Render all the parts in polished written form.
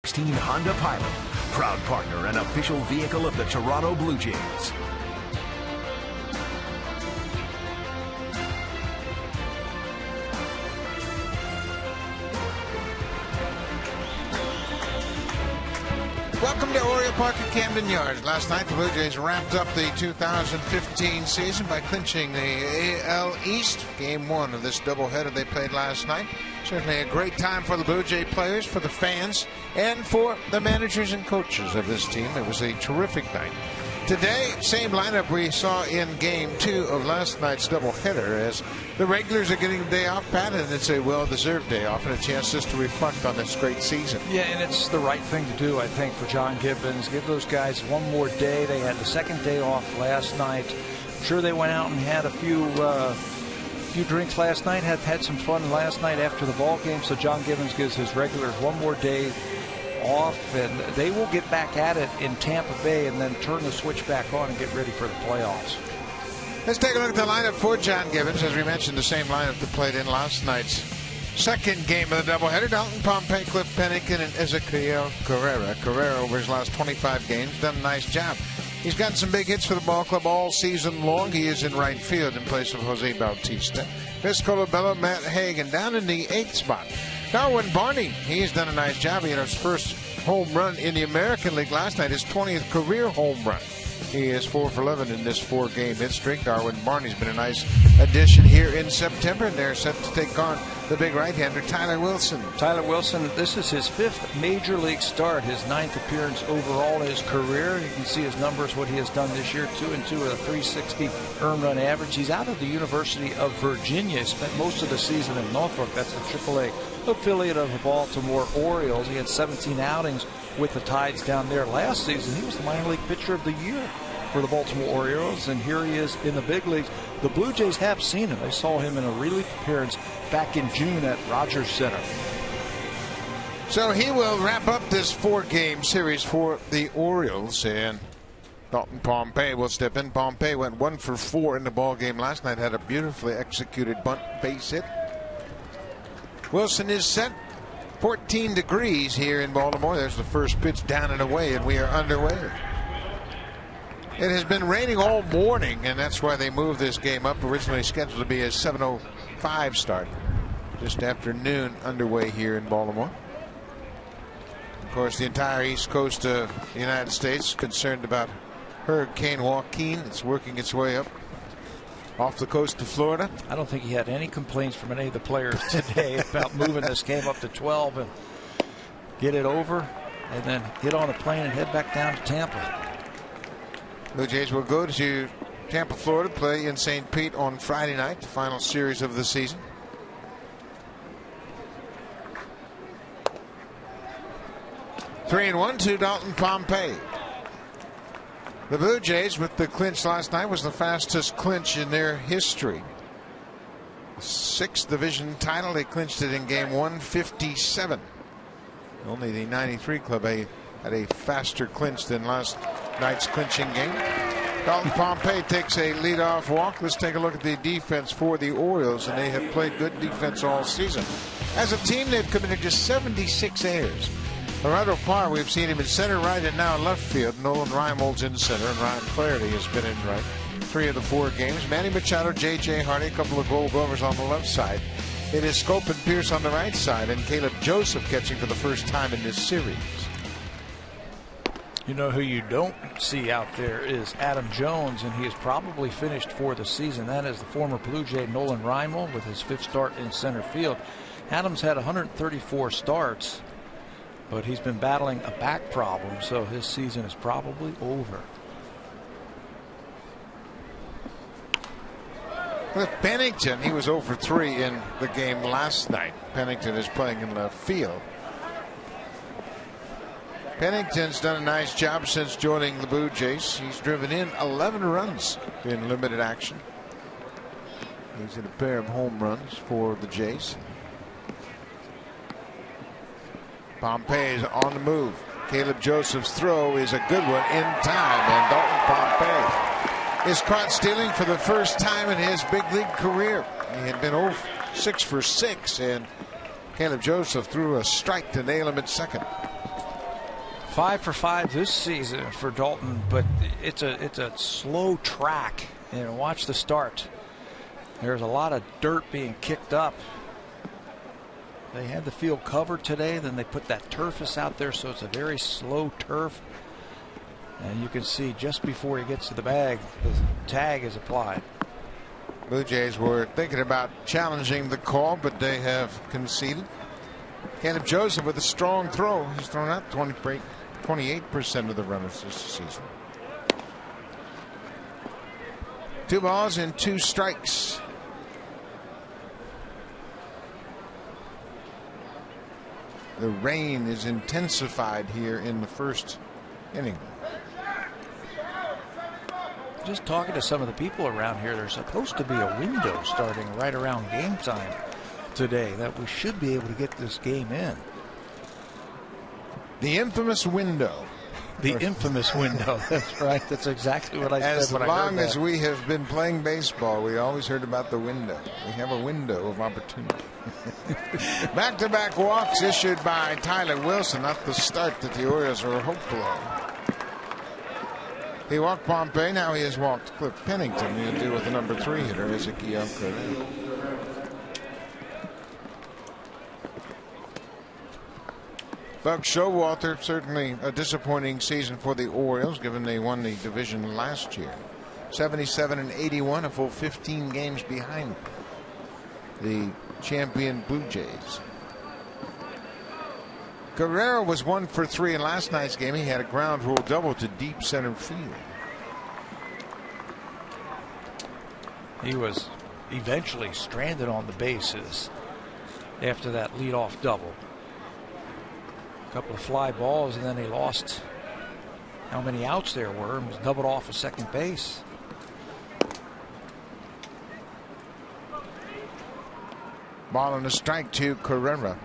16 Honda Pilot, proud partner and official vehicle of the Toronto Blue Jays. Welcome to Oriole Park at Camden Yards. Last night, the Blue Jays wrapped up the 2015 season by clinching the AL East. Game 1 of this doubleheader they played last night. Certainly a great time for the Blue Jay players, for the fans, and for the managers and coaches of this team. It was a terrific night. Today, same lineup we saw in Game 2 of last night's doubleheader, as the regulars are getting a day off, Pat, and it's a well-deserved day off and a chance just to reflect on this great season. Yeah, and it's the right thing to do, I think, for John Gibbons. Give those guys one more day. They had the second day off last night. I'm sure they went out and had a few drinks last night, had some fun last night after the ball game. So John Gibbons gives his regulars one more day off, and they will get back at it in Tampa Bay and then turn the switch back on and get ready for the playoffs. Let's take a look at the lineup for John Gibbons. As we mentioned, the same lineup that played in last night's second game of the doubleheader. Dalton Pompey, Cliff Pennington, and Ezequiel Carrera. Carrera, over his last 25 games, done a nice job. He's gotten some big hits for the ball club all season long. He is in right field in place of Jose Bautista. Chris Colabello, Matt Hagan down in the 8th spot. Darwin Barney, he's done a nice job. He had his first home run in the American League last night, his 20th career home run. He is 4 for 11 in this 4-game hit streak. Darwin Barney's been a nice addition here in September, and they're set to take on the big right-hander, Tyler Wilson. Tyler Wilson, this is his 5th Major League start, his 9th appearance overall in his career. You can see his numbers, what he has done this year, 2-2 with a 360 earned run average. He's out of the University of Virginia. He spent most of the season in Norfolk. That's the AAA affiliate of the Baltimore Orioles. He had 17 outings with the Tides down there last season. He was the minor league pitcher of the year for the Baltimore Orioles, and here he is in the big leagues. The Blue Jays have seen him. They saw him in a relief appearance back in June at Rogers Center. So he will wrap up this 4-game series for the Orioles, and Dalton Pompey will step in. Pompey went 1 for 4 in the ball game last night, had a beautifully executed bunt base hit. Wilson is set. 14 degrees here in Baltimore. There's the first pitch, down and away, and we are underway. It has been raining all morning, and that's why they moved this game up. Originally scheduled to be a 7:05 start. Just after noon underway here in Baltimore. Of course, the entire east coast of the United States concerned about Hurricane Joaquin. It's working its way up off the coast of Florida. I don't think he had any complaints from any of the players today about moving this game up to 12 and get it over and then get on a plane and head back down to Tampa. Blue Jays will go to Tampa, Florida, play in St. Pete on Friday night, the final series of the season. Three and 1 to Dalton Pompey. The Blue Jays, with the clinch last night, was the fastest clinch in their history. 6th division title. They clinched it in game 157. Only the 93 club had a faster clinch than last night's clinching game. Dalton Pompey takes a leadoff walk. Let's take a look at the defense for the Orioles, and they have played good defense all season. As a team, they've committed just 76 errors. Gerardo Parr, we've seen him in center, right, and now left field. Nolan Reimold's in center, and Ryan Flaherty has been in right 3 of the 4 games. Manny Machado, J.J. Hardy, a couple of Gold Glovers on the left side. It is Scope and Pierce on the right side, and Caleb Joseph catching for the first time in this series. You know who you don't see out there is Adam Jones, and he is probably finished for the season. That is the former Blue Jay Nolan Reimold with his 5th start in center field. Adams had 134 starts, but he's been battling a back problem, so his season is probably over. With Pennington, he was 0 for 3 in the game last night. Pennington is playing in left field. Pennington's done a nice job since joining the Blue Jays. He's driven in 11 runs in limited action. He's in a pair of home runs for the Jays. Pompey is on the move. Caleb Joseph's throw is a good one in time, and Dalton Pompey is caught stealing for the first time in his big league career. He had been 6 for 6, and Caleb Joseph threw a strike to nail him at second. 5 for 5 this season for Dalton, but it's a slow track. And watch the start. There's a lot of dirt being kicked up. They had the field covered today, then they put that turf out there, so it's a very slow turf. And you can see just before he gets to the bag, the tag is applied. Blue Jays were thinking about challenging the call, but they have conceded. Caleb Joseph with a strong throw. He's thrown out 28% of the runners this season. 2 balls and 2 strikes. The rain is intensified here in the first inning. Just talking to some of the people around here, there's supposed to be a window starting right around game time today that we should be able to get this game in. The infamous window. The infamous window. That's right. That's exactly what I said when I heard that. As long as we have been playing baseball, we always heard about the window. We have a window of opportunity. Back-to-back walks issued by Tyler Wilson. Not the start that the Orioles were hopeful of. He walked Pompey. Now he has walked Cliff Pennington. He'll deal with the number 3 hitter, Ezequiel Correa. Buck Showalter, certainly a disappointing season for the Orioles, given they won the division last year. 77 and 81, a full 15 games behind the champion Blue Jays. Guerrero was 1 for 3 in last night's game. He had a ground rule double to deep center field. He was eventually stranded on the bases after that leadoff double. Couple of fly balls, and then he lost how many outs there were and was doubled off of second base. Ball and a strike to Carrera.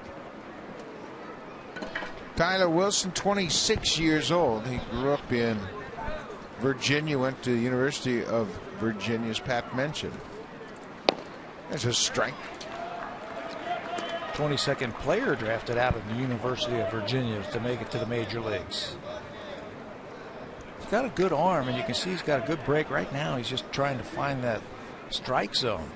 Tyler Wilson, 26 years old. He grew up in Virginia, went to the University of Virginia, as Pat mentioned. There's a strike. 22nd player drafted out of the University of Virginia to make it to the major leagues. He's got a good arm, and you can see he's got a good break right now. He's just trying to find that strike zone.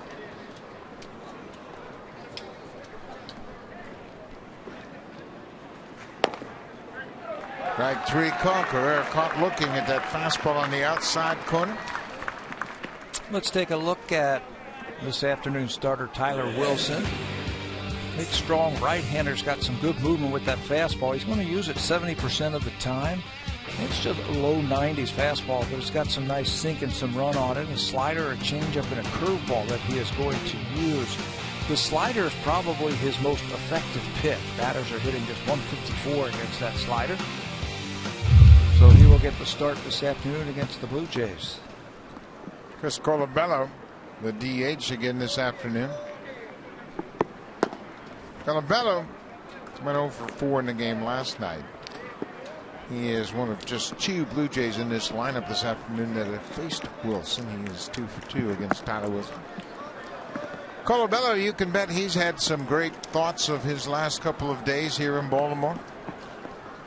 Strike 3 call. Carrera caught looking at that fastball on the outside corner. Let's take a look at this afternoon's starter, Tyler Wilson. Big, strong right-hander's got some good movement with that fastball. He's going to use it 70% of the time. It's just a low 90s fastball, but it's got some nice sink and some run on it. A slider, a changeup, and a curveball that he is going to use. The slider is probably his most effective pitch. Batters are hitting just 154 against that slider. So he will get the start this afternoon against the Blue Jays. Chris Colabello, the DH again this afternoon. Colabello went 0 for 4 in the game last night. He is one of just 2 Blue Jays in this lineup this afternoon that have faced Wilson. He is 2 for 2 against Tyler Wilson. Colabello, you can bet he's had some great thoughts of his last couple of days here in Baltimore,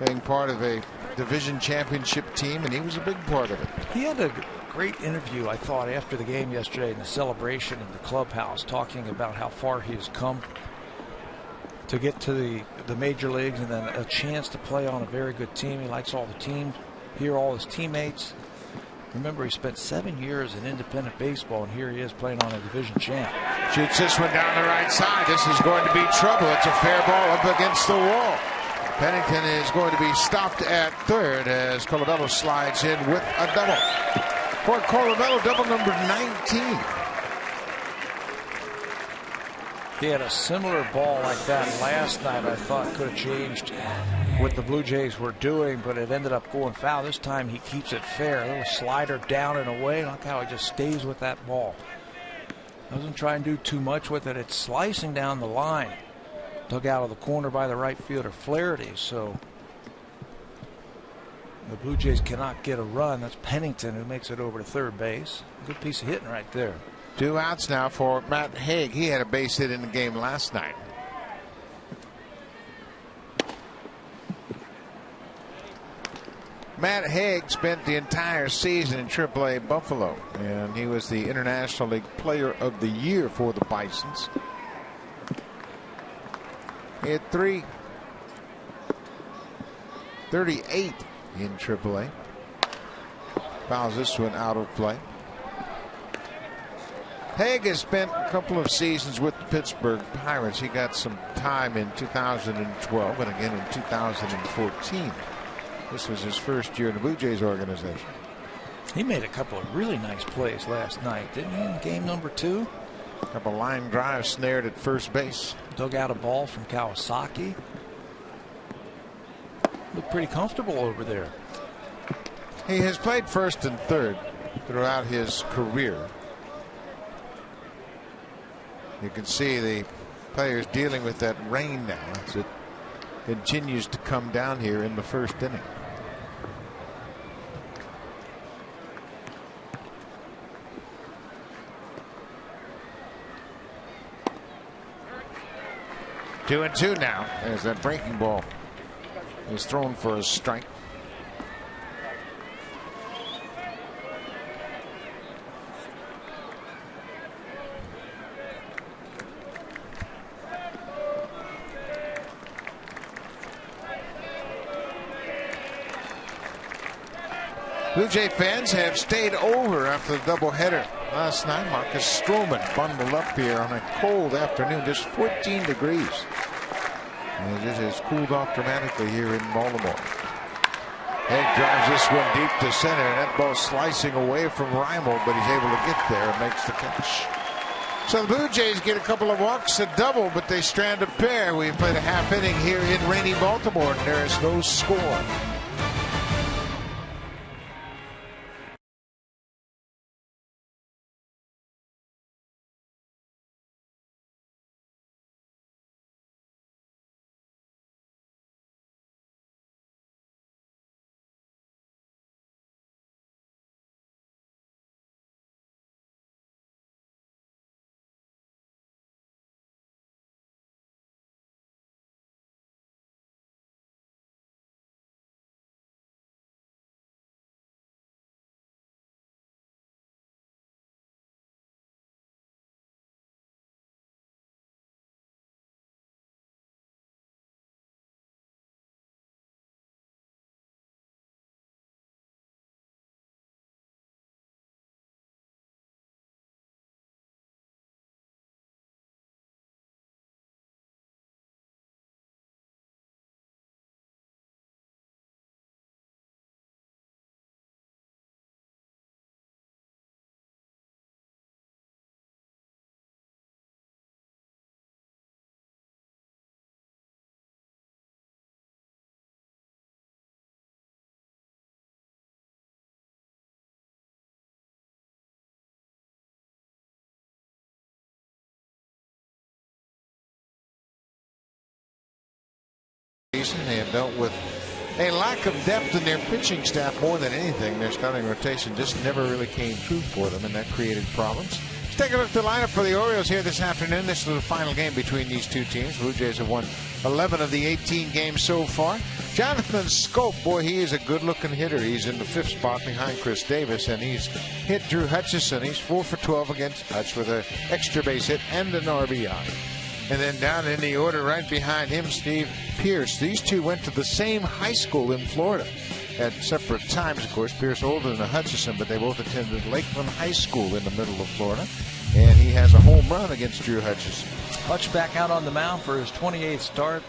being part of a division championship team, and he was a big part of it. He had a great interview, I thought, after the game yesterday in the celebration in the clubhouse, talking about how far he has come to get to the major leagues, and then a chance to play on a very good team. He likes all the teams here, all his teammates. Remember, he spent 7 years in independent baseball, and here he is playing on a division champ. Shoots this one down the right side. This is going to be trouble. It's a fair ball up against the wall. Pennington is going to be stopped at third as Colabello slides in with a double. For Colabello, double number 19. He had a similar ball like that last night. I thought could have changed what the Blue Jays were doing, but it ended up going foul. This time he keeps it fair. A little slider down and away. Look how he just stays with that ball. Doesn't try and do too much with it. It's slicing down the line. Dug out of the corner by the right fielder Flaherty. So the Blue Jays cannot get a run. That's Pennington who makes it over to third base. Good piece of hitting right there. 2 outs now for Matt Haig. He had a base hit in the game last night. Matt Haig spent the entire season in AAA Buffalo, and he was the International League Player of the Year for the Bisons. He had 338 in AAA. Fouls this one out of play. Haig has spent a couple of seasons with the Pittsburgh Pirates. He got some time in 2012 and again in 2014. This was his first year in the Blue Jays organization. He made a couple of really nice plays last night, didn't he, in game number 2? A couple line drives snared at first base. Dug out a ball from Kawasaki. Looked pretty comfortable over there. He has played first and third throughout his career. You can see the players dealing with that rain now as it continues to come down here in the first inning. Two and two now as that breaking ball is thrown for a strike. Blue Jay fans have stayed over after the doubleheader last night. Marcus Stroman bundled up here on a cold afternoon, just 14 degrees. And it has cooled off dramatically here in Baltimore. Haig drives this one deep to center, and that ball slicing away from Reimel, but he's able to get there and makes the catch. So the Blue Jays get a couple of walks, a double, but they strand a pair. We've played a half inning here in rainy Baltimore, and there is no score. They have dealt with a lack of depth in their pitching staff more than anything. Their starting rotation just never really came true for them, and that created problems. Let's take a look at the lineup for the Orioles here this afternoon. This is the final game between these two teams. Blue Jays have won 11 of the 18 games so far. Jonathan Scope, boy, he is a good-looking hitter. He's in the 5th spot behind Chris Davis, and he's hit Drew Hutchison. He's 4 for 12 against Hutch with an extra base hit and an RBI. And then down in the order right behind him, Steve Pearce. These two went to the same high school in Florida at separate times. Of course, Pearce older than Hutchison, but they both attended Lakeland High School in the middle of Florida. And he has a home run against Drew Hutchison. Hutch back out on the mound for his 28th start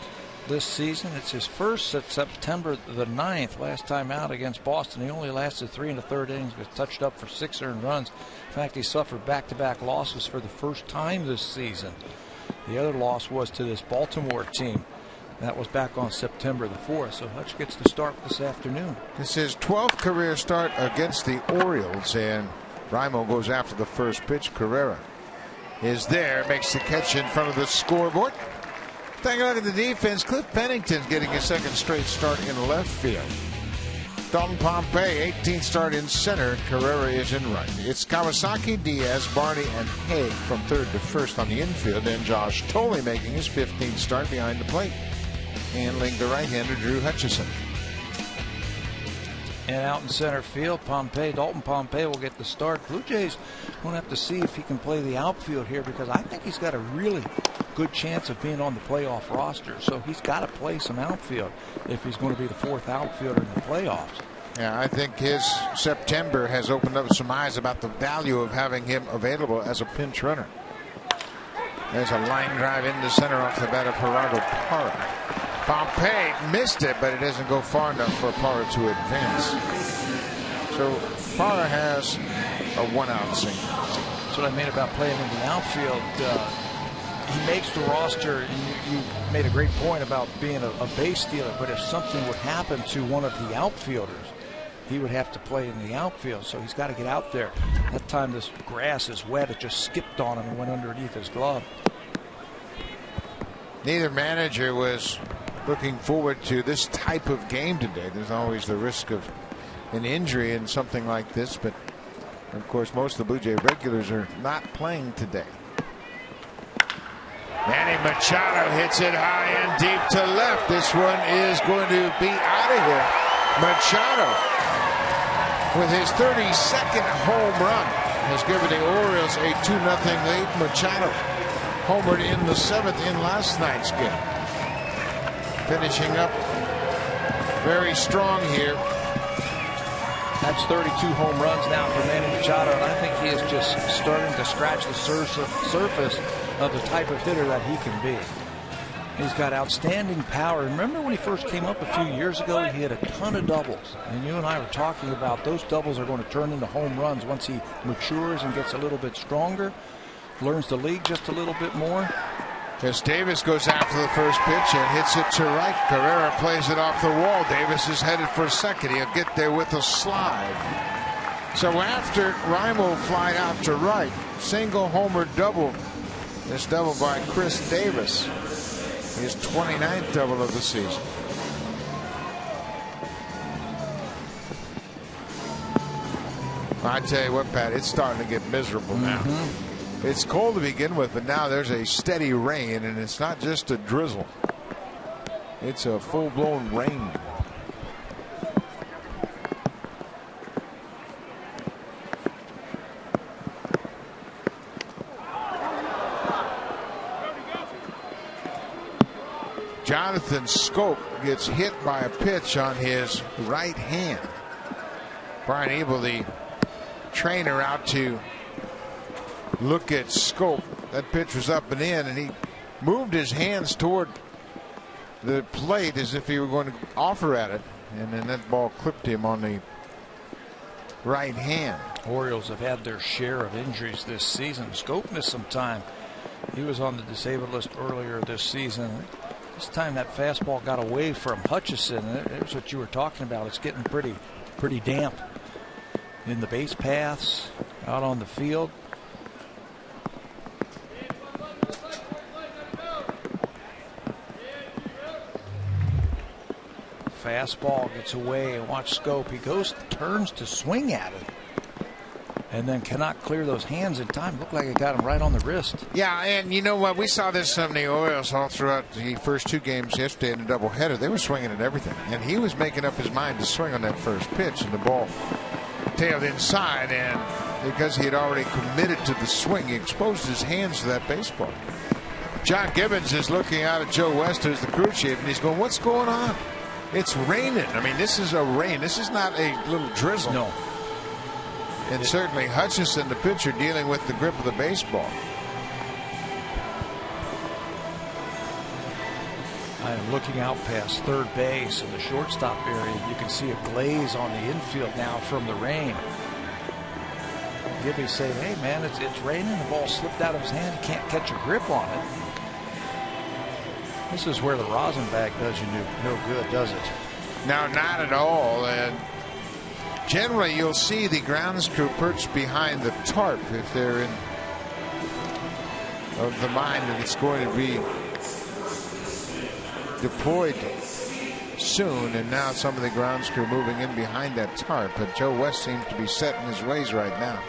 this season. It's his first since September the 9th. Last time out against Boston, he only lasted 3 1/3 innings, was touched up for 6 earned runs. In fact, he suffered back-to-back losses for the first time this season. The other loss was to this Baltimore team. That was back on September the 4th. So Hutch gets the start this afternoon. This is his 12th career start against the Orioles, and Reimel goes after the first pitch. Carrera is there, makes the catch in front of the scoreboard. Take a look at the defense. Cliff Pennington's getting his second straight start in left field. Dalton Pompey, 18th start in center. Carrera is in right. It's Kawasaki, Diaz, Barney, and Haig from third to first on the infield. And Josh Tolley making his 15th start behind the plate, handling the right-hander Drew Hutchison. And out in center field, Dalton Pompey will get the start. Blue Jays won't have to see if he can play the outfield here, because I think he's got a really good chance of being on the playoff roster. So he's got to play some outfield if he's going to be the fourth outfielder in the playoffs. Yeah, I think his September has opened up some eyes about the value of having him available as a pinch runner. There's a line drive into center off the bat of Gerardo Parra. Pompey missed it, but it doesn't go far enough for Parra to advance. So Parra has a one-out single. That's what I mean about playing in the outfield. He makes the roster, and you made a great point about being a base stealer, but if something would happen to one of the outfielders, he would have to play in the outfield. So he's got to get out there. That time this grass is wet, it just skipped on him and went underneath his glove. Neither manager was looking forward to this type of game today. There's always the risk of an injury in something like this, but of course most of the Blue Jay regulars are not playing today. Manny Machado hits it high and deep to left. This one is going to be out of here. Machado, with his 32nd home run, has given the Orioles a 2-0 lead. Machado homered in the 7th in last night's game. Finishing up very strong here. That's 32 home runs now for Manny Machado, and I think he is just starting to scratch the surface of the type of hitter that he can be. He's got outstanding power. Remember when he first came up a few years ago, he had a ton of doubles, and you and I were talking about those doubles are going to turn into home runs once he matures and gets a little bit stronger, learns the league just a little bit more. As Davis goes after the first pitch and hits it to right. Carrera plays it off the wall. Davis is headed for second. He'll get there with a slide. So after Raimo fly out to right, single homer double. This double by Chris Davis. His 29th double of the season. I tell you what, Pat, it's starting to get miserable now. It's cold to begin with, but now there's a steady rain, and it's not just a drizzle. It's a full-blown rain. Jonathan Scope gets hit by a pitch on his right hand. Brian Abel, the trainer, out to look at Scope. That pitch was up and in, and he moved his hands toward the plate as if he were going to offer at it, and then that ball clipped him on the right hand. Orioles have had their share of injuries this season. Scope missed some time. He was on the disabled list earlier this season. This time that fastball got away from Hutchison. There's what you were talking about. It's getting pretty damp in the base paths, out on the field. Fastball gets away, and watch Scope. He turns to swing at it, and then cannot clear those hands in time. Looked like it got him right on the wrist. Yeah, and you know what? We saw this from the Orioles all throughout the first two games yesterday in a doubleheader. They were swinging at everything, and he was making up his mind to swing on that first pitch, and the ball tailed inside, and because he had already committed to the swing, he exposed his hands to that baseball. John Gibbons is looking out at Joe West, who's the crew chief, and he's going, "What's going on? It's raining." I mean, this is a rain. This is not a little drizzle. No. And certainly Hutchison, the pitcher, dealing with the grip of the baseball. I am looking out past third base in the shortstop area. You can see a glaze on the infield now from the rain. Gibby saying, "Hey man, it's raining." The ball slipped out of his hand. He can't catch a grip on it. This is where the rosin bag does you no good, does it? No, not at all. And generally, you'll see the grounds crew perched behind the tarp if they're in of the mind that it's going to be deployed soon. And now some of the grounds crew moving in behind that tarp. But Joe West seems to be set in his ways right now.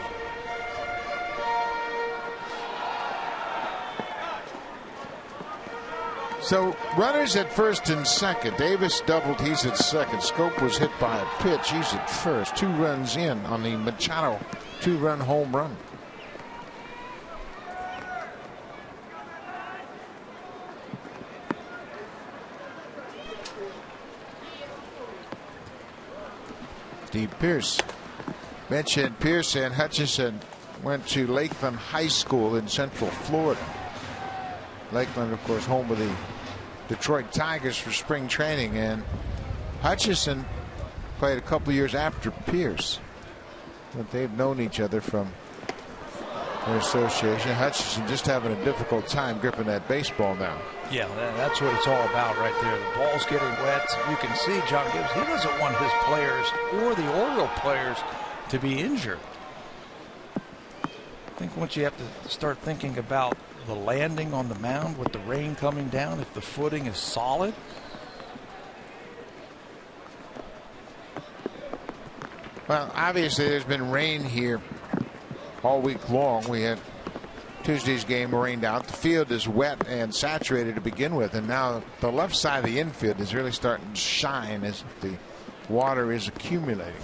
So runners at first and second. Davis doubled. He's at second. Scope was hit by a pitch. He's at first. 2 runs in on the Machado 2-run home run. Steve Pearce. Mentioned Pearce and Hutchison went to Lakeland High School in Central Florida. Lakeland, of course, home of the Detroit Tigers for spring training, and Hutchison played a couple years after Pearce, but they've known each other from their association. Hutchison just having a difficult time gripping that baseball now. Yeah, that's what it's all about right there. The ball's getting wet. You can see John Gibbs, he doesn't want his players or the Oriole players to be injured. I think once you have to start thinking about the landing on the mound with the rain coming down, if the footing is solid. Well, obviously there's been rain here all week long. We had Tuesday's game rained out. The field is wet and saturated to begin with, and now the left side of the infield is really starting to shine as if the water is accumulating.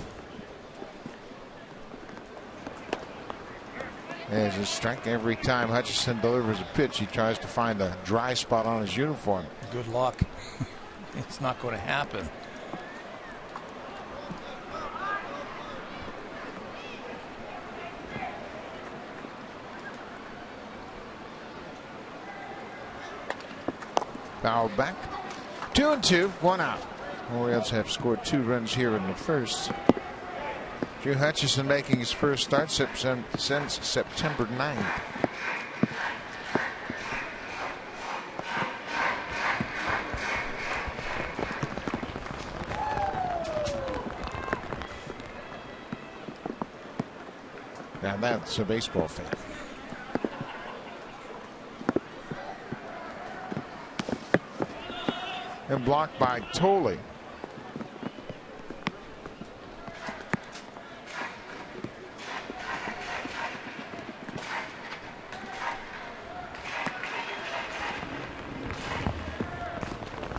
There's a strike every time Hutchison delivers a pitch. He tries to find a dry spot on his uniform. Good luck. It's not going to happen. Foul back. 2-2, 1 out. Orioles have scored 2 runs here in the first. Drew Hutchison making his first start since September 9th. Now that's a baseball fan. And blocked by Tolley.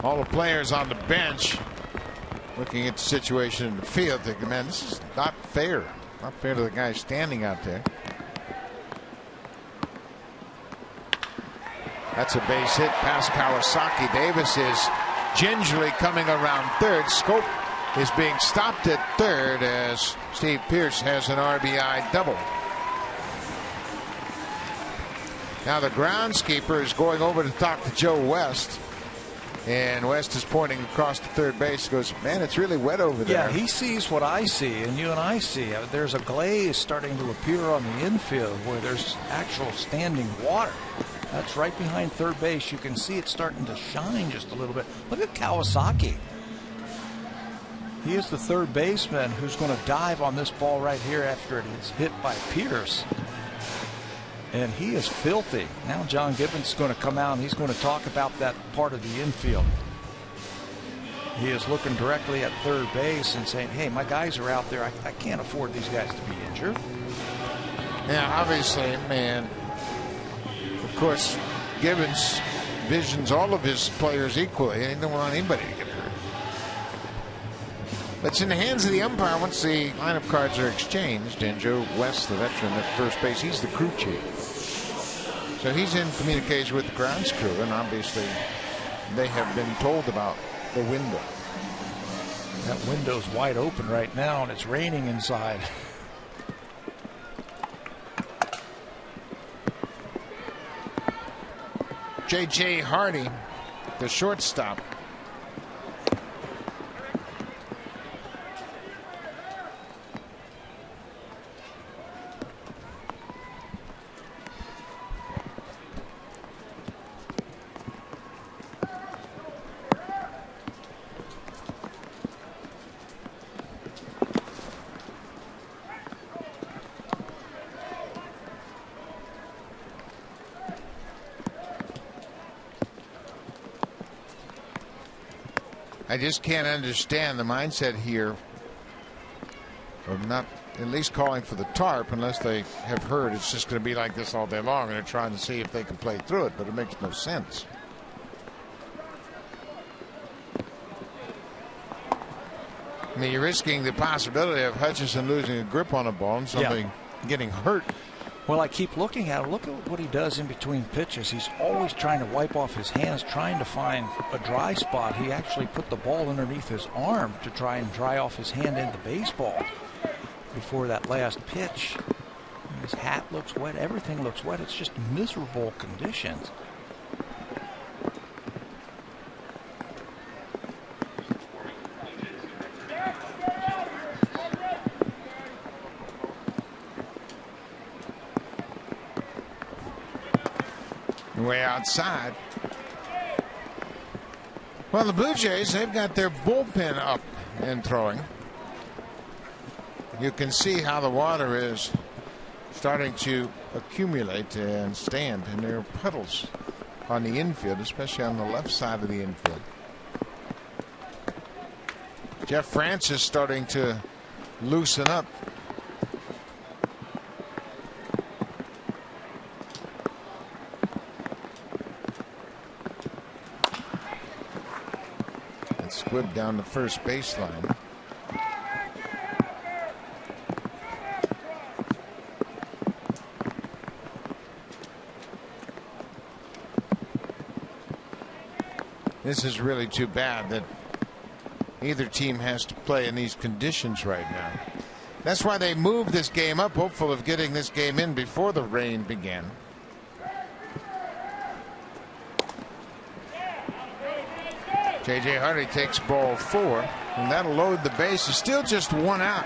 All the players on the bench looking at the situation in the field thinking, man, this is not fair. Not fair to the guy standing out there. That's a base hit past Kawasaki. Davis is gingerly coming around third. Scope is being stopped at third as Steve Pearce has an RBI double. Now the groundskeeper is going over to talk to Joe West. And West is pointing across to third base. Goes, man, it's really wet over there. Yeah, he sees what I see and you and I see. There's a glaze starting to appear on the infield where there's actual standing water. That's right behind third base. You can see it starting to shine just a little bit. Look at Kawasaki. He is the third baseman who's going to dive on this ball right here after it is hit by Pearce. And he is filthy. Now John Gibbons is going to come out and he's going to talk about that part of the infield. He is looking directly at third base and saying, hey, my guys are out there. I can't afford these guys to be injured. Yeah, obviously, man. Of course, Gibbons visions all of his players equally. He doesn't want anybody to get hurt. But it's in the hands of the umpire once the lineup cards are exchanged. And Joe West, the veteran at first base, he's the crew chief. So he's in communication with the grounds crew, and obviously they have been told about the window. That window's wide open right now, and it's raining inside. J.J. Hardy, the shortstop. I just can't understand the mindset here of not at least calling for the tarp unless they have heard it's just going to be like this all day long and they're trying to see if they can play through it, but it makes no sense. I mean, you're risking the possibility of Hutchinson losing a grip on a ball and something getting hurt. Well, I keep looking at him. Look at what he does in between pitches. He's always trying to wipe off his hands, trying to find a dry spot. He actually put the ball underneath his arm to try and dry off his hand into baseball before that last pitch. His hat looks wet. Everything looks wet. It's just miserable conditions. Way outside. Well, the Blue Jays, they've got their bullpen up and throwing. You can see how the water is starting to accumulate and stand, and there are puddles on the infield, especially on the left side of the infield. Jeff Francis starting to loosen up. Squib down the first baseline. This is really too bad that either team has to play in these conditions right now. That's why they moved this game up, hopeful of getting this game in before the rain began. J.J. Hardy takes ball 4, and that'll load the bases. Still just 1 out.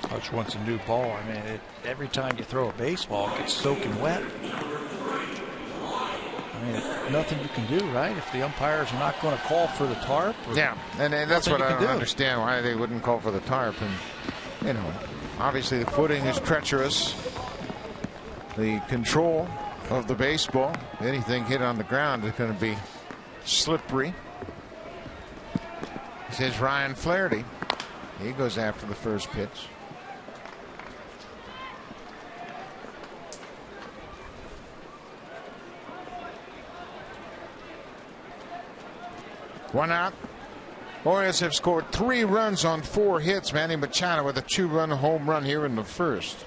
Hutch wants a new ball. I mean, every time you throw a baseball, it gets soaking wet. I mean, nothing you can do, right? If the umpires are not going to call for the tarp. Yeah, and that's what I don't understand, why they wouldn't call for the tarp. And, you know, obviously the footing is treacherous. The control of the baseball, anything hit on the ground is going to be slippery. This is Ryan Flaherty. He goes after the first pitch. One out. Orioles have scored 3 runs on 4 hits. Manny Machado with a 2-run home run here in the first.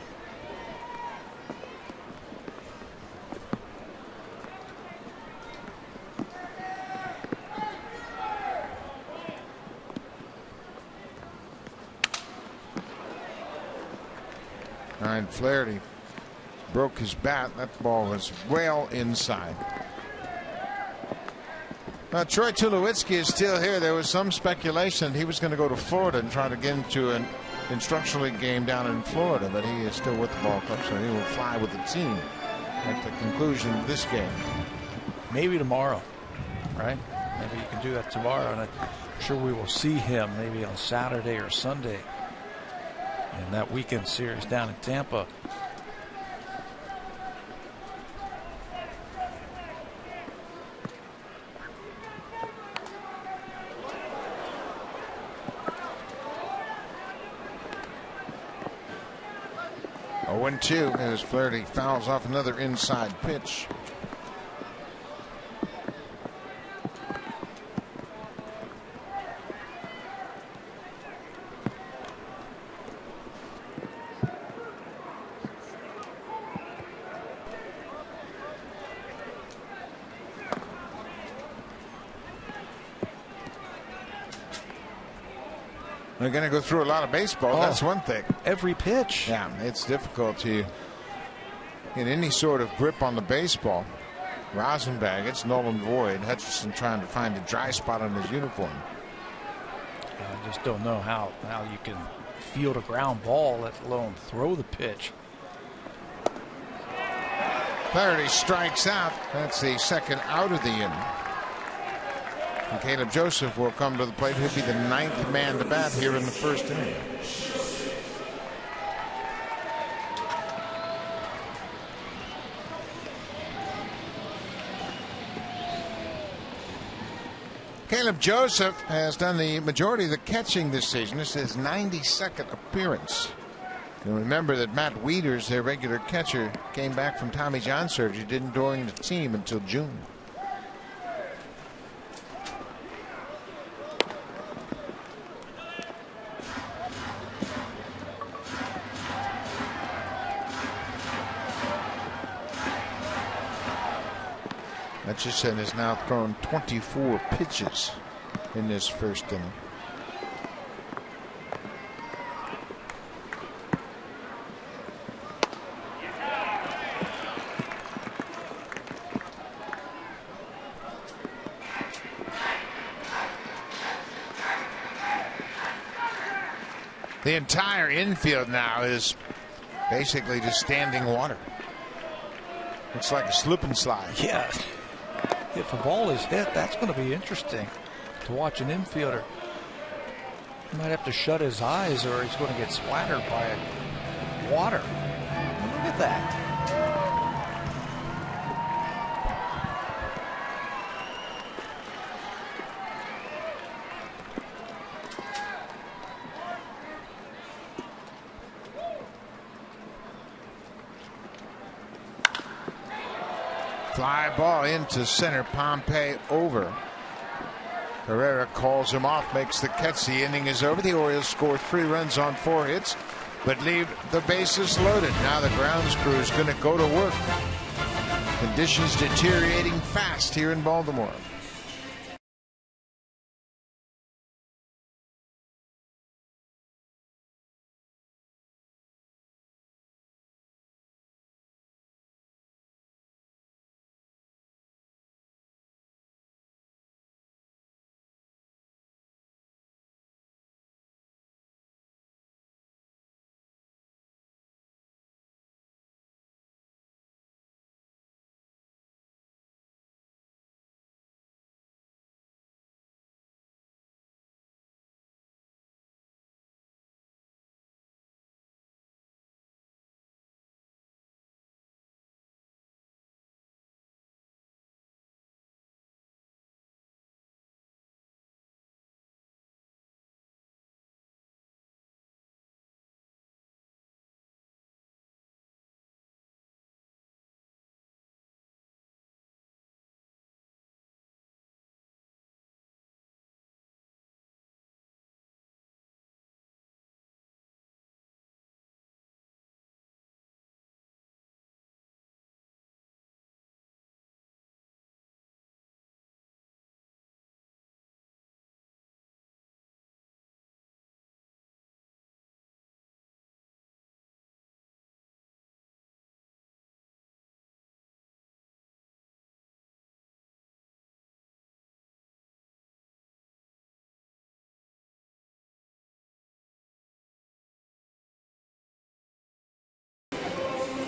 Ryan Flaherty broke his bat. That ball was well inside. Troy Tulowitzki is still here. There was some speculation he was going to go to Florida and try to get into an instructional league game down in Florida, but he is still with the ball club, so he will fly with the team at the conclusion of this game. Maybe tomorrow, right? Maybe you can do that tomorrow, and I'm sure we will see him maybe on Saturday or Sunday in that weekend series down in Tampa. A 1-2 as Flaherty fouls off another inside pitch. They're going to go through a lot of baseball. That's one thing. Every pitch. Yeah, it's difficult to get any sort of grip on the baseball. Rosenbag, it's null and void. Hutchinson trying to find a dry spot on his uniform. I just don't know how you can field a ground ball, let alone throw the pitch. Flaherty strikes out. That's the second out of the inning. And Caleb Joseph will come to the plate. He'll be the 9th man to bat here in the first inning. Caleb Joseph has done the majority of the catching this season. This is his 92nd appearance. You'll remember that Matt Wieters, their regular catcher, came back from Tommy John surgery, didn't join the team until June. Hutchison has now thrown 24 pitches in this first inning. The entire infield now is basically just standing water. Looks like a slip and slide. Yeah. If a ball is hit, that's going to be interesting to watch an infielder. He might have to shut his eyes or he's going to get splattered by water. Look at that. Fly ball into center. Pompey over. Herrera calls him off, makes the catch. The inning is over. The Orioles score 3 runs on 4 hits, but leave the bases loaded. Now the grounds crew is going to go to work. Conditions deteriorating fast here in Baltimore.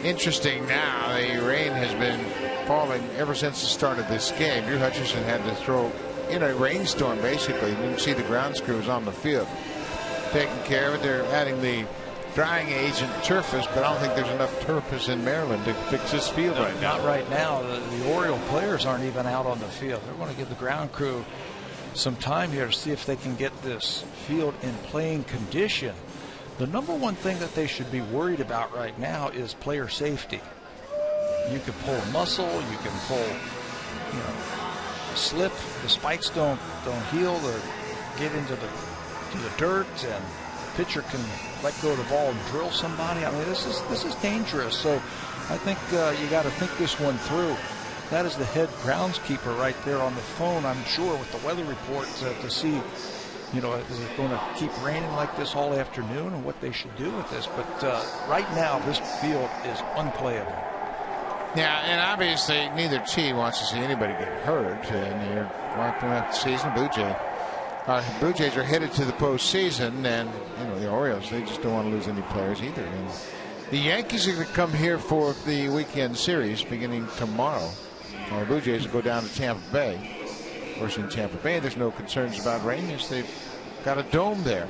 Interesting now, the rain has been falling ever since the start of this game. Drew Hutchison had to throw in a rainstorm, basically. You can see the grounds crews on the field taking care of it. They're adding the drying agent Turfus, but I don't think there's enough Turfus in Maryland to fix this field right now. Not right now. The Oriole players aren't even out on the field. They're going to give the ground crew some time here to see if they can get this field in playing condition. The number one thing that they should be worried about right now is player safety. You can pull a muscle, you can pull, a slip. The spikes don't heal or get into the dirt, and the pitcher can let go of the ball and drill somebody. I mean, this is dangerous. So I think you got to think this one through. That is the head groundskeeper right there on the phone, I'm sure, with the weather report to see. Is it going to keep raining like this all afternoon, and what they should do with this? But right now, this field is unplayable. Yeah, and obviously neither team wants to see anybody get hurt. And you're wrapping up the season. Blue Jays are headed to the postseason, and the Orioles, they just don't want to lose any players either. And the Yankees are going to come here for the weekend series beginning tomorrow. The Blue Jays will go down to Tampa Bay. Of course, in Tampa Bay, there's no concerns about rain. They've got a dome there.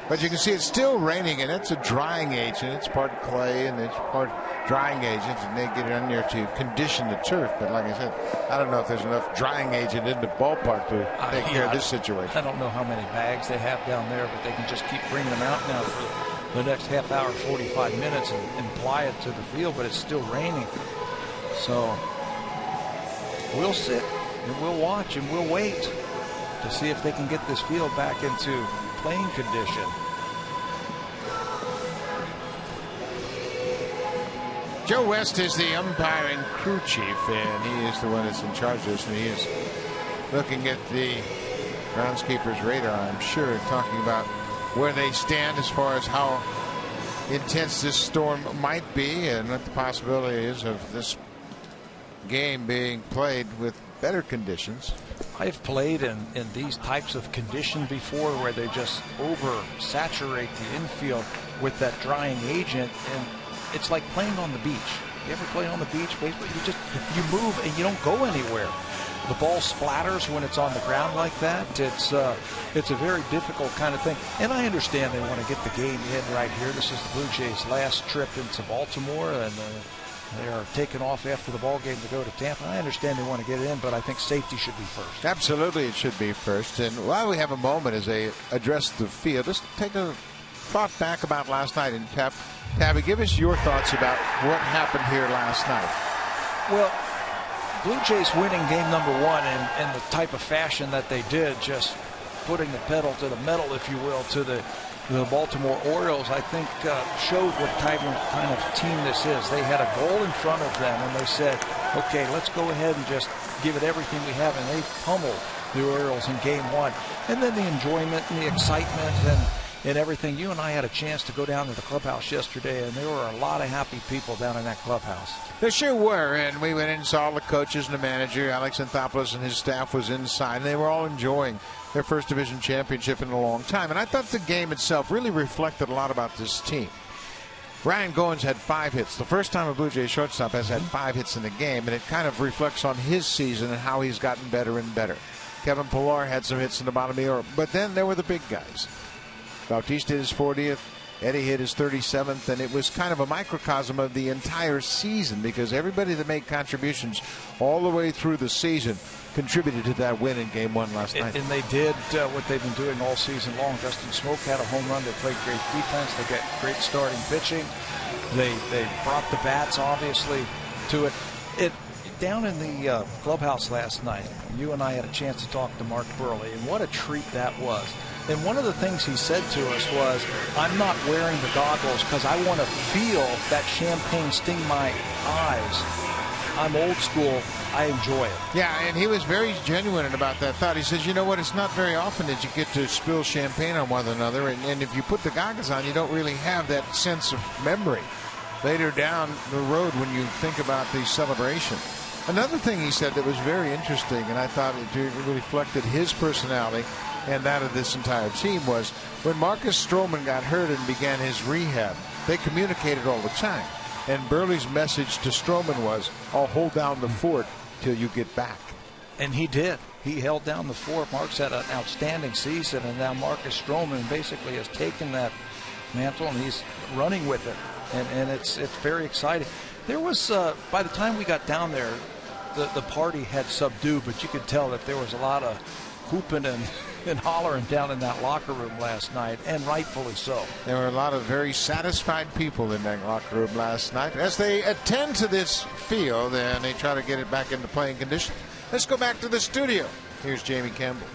But you can see it's still raining, and it's a drying agent. It's part clay and it's part drying agent, and they get it on there to condition the turf. But like I said, I don't know if there's enough drying agent in the ballpark to take care of this situation. I don't know how many bags they have down there, but they can just keep bringing them out now for the next half hour, 45 minutes, and apply it to the field, but it's still raining. So we'll sit. And we'll watch and we'll wait to see if they can get this field back into playing condition. Joe West is the umpiring crew chief, and he is the one that's in charge of this, and he is looking at the groundskeeper's radar, I'm sure, talking about where they stand as far as how intense this storm might be and what the possibility is of this game being played with better conditions. I've played in these types of condition before where they just oversaturate the infield with that drying agent, and it's like playing on the beach. You ever play on the beach? Basically, you move and you don't go anywhere. The ball splatters when it's on the ground like that. It's a very difficult kind of thing. And I understand they want to get the game in right here. This is the Blue Jays' last trip into Baltimore, and they are taking off after the ball game to go to Tampa. I understand they want to get it in, but I think safety should be first. Absolutely, it should be first. And while we have a moment as they address the field, let's take a thought back about last night. And Tabby, give us your thoughts about what happened here last night. Well, Blue Jays winning game number one in the type of fashion that they did, just putting the pedal to the metal, if you will, to the Baltimore Orioles, I think showed what kind of team this is. They had a goal in front of them, and they said, okay, let's go ahead and just give it everything we have, and they pummeled the Orioles in game one. And then the enjoyment and the excitement and everything. You and I had a chance to go down to the clubhouse yesterday, and there were a lot of happy people down in that clubhouse. There sure were, and we went in and saw all the coaches and the manager. Alex Anthopoulos and his staff was inside, and they were all enjoying their first division championship in a long time. And I thought the game itself really reflected a lot about this team. Ryan Goins had 5 hits. The first time a Blue Jays shortstop has had 5 hits in the game, and it kind of reflects on his season and how he's gotten better and better. Kevin Pillar had some hits in the bottom of the order, but then there were the big guys. Bautista hit his 40th. Eddie hit his 37th, and it was kind of a microcosm of the entire season because everybody that made contributions all the way through the season contributed to that win in game one last night. And they did what they've been doing all season long. Justin Smoke had a home run. They played great defense. They got great starting pitching. They brought the bats, obviously, to it. Down in the clubhouse last night, you and I had a chance to talk to Mark Burley, and what a treat that was. And one of the things he said to us was, I'm not wearing the goggles because I want to feel that champagne sting my eyes. I'm old school. I enjoy it. Yeah, and he was very genuine about that thought. He says, you know what, it's not very often that you get to spill champagne on one another, and if you put the goggles on, you don't really have that sense of memory later down the road when you think about the celebration. Another thing he said that was very interesting, and I thought it reflected his personality and that of this entire team, was when Marcus Stroman got hurt and began his rehab, they communicated all the time. And Burley's message to Stroman was, I'll hold down the fort till you get back. And he did. He held down the fort. Mark's had an outstanding season, and now Marcus Stroman basically has taken that mantle and he's running with it. And it's very exciting. There was, by the time we got down there, the party had subdued, but you could tell that there was a lot of hooping and hollering down in that locker room last night, and rightfully so. There were a lot of very satisfied people in that locker room last night as they attend to this field and they try to get it back into playing condition. Let's go back to the studio. Here's Jamie Campbell.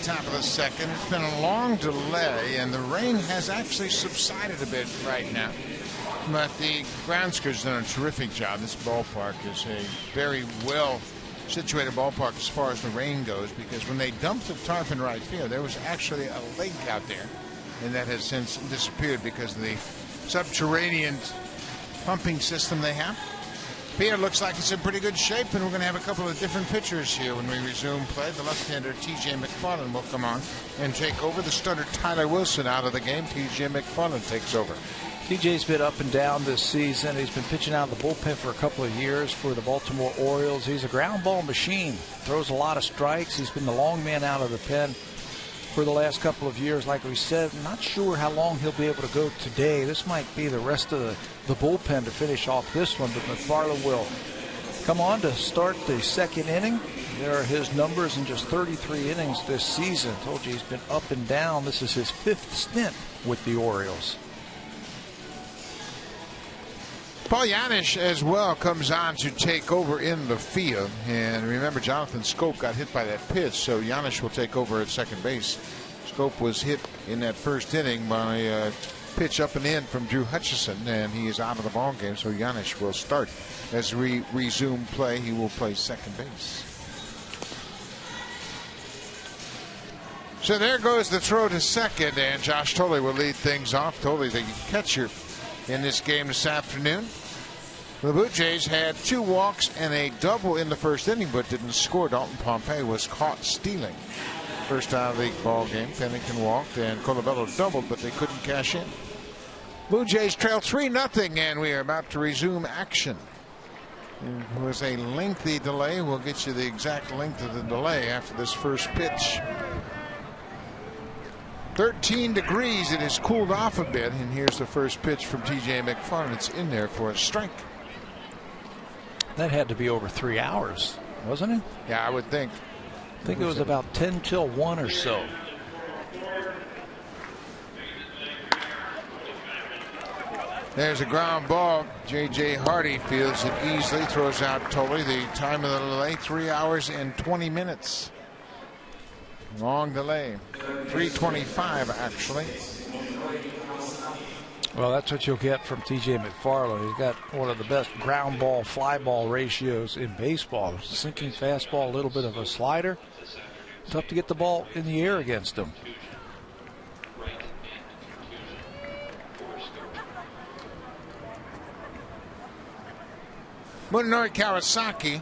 top of the second. It's been a long delay, and the rain has actually subsided a bit right now. But the groundskeeper's done a terrific job. This ballpark is a very well situated ballpark as far as the rain goes, because when they dumped the tarp in right field, there was actually a lake out there, and that has since disappeared because of the subterranean pumping system they have. Pierre looks like it's in pretty good shape, and we're going to have a couple of different pitchers here when we resume play. The left-hander T.J. McFarland will come on and take over. The starter Tyler Wilson out of the game. T.J. McFarland takes over. TJ's been up and down this season. He's been pitching out of the bullpen for a couple of years for the Baltimore Orioles. He's a ground ball machine. Throws a lot of strikes. He's been the long man out of the pen for the last couple of years. Like we said, not sure how long he'll be able to go today. This might be the rest of the bullpen to finish off this one, but McFarland will come on to start the second inning. There are his numbers in just 33 innings this season. Told you he's been up and down. This is his 5th stint with the Orioles. Paul Janisch as well comes on to take over in the field. And remember, Jonathan Scope got hit by that pitch, so Janisch will take over at second base. Scope was hit in that first inning by a pitch up and in from Drew Hutchison, and he is out of the ball game, so Janisch will start. As we resume play, he will play second base. So there goes the throw to second, and Josh Thole will lead things off. Thole, the catcher in this game this afternoon. The Blue Jays had 2 walks and a double in the first inning, but didn't score. Dalton Pompey was caught stealing. First out of the ball game. Pennington walked and Colabello doubled, but they couldn't cash in. Blue Jays trail 3-0, and we are about to resume action. It was a lengthy delay. We'll get you the exact length of the delay after this first pitch. 13 degrees. It has cooled off a bit, and here's the first pitch from T.J. McFarland. It's in there for a strike. That had to be over 3 hours, wasn't it? Yeah, I would think. I think it was about 10 till 1 or so. There's a ground ball. J.J. Hardy fields it easily, throws out Thole. The time of the delay, 3 hours and 20 minutes. Long delay. 3:25 actually. Well, that's what you'll get from T.J. McFarland. He's got one of the best ground ball, fly ball ratios in baseball. Sinking fastball, a little bit of a slider. Tough to get the ball in the air against him. Munenori Kawasaki.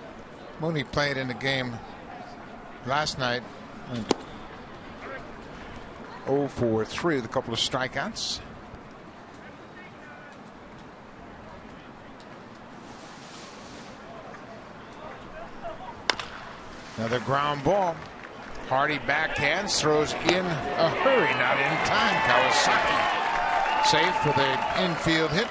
Mooney played in the game last night. 0 for 3 with a couple of strikeouts. Another ground ball. Hardy backhands, throws in a hurry, not in time. Kawasaki safe with an infield hit.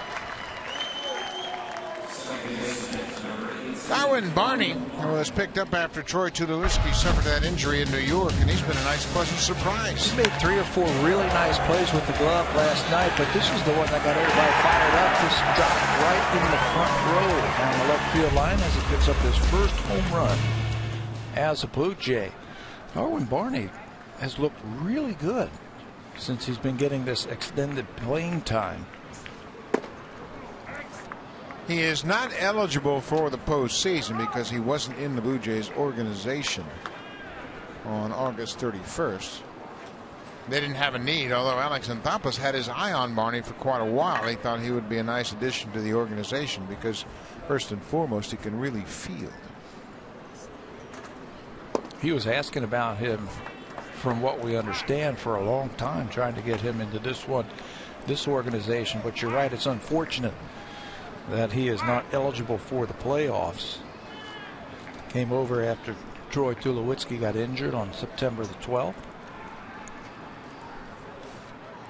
Darwin Barney was picked up after Troy Tulowitzki suffered that injury in New York, and he's been a nice, pleasant surprise. He made 3 or 4 really nice plays with the glove last night, but this is the one that got everybody fired up. This dropped right in the front row on the left field line as he picks up his first home run as a Blue Jay. Darwin Barney has looked really good since he's been getting this extended playing time. He is not eligible for the postseason because he wasn't in the Blue Jays organization on August 31st. They didn't have a need, although Alex Anthopoulos had his eye on Barney for quite a while. He thought he would be a nice addition to the organization because, first and foremost, he can really field. He was asking about him, from what we understand, for a long time, trying to get him into this organization. But you're right, it's unfortunate that he is not eligible for the playoffs. Came over after Troy Tulowitzki got injured on September the 12th.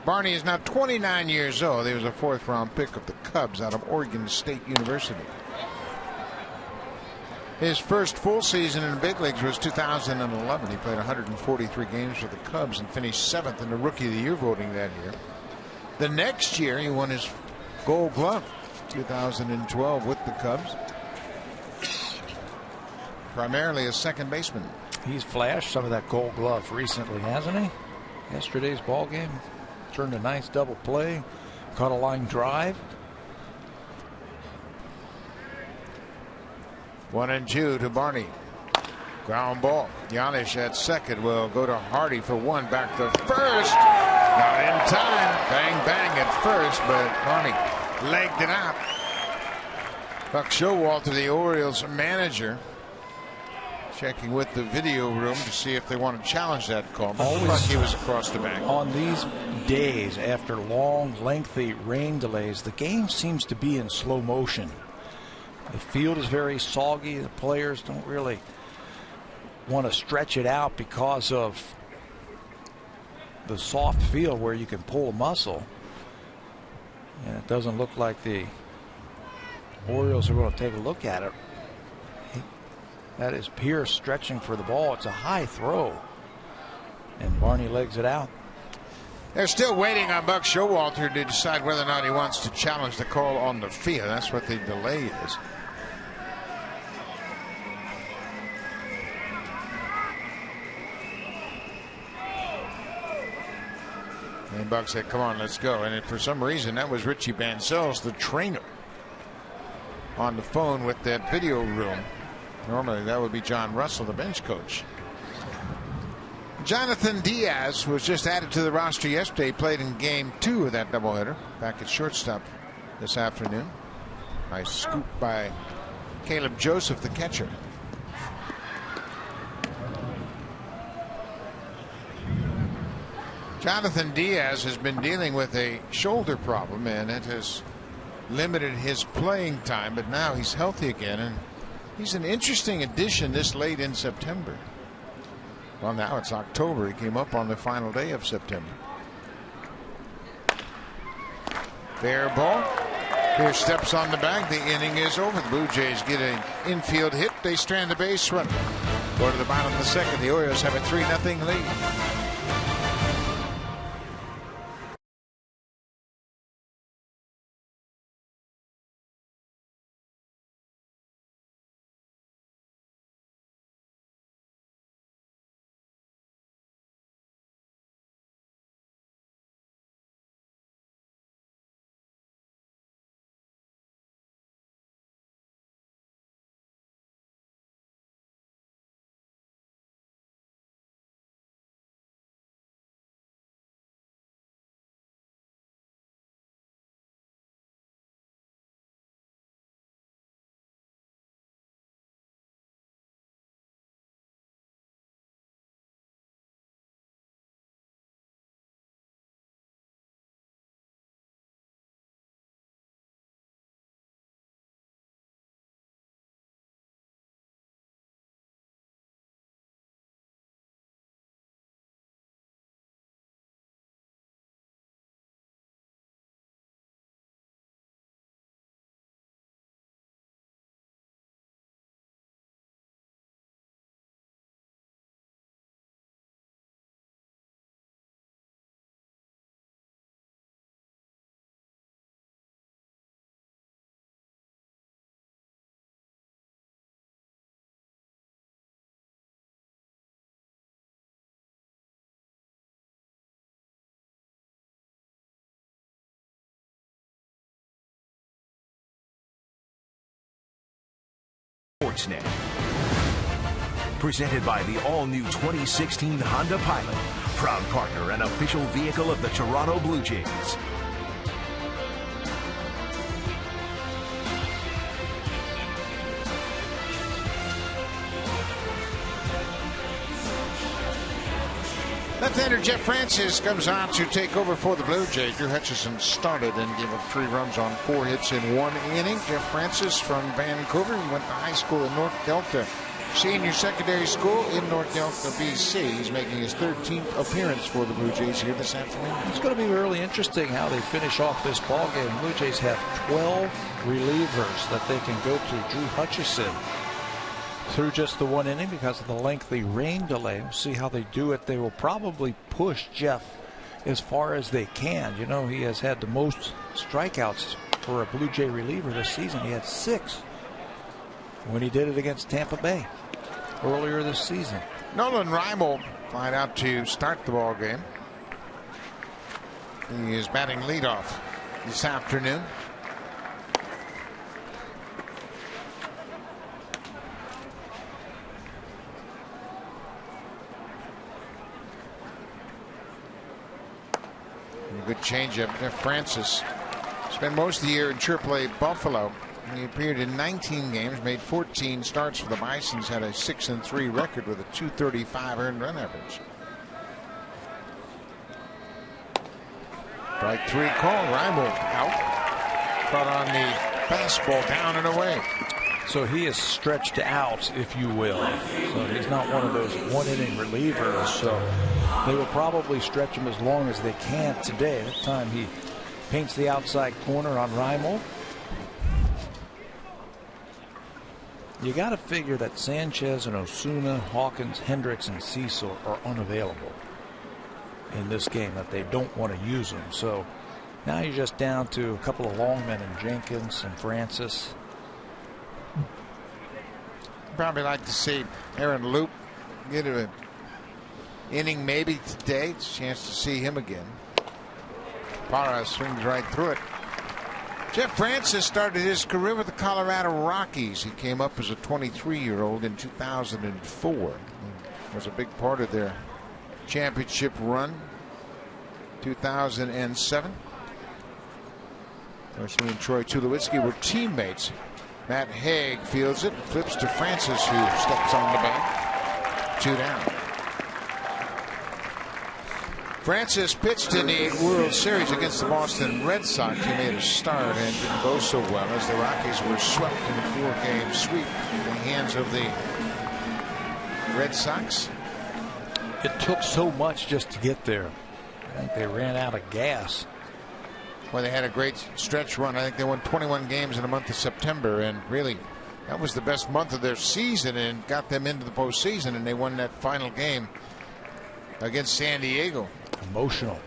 Barney is now 29 years old. He was a 4th-round pick of the Cubs out of Oregon State University. His first full season in the big leagues was 2011. He played 143 games for the Cubs and finished 7th in the Rookie of the Year voting that year. The next year, he won his Gold Glove, 2012, with the Cubs. Primarily a second baseman. He's flashed some of that Gold Glove recently, hasn't he? Yesterday's ball game turned a nice double play, caught a line drive. 1-2 to Barney. Ground ball. Giannis at second will go to Hardy for one. Back to first. Not in time. Bang bang at first, but Barney legged it out. Buck Showalter, the Orioles manager, checking with the video room to see if they want to challenge that call. But he was across the back. On these days, after long, lengthy rain delays, the game seems to be in slow motion. The field is very soggy. The players don't really want to stretch it out because of the soft field where you can pull a muscle. And it doesn't look like the Orioles are going to take a look at it. That is Pierce stretching for the ball. It's a high throw. And Barney legs it out. They're still waiting on Buck Showalter to decide whether or not he wants to challenge the call on the field. That's what the delay is. And Buck said, come on, let's go. And for some reason, that was Richie Banzels, the trainer, on the phone with that video room. Normally that would be John Russell, the bench coach. Jonathan Diaz was just added to the roster yesterday. Played in game 2 of that doubleheader back at shortstop this afternoon. Nice scoop by Caleb Joseph, the catcher. Jonathan Diaz has been dealing with a shoulder problem, and it has limited his playing time, but now he's healthy again, and he's an interesting addition this late in September. Well, now it's October. He came up on the final day of September. Fair ball. Here steps on the bag. The inning is over. The Blue Jays get an infield hit. They strand the base runner. Go to the bottom of the second. The Orioles have a 3-0 lead. Sportsnet. Presented by the all-new 2016 Honda Pilot, proud partner and official vehicle of the Toronto Blue Jays. Left-hander Jeff Francis comes on to take over for the Blue Jays. Drew Hutchison started and gave up 3 runs on 4 hits in 1 inning. Jeff Francis from Vancouver. He went to high school in North Delta Senior Secondary School in North Delta, BC. He's making his 13th appearance for the Blue Jays here this afternoon. It's going to be really interesting how they finish off this ball game. Blue Jays have 12 relievers that they can go to. Drew Hutchison through just the 1 inning because of the lengthy rain delay. We'll see how they do it. They will probably push Jeff as far as they can. You know, he has had the most strikeouts for a Blue Jay reliever this season. He had 6 when he did it against Tampa Bay earlier this season. Nolan Reimel flying out to start the ball game. He is batting leadoff this afternoon. And a good changeup. Jeff Francis spent most of the year in AAA Buffalo. He appeared in 19 games, made 14 starts for the Bisons, had a 6-3 record with a .235 earned run average. Strike 3 call. Reimel out. Caught on the fastball, down and away. So he is stretched out, if you will. So he's not one of those one-inning relievers. So they will probably stretch him as long as they can today. That time he paints the outside corner on Reimel. You got to figure that Sanchez and Osuna, Hawkins, Hendricks, and Cecil are unavailable in this game, that they don't want to use them. So now you're just down to a couple of long men in Jenkins and Francis. Probably like to see Aaron Loup get an inning maybe today. It's a chance to see him again. Parra swings right through it. Jeff Francis started his career with the Colorado Rockies. He came up as a 23-year-old in 2004. He was a big part of their championship run. 2007. Of course, he and Troy Tulowitzki were teammates. Matt Haig fields it, flips to Francis, who steps on the bag. 2 down. Francis pitched in the World Series against the Boston Red Sox. He made a start and didn't go so well as the Rockies were swept in a 4-game sweep in the hands of the Red Sox. It took so much just to get there. I think they ran out of gas. Well, they had a great stretch run. I think they won 21 games in the month of September, and really that was the best month of their season and got them into the postseason, and they won that final game against San Diego. Emotional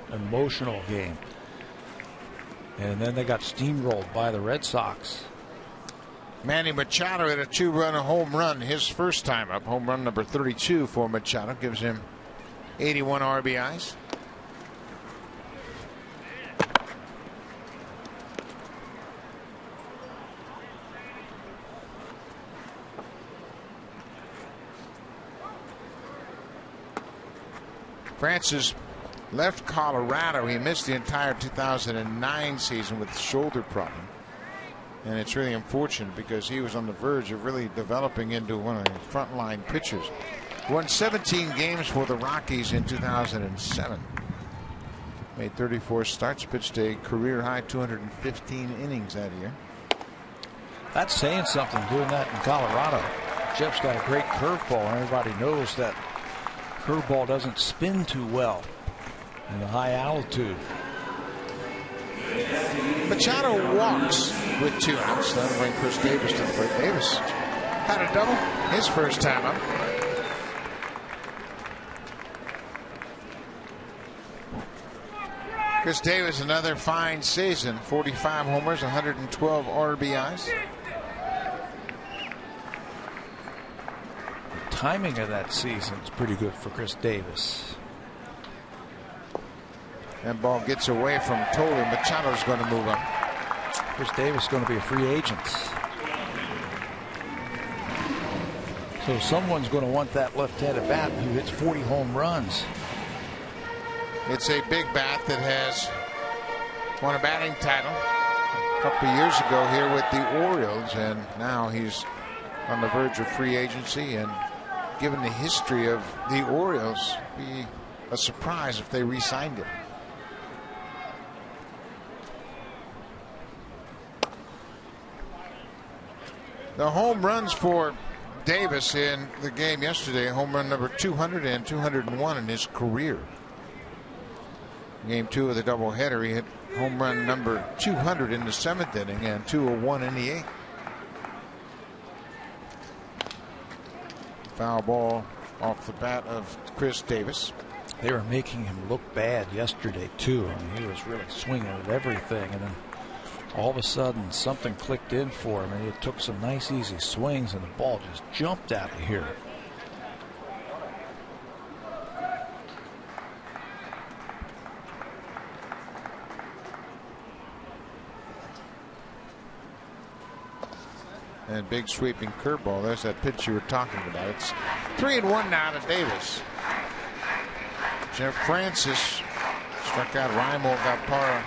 game. And then they got steamrolled by the Red Sox. Manny Machado had a 2-run home run his first time up. Home run number 32 for Machado, gives him 81 RBIs. Francis left Colorado. He missed the entire 2009 season with a shoulder problem. And it's really unfortunate because he was on the verge of really developing into one of the frontline pitchers. Won 17 games for the Rockies in 2007. Made 34 starts, pitched a career high 215 innings that year. That's saying something, doing that in Colorado. Jeff's got a great curveball, and everybody knows that curveball doesn't spin too well in the high altitude. Machado walks with 2 outs. That'll bring Chris Davis to the plate. Davis had a double his first time up. Chris Davis, another fine season. 45 homers, 112 RBIs. The timing of that season is pretty good for Chris Davis. That ball gets away from Tolley. Machado's going to move up. Chris Davis is going to be a free agent. So someone's going to want that left-handed bat who hits 40 home runs. It's a big bat that has won a batting title a couple of years ago here with the Orioles, and now he's on the verge of free agency. And given the history of the Orioles, be a surprise if they re-signed him. The home runs for Davis in the game yesterday, home run number 200 and 201 in his career. Game 2 of the doubleheader, he hit home run number 200 in the 7th inning and 201 in the 8th. Foul ball off the bat of Chris Davis. They were making him look bad yesterday too. I mean, he was really swinging at everything, and then all of a sudden something clicked in for him, and he took some nice easy swings, and the ball just jumped out of here. And big sweeping curveball. There's that pitch you were talking about. It's 3-1 now to Davis. Jeff Francis struck out Raimel, got Parra,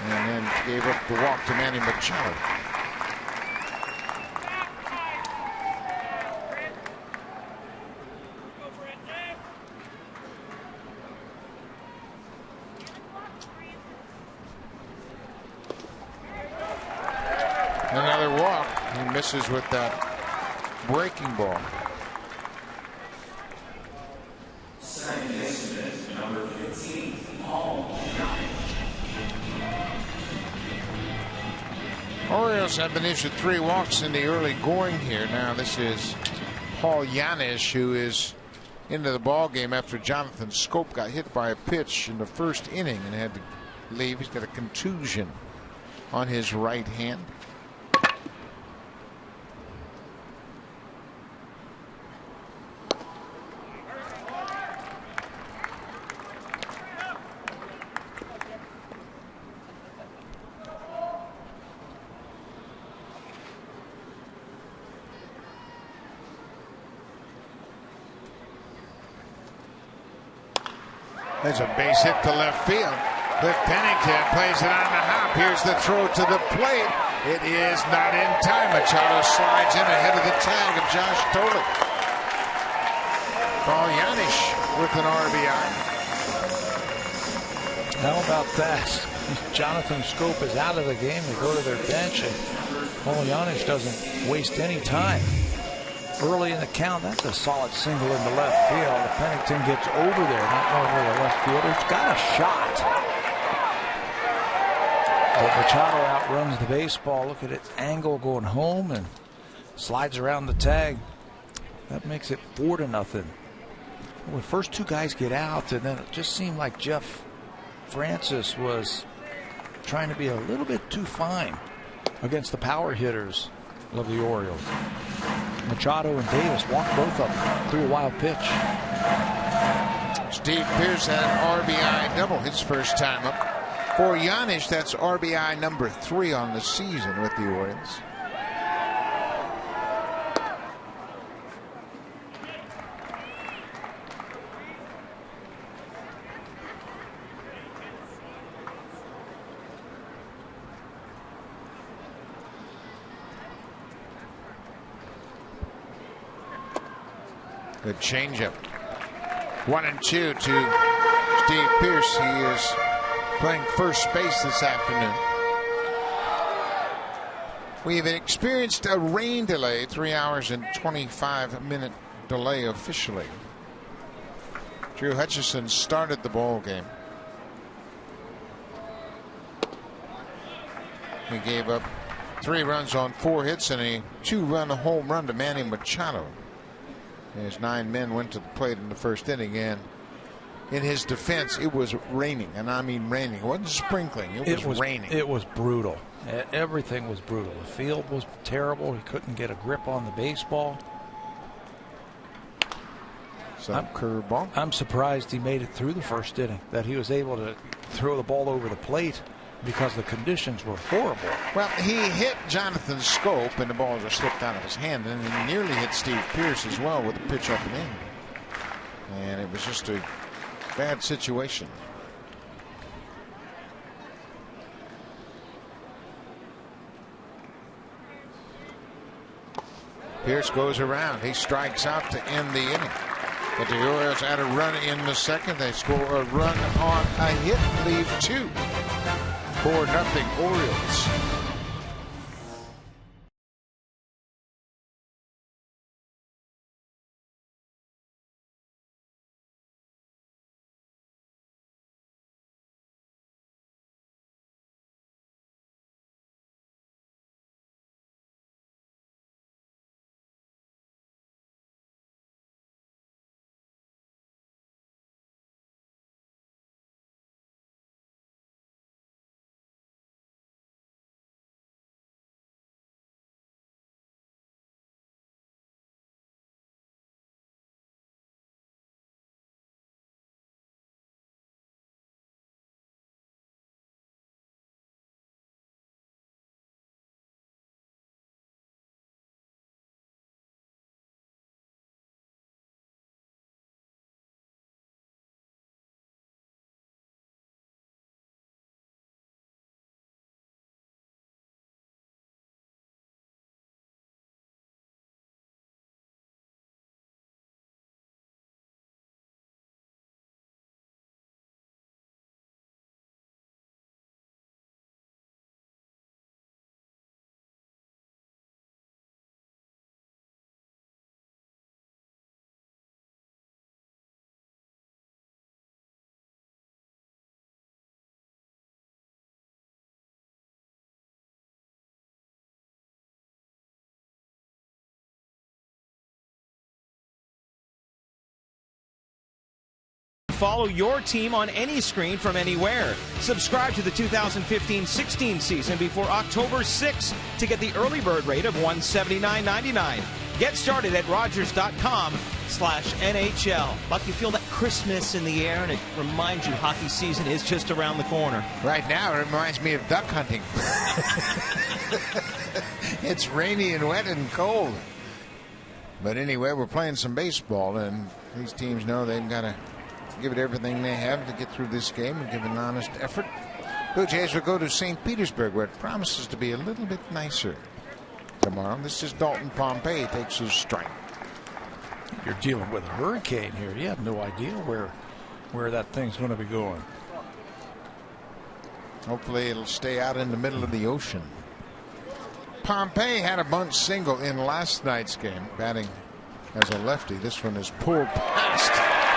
and then gave up the walk to Manny Machado. Another walk. He misses with that breaking ball. Number 15, Orioles have been issued 3 walks in the early going here. Now this is Paul Yanis, who is into the ball game after Jonathan Scope got hit by a pitch in the first inning and had to leave. He's got a contusion on his right hand. There's a base hit to left field. Cliff Pennington plays it on the hop. Here's the throw to the plate. It is not in time. Machado slides in ahead of the tag of Josh Tolik. Paul Yanis with an RBI. How about that? Jonathan Scope is out of the game. They go to their bench, and Paul Yanis doesn't waste any time. Early in the count, that's a solid single into left field. Pennington gets over there, not over the left fielder. It's got a shot. But Machado outruns the baseball. Look at its angle going home and slides around the tag. That makes it 4-0. Well, the first 2 guys get out, and then it just seemed like Jeff Francis was trying to be a little bit too fine against the power hitters of the Orioles. Machado and Davis walked both of them through a wild pitch. Steve Pearce had an RBI double his first time up. For Yanis, that's RBI number 3 on the season with the Orioles. Good changeup. 1-2 to Steve Pearce. He is playing first base this afternoon. We've experienced a rain delay, 3 hours and 25-minute delay officially. Drew Hutchison started the ball game. He gave up 3 runs on 4 hits and a 2-run home run to Manny Machado. His 9 men went to the plate in the first inning, and in his defense, it was raining, and I mean raining. It wasn't sprinkling. It was raining. It was brutal. Everything was brutal. The field was terrible. He couldn't get a grip on the baseball. Some curveball. I'm surprised he made it through the first inning, that he was able to throw the ball over the plate because the conditions were horrible. Well, he hit Jonathan Scope, and the ball just slipped out of his hand, and he nearly hit Steve Pearce as well with a pitch up and in. And it was just a bad situation. Pearce goes around. He strikes out to end the inning. But the Orioles add a run in the second. They score a run on a hit, leave 2. 4-0 Orioles. follow your team on any screen from anywhere. Subscribe to the 2015-16 season before October 6th to get the early bird rate of $179.99. Get started at Rogers.com/NHL. Buck, you feel that Christmas in the air, and it reminds you hockey season is just around the corner. Right now, it reminds me of duck hunting. It's rainy and wet and cold. But anyway, we're playing some baseball, and these teams know they've got to give it everything they have to get through this game and give an honest effort. Blue Jays will go to St. Petersburg, where it promises to be a little bit nicer tomorrow. This is Dalton Pompey takes his strike. You're dealing with a hurricane here. You have no idea where that thing's going to be going. Hopefully it'll stay out in the middle of the ocean. Pompey had a bunt single in last night's game, batting as a lefty. This one is pulled past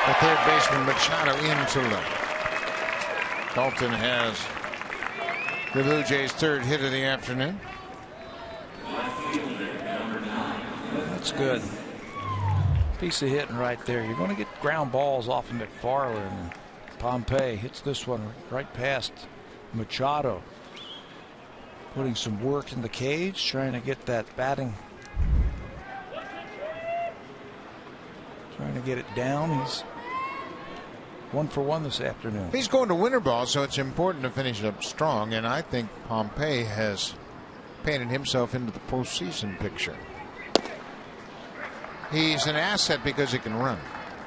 the third baseman Machado into left. Dalton has the Blue Jays' third hit of the afternoon. That's good. Piece of hitting right there. You're going to get ground balls off of McFarland. Pompey hits this one right past Machado. Putting some work in the cage, trying to get that batting. Trying to get it down. He's 1 for 1 this afternoon. He's going to winter ball, so it's important to finish up strong, and I think Pompey has painted himself into the postseason picture. He's an asset because he can run.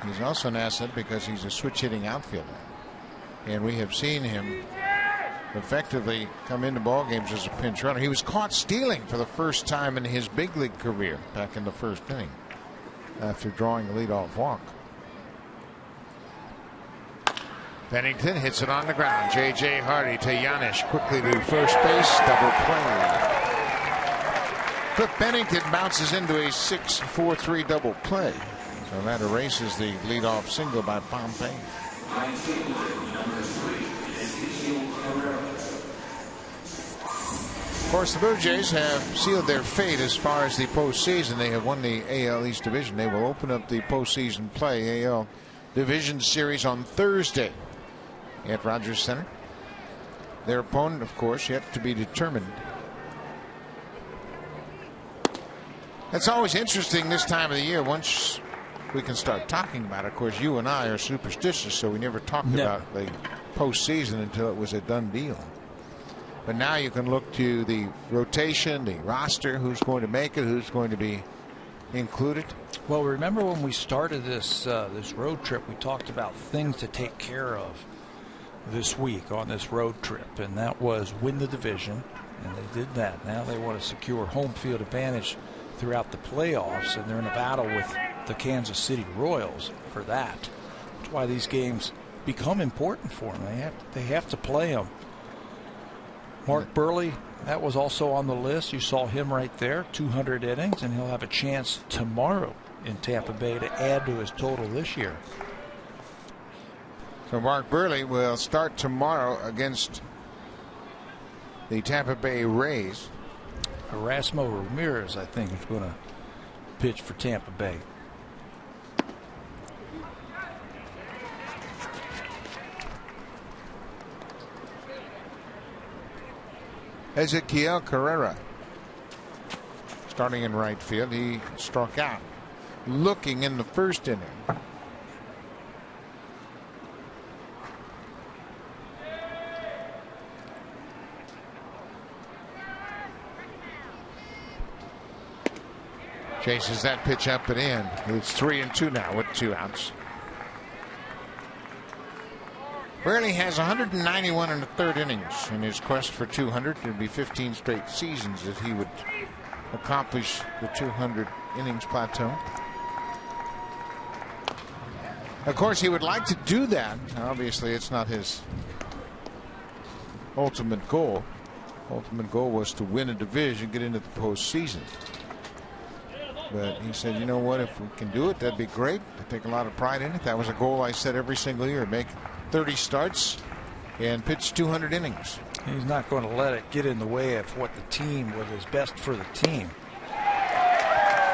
He's also an asset because he's a switch-hitting outfielder. And we have seen him effectively come into ball games as a pinch runner. He was caught stealing for the first time in his big league career back in the first inning after drawing a leadoff walk. Bennington hits it on the ground. J.J. Hardy to Yanish quickly to first base. Double play. Cliff Bennington bounces into a 6-4-3 double play. So that erases the leadoff single by Pompey. Of course, the Blue Jays have sealed their fate as far as the postseason. They have won the AL East Division. They will open up the postseason play AL Division Series on Thursday at Rogers Center. Their opponent, of course, yet to be determined. It's always interesting this time of the year. Once we can start talking about it, of course, you and I are superstitious, so we never talked about the postseason until it was a done deal. But now you can look to the rotation, the roster, who's going to make it, who's going to be included. Well, remember when we started this road trip, we talked about things to take care of this week on this road trip, and that was win the division, and they did that. Now they want to secure home field advantage throughout the playoffs, and they're in a battle with the Kansas City Royals for that. That's why these games become important for them. They have to play them. Mark Burley, that was also on the list. You saw him right there, 200 innings, and he'll have a chance tomorrow in Tampa Bay to add to his total this year. So Mark Burley will start tomorrow against the Tampa Bay Rays. Erasmo Ramirez, I think, is going to pitch for Tampa Bay. Ezequiel Carrera starting in right field. He struck out looking in the first inning. Chases that pitch up and in. It's 3-2 now with 2 outs. Burley has 191 in the third innings in his quest for 200. It would be 15 straight seasons that he would accomplish the 200 innings plateau. Of course, he would like to do that. Obviously, it's not his ultimate goal. Ultimate goal was to win a division, get into the postseason. But he said, you know what, if we can do it, that'd be great. I take a lot of pride in it. That was a goal I set every single year, make 30 starts and pitch 200 innings. He's not going to let it get in the way of what the team, what is best for the team.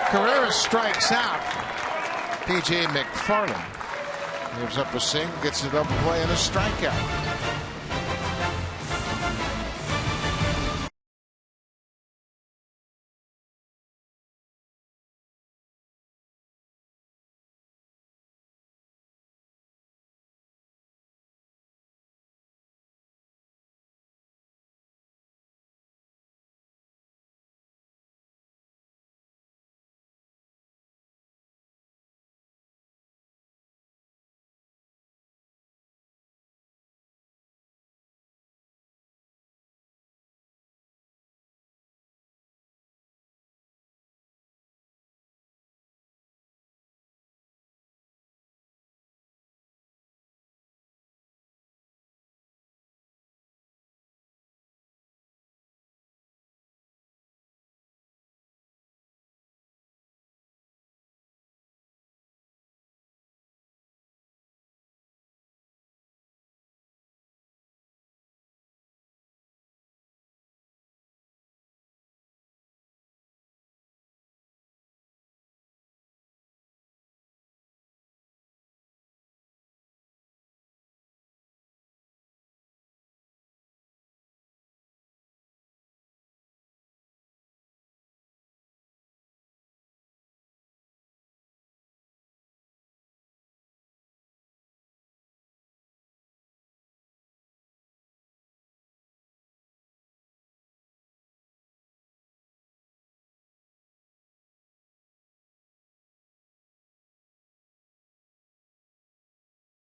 Carrera strikes out P.J. McFarland. Gives up a single, gets a double play and a strikeout.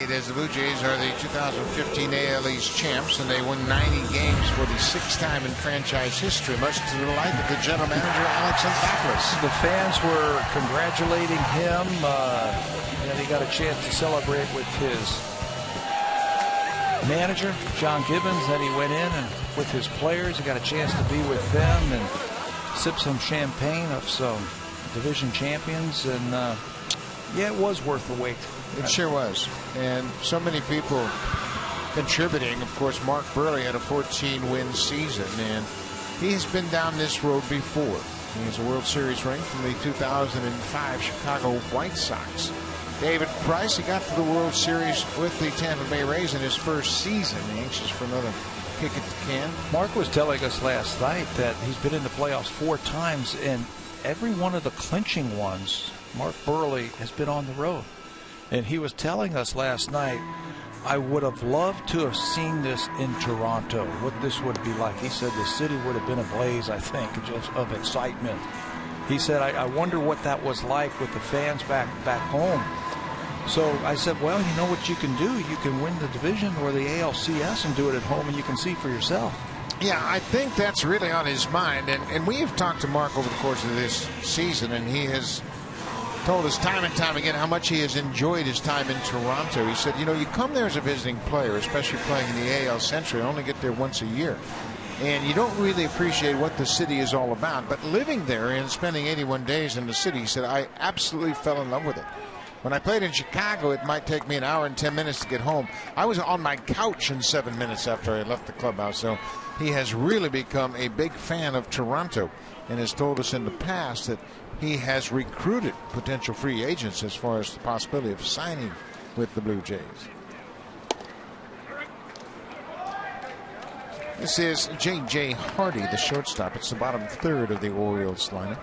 As the Blue Jays are the 2015 AL East champs, and they won 90 games for the sixth time in franchise history, much to the delight of the general manager, Alex Anthopoulos. The fans were congratulating him, and he got a chance to celebrate with his manager, John Gibbons. Then he went in and with his players, he got a chance to be with them and sip some champagne of some division champions, and yeah, it was worth the wait. It sure was. And so many people contributing. Of course, Mark Burley had a 14-win season, and he has been down this road before. He has a World Series ring from the 2005 Chicago White Sox. David Price, he got to the World Series with the Tampa Bay Rays in his first season. Anxious for another kick at the can. Mark was telling us last night that he's been in the playoffs 4 times, and every one of the clinching ones, Mark Burley has been on the road. And he was telling us last night, I would have loved to have seen this in Toronto, what this would be like. He said the city would have been ablaze, I think, just of excitement. He said, I wonder what that was like with the fans back home. So I said, well, you know what you can do? You can win the division or the ALCS and do it at home, and you can see for yourself. Yeah, I think that's really on his mind. And we have talked to Mark over the course of this season, and he has told us time and time again how much he has enjoyed his time in Toronto. He said, you know, you come there as a visiting player, especially playing in the AL Central, you only get there once a year, and you don't really appreciate what the city is all about. But living there and spending 81 days in the city, he said, I absolutely fell in love with it. When I played in Chicago, it might take me an hour and 10 minutes to get home. I was on my couch in 7 minutes after I left the clubhouse. So he has really become a big fan of Toronto, and has told us in the past that he has recruited potential free agents as far as the possibility of signing with the Blue Jays. This is J.J. Hardy, the shortstop. It's the bottom third of the Orioles lineup.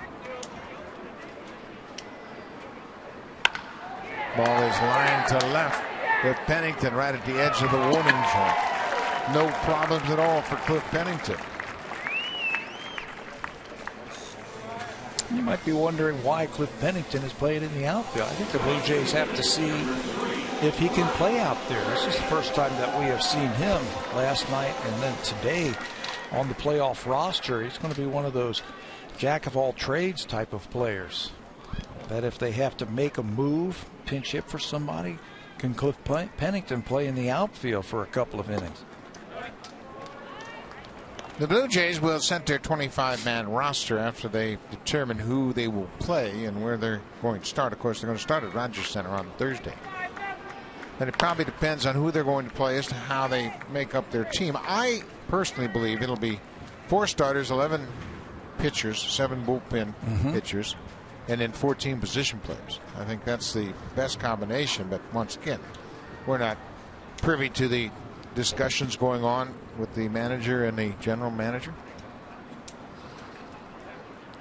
Ball is lined to left with Pennington right at the edge of the warning track. No problems at all for Cliff Pennington. You might be wondering why Cliff Pennington is playing in the outfield. I think the Blue Jays have to see if he can play out there. This is the first time that we have seen him last night and then today on the playoff roster. He's going to be one of those jack-of-all-trades type of players that if they have to make a move, pinch hit for somebody, can Cliff Pennington play in the outfield for a couple of innings. The Blue Jays will set their 25-man roster after they determine who they will play and where they're going to start. Of course, they're going to start at Rogers Center on Thursday. But it probably depends on who they're going to play as to how they make up their team. I personally believe it'll be 4 starters, 11 pitchers, 7 bullpen pitchers, and then 14 position players. I think that's the best combination. But once again, we're not privy to the discussions going on with the manager and the general manager.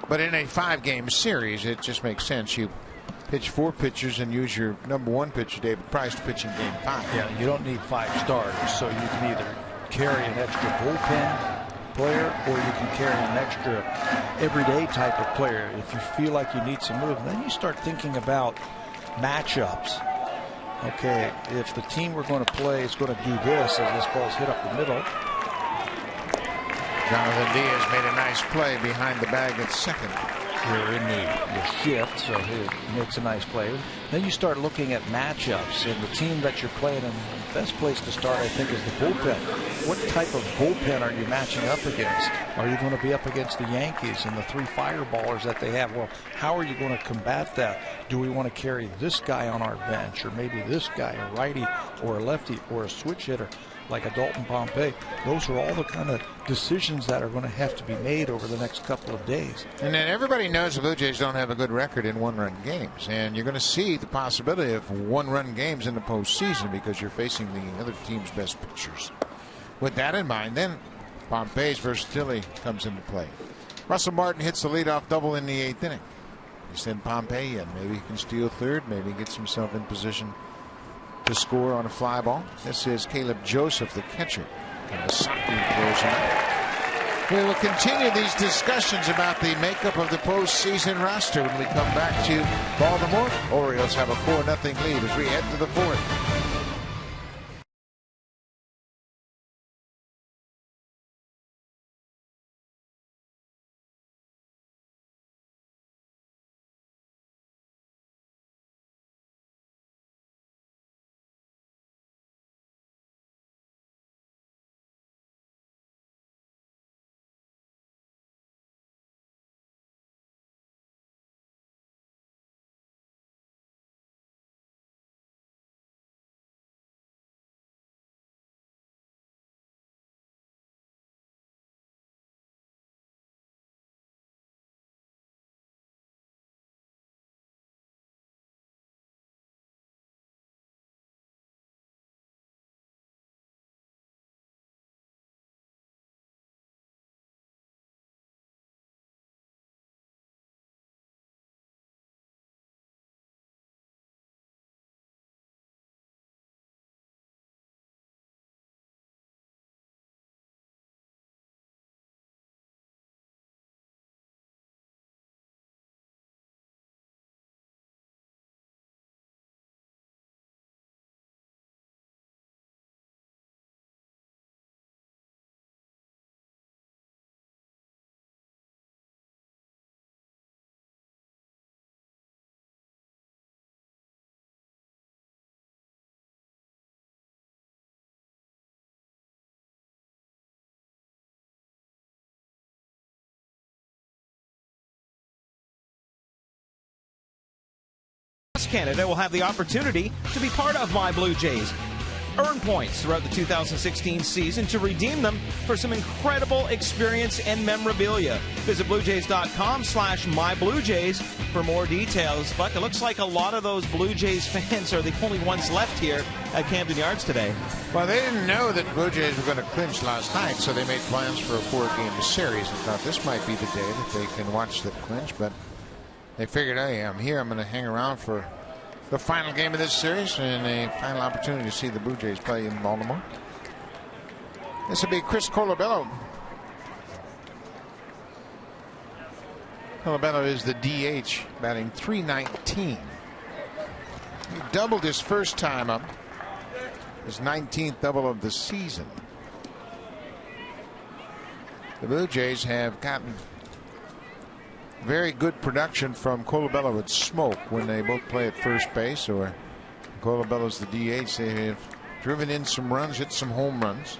But in a 5-game series, it just makes sense. You pitch 4 pitchers and use your number 1 pitcher, David Price, to pitch in game 5. Yeah, you don't need 5 starters, so you can either carry an extra bullpen player or you can carry an extra everyday type of player. If you feel like you need some movement, then you start thinking about matchups. Okay, if the team we're going to play is going to do this as this ball's hit up the middle. Jonathan Diaz made a nice play behind the bag at second. Here in the shift, so he makes a nice play. Then you start looking at matchups, and the team that you're playing, and the best place to start, I think, is the bullpen. What type of bullpen are you matching up against? Are you going to be up against the Yankees and the 3 fireballers that they have? Well, how are you going to combat that? Do we want to carry this guy on our bench, or maybe this guy, a righty or a lefty or a switch hitter like a Dalton Pompey? Those are all the kind of decisions that are going to have to be made over the next couple of days. And then everybody knows the Blue Jays don't have a good record in 1-run games, and you're going to see the possibility of 1-run games in the postseason because you're facing the other team's best pitchers. With that in mind, then Pompey's versatility comes into play. Russell Martin hits the leadoff double in the 8th inning. You send Pompey in. Maybe he can steal third. Maybe he gets himself in position to score on a fly ball. This is Caleb Joseph, the catcher. Kawasaki throws him out. We will continue these discussions about the makeup of the postseason roster when we come back to Baltimore. Orioles have a 4-0 lead as we head to the 4th. Canada will have the opportunity to be part of My Blue Jays. Earn points throughout the 2016 season to redeem them for some incredible experience and memorabilia. Visit BlueJays.com/MyBlueJays for more details. Buck, it looks like a lot of those Blue Jays fans are the only ones left here at Camden Yards today. Well, they didn't know that Blue Jays were going to clinch last night, so they made plans for a 4-game series and thought this might be the day that they can watch the clinch, but they figured, hey, I'm here. I'm going to hang around for the final game of this series and a final opportunity to see the Blue Jays play in Baltimore. This will be Chris Colabello. Colabello is the DH, batting .319. He doubled his first time up, his 19th double of the season. The Blue Jays have gotten very good production from Colabello at Smoke when they both play at first base, or Colabello's the DH. They have driven in some runs, hit some home runs.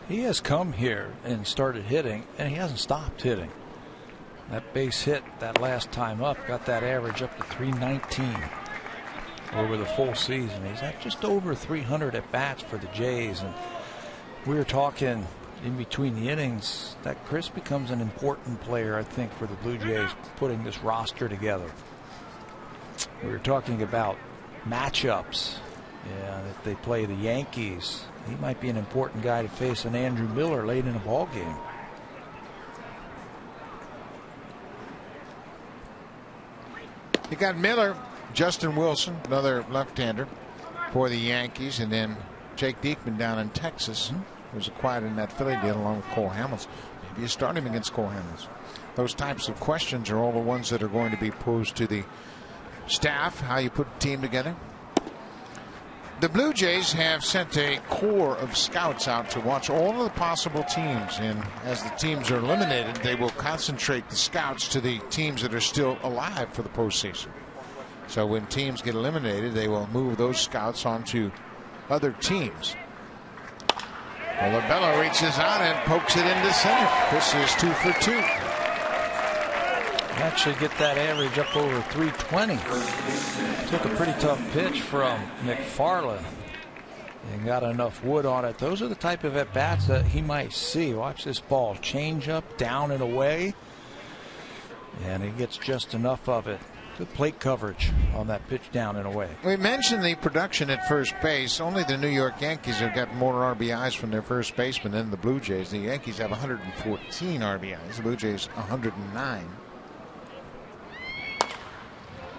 He has come here and started hitting, and he hasn't stopped hitting. That base hit that last time up got that average up to .319 over the full season. He's at just over 300 at bats for the Jays, and we were talking in between the innings that Chris becomes an important player, I think, for the Blue Jays putting this roster together. We were talking about matchups Yeah, if they play the Yankees, he might be an important guy to face an Andrew Miller late in a ball game. You got Miller, Justin Wilson, another left-hander for the Yankees, and then Jake Diekman down in Texas, who's acquired in that Philly deal along with Cole Hamels. Maybe you start him against Cole Hamels. Those types of questions are all the ones that are going to be posed to the staff, how you put a team together. The Blue Jays have sent a core of scouts out to watch all of the possible teams, and as the teams are eliminated, they will concentrate the scouts to the teams that are still alive for the postseason. So when teams get eliminated, they will move those scouts onto other teams. Colabello reaches out and pokes it into center. This is 2 for 2. Actually get that average up over 320. Took a pretty tough pitch from McFarland and got enough wood on it. Those are the type of at-bats that he might see. Watch this ball change up, down and away, and he gets just enough of it. Good plate coverage on that pitch down and away. We mentioned the production at first base. Only the New York Yankees have got more RBIs from their first baseman than the Blue Jays. The Yankees have 114 RBIs. The Blue Jays 109.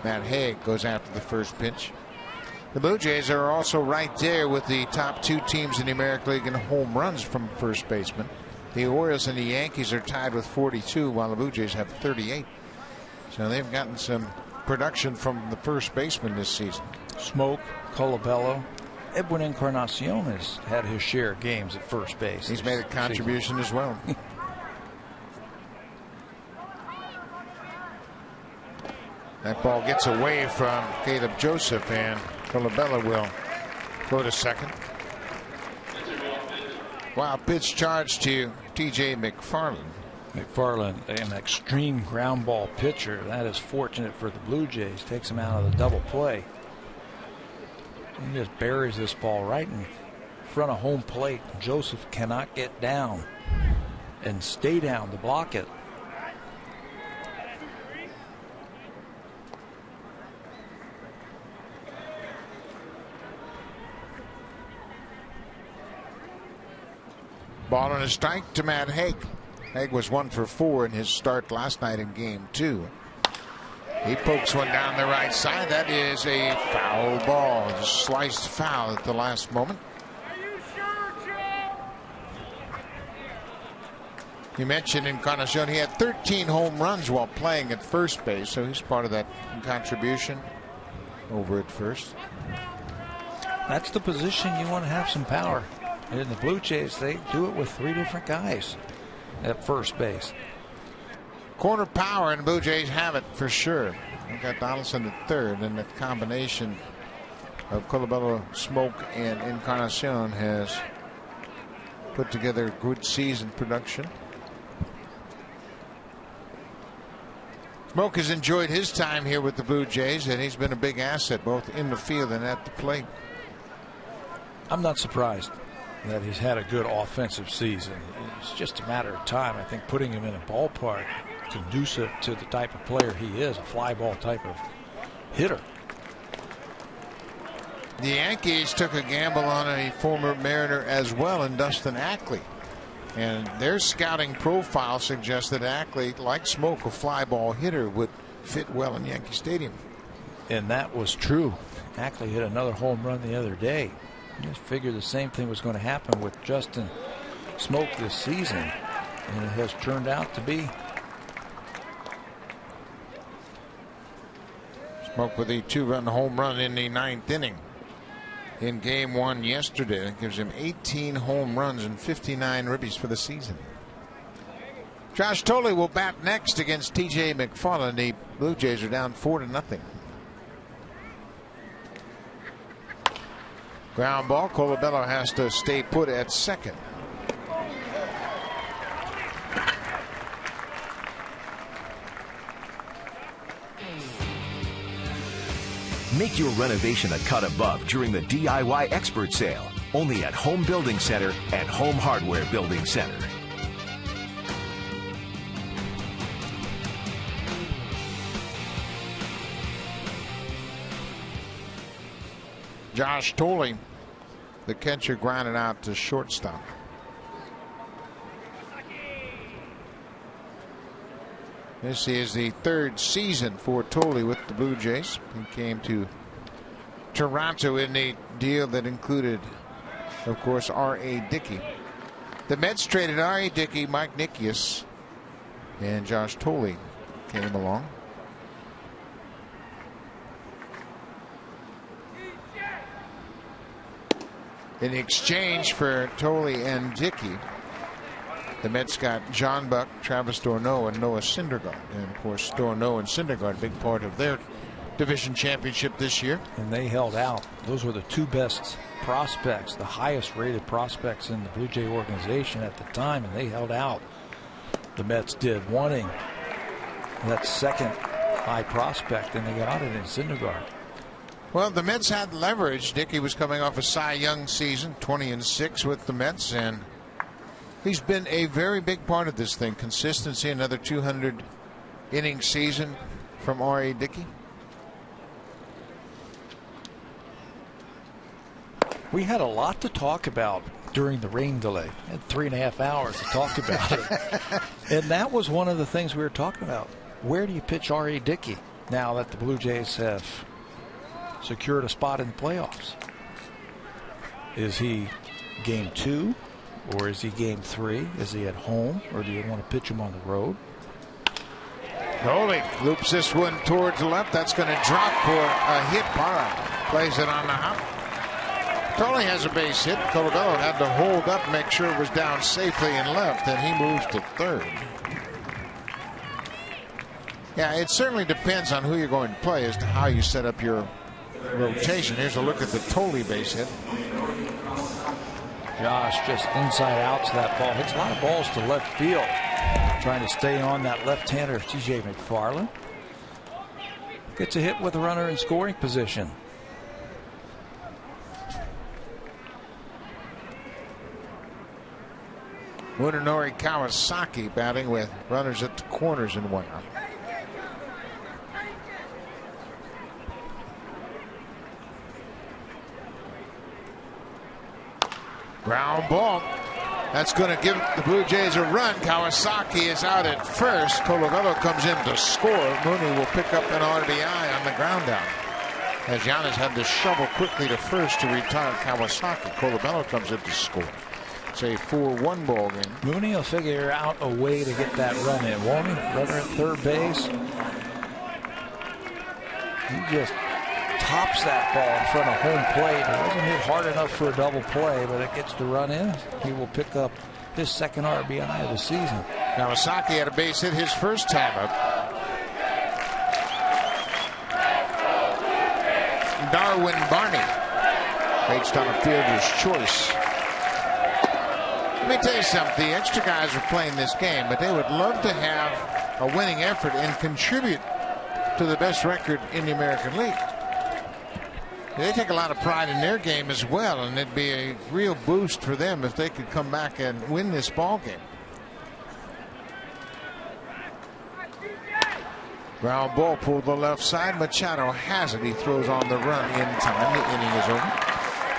Matt Haig goes after the first pitch. The Blue Jays are also right there with the top two teams in the American League in home runs from first baseman. The Orioles and the Yankees are tied with 42, while the Blue Jays have 38. So they've gotten some production from the first baseman this season. Smoke, Colabello, Edwin Encarnacion has had his share of games at first base. He's made a contribution as well. That ball gets away from Caleb Joseph, and Colabello will go to second. Wow, pitch charge to T.J. McFarland. McFarland, an extreme ground ball pitcher. That is fortunate for the Blue Jays. Takes him out of the double play. He just buries this ball right in front of home plate. Joseph cannot get down and stay down to block it. Ball and a strike to Matt Haig. Haig was 1 for 4 in his start last night in game 2. He pokes one down the right side. That is a foul ball. Just sliced foul at the last moment. You mentioned Encarnacion. He had 13 home runs while playing at first base, so he's part of that contribution over at first. That's the position you want to have some power. In the Blue Jays, they do it with 3 different guys at first base. Corner power, and the Blue Jays have it for sure. They got Donaldson at third, and that combination of Colabello, Smoke, and Encarnacion has put together a good season production. Smoke has enjoyed his time here with the Blue Jays, and he's been a big asset both in the field and at the plate. I'm not surprised that he's had a good offensive season. It's just a matter of time. I think putting him in a ballpark conducive to the type of player he is, a fly ball type of hitter. The Yankees took a gamble on a former Mariner as well in Dustin Ackley, and their scouting profile suggests that Ackley, like Smoke, a fly ball hitter, would fit well in Yankee Stadium. And that was true. Ackley hit another home run the other day. I just figured the same thing was going to happen with Justin Smoke this season, and it has turned out to be. Smoke with a 2-run home run in the 9th inning in game 1 yesterday. That gives him 18 home runs and 59 ribbies for the season. Josh Tolley will bat next against T.J. McFarland. The Blue Jays are down 4-0. Ground ball. Colabello has to stay put at second. Make your renovation a cut above during the DIY Expert Sale. Only at Home Building Center and Home Hardware Building Center. Josh Tolley, the catcher, grounded out to shortstop. This is the third season for Tolley with the Blue Jays. He came to Toronto in a deal that included, of course, R.A. Dickey. The Mets traded R.A. Dickey, Mike Nickius, and Josh Tolley came along. In exchange for Tolley and Dickey, the Mets got John Buck, Travis d'Ormeau, and Noah Syndergaard. And of course, d'Ormeau and Syndergaard, a big part of their division championship this year. And they held out. Those were the two best prospects, the highest rated prospects in the Blue Jay organization at the time, and they held out. The Mets did, wanting that second high prospect, and they got it in Syndergaard. Well, the Mets had leverage. Dickey was coming off a Cy Young season, 20-6 with the Mets, and he's been a very big part of this thing. Consistency, another 200 inning season from R.A. Dickey. We had a lot to talk about during the rain delay. We had 3.5 hours to talk about it. And that was one of the things we were talking about. Where do you pitch R.A. Dickey now that the Blue Jays have secured a spot in the playoffs? Is he game 2 or is he game 3? Is he at home or do you want to pitch him on the road? Tolley loops this one towards the left. That's going to drop for a hit. Parra plays it on the hop. Tolley has a base hit. Colorado had to hold up, make sure it was down safely and left, and he moves to third. Yeah, it certainly depends on who you're going to play as to how you set up your rotation. Here's a look at the Tolley base hit. Josh just inside out to that ball. Hits a lot of balls to left field. Trying to stay on that left-hander, T.J. McFarland. Gets a hit with a runner in scoring position. Munenori Kawasaki batting with runners at the corners and one out. Ground ball. That's going to give the Blue Jays a run. Kawasaki is out at first. Colorado comes in to score. Mooney will pick up an RBI on the ground down, as Giannis had to shovel quickly to first to retire Kawasaki. Colorado comes in to score. It's a 4-1 ball game. Mooney will figure out a way to get that run in, won't he? Runner at third base. He just tops that ball in front of home plate. It doesn't hit hard enough for a double play, but it gets the run in. He will pick up his second RBI of the season. Kawasaki had a base hit his first time up. Darwin Barney reached on a fielder's choice. Let me tell you something. The extra guys are playing this game, but they would love to have a winning effort and contribute to the best record in the American League. They take a lot of pride in their game as well, and it'd be a real boost for them if they could come back and win this ball game. Ground ball pulled the left side. Machado has it. He throws on the run in time. The inning is over.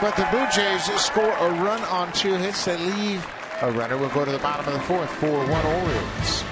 But the Blue Jays score a run on 2 hits. They leave a runner. We'll go to the bottom of the fourth. 4-1 Orioles.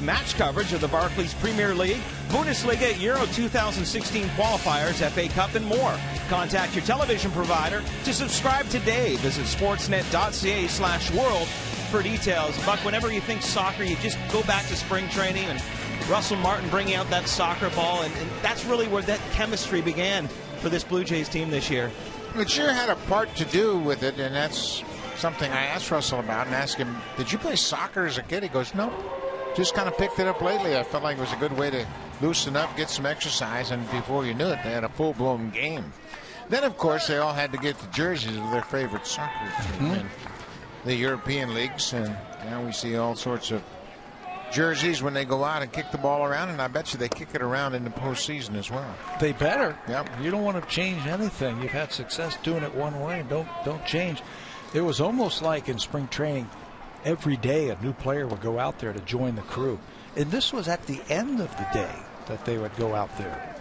match coverage of the Barclays Premier League, Bundesliga, Euro 2016 qualifiers, FA Cup, and more. Contact your television provider to subscribe today. Visit sportsnet.ca/world for details. Buck, whenever you think soccer, you just go back to spring training and Russell Martin bringing out that soccer ball, and that's really where that chemistry began for this Blue Jays team this year. It sure had a part to do with it, and that's something I asked Russell about and asked him, did you play soccer as a kid? He goes, no, just kind of picked it up lately. I felt like it was a good way to loosen up, get some exercise, and before you knew it, they had a full-blown game. Then, of course, they all had to get the jerseys of their favorite soccer team in the European leagues, and now we see all sorts of jerseys when they go out and kick the ball around, and I bet you they kick it around in the postseason as well. They better. Yep. You don't want to change anything. You've had success doing it one way. Don't change. It was almost like in spring training, every day a new player would go out there to join the crew. And this was at the end of the day that they would go out there.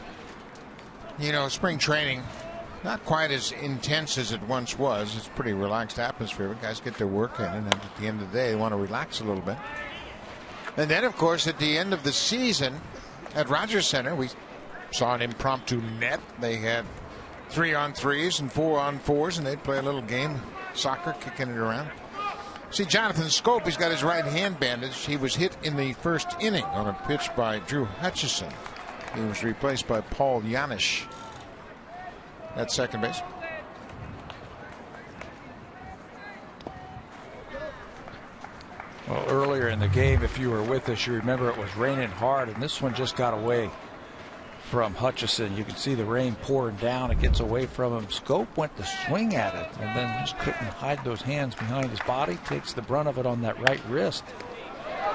You know, spring training, not quite as intense as it once was. It's a pretty relaxed atmosphere. Guys get their work in, and at the end of the day, they want to relax a little bit. And then, of course, at the end of the season at Rogers Center, we saw an impromptu net. They had 3-on-3s and 4-on-4s, and they'd play a little game, soccer, kicking it around. See, Jonathan Scope, he's got his right hand bandaged. He was hit in the first inning on a pitch by Drew Hutchison. He was replaced by Paul Janisch at second base. Well, earlier in the game, if you were with us, you remember it was raining hard, and this one just got away from Hutchison. You can see the rain pouring down. It gets away from him. Scope went to swing at it and then just couldn't hide those hands behind his body. Takes the brunt of it on that right wrist.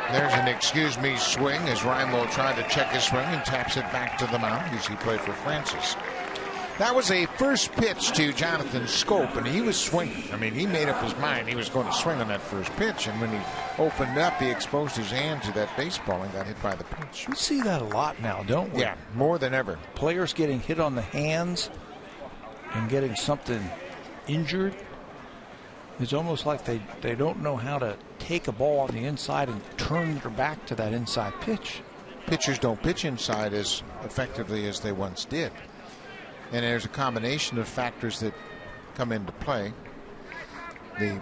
There's an excuse me swing as Raimo tried to check his swing and taps it back to the mound as he played for Francis. That was a first pitch to Jonathan Scope, and he was swinging. I mean, he made up his mind he was going to swing on that first pitch, and when he opened up, he exposed his hand to that baseball and got hit by the pitch. We see that a lot now, don't we? Yeah, more than ever. Players getting hit on the hands and getting something injured. It's almost like they don't know how to take a ball on the inside and turn their back to that inside pitch. Pitchers don't pitch inside as effectively as they once did. And there's a combination of factors that come into play. The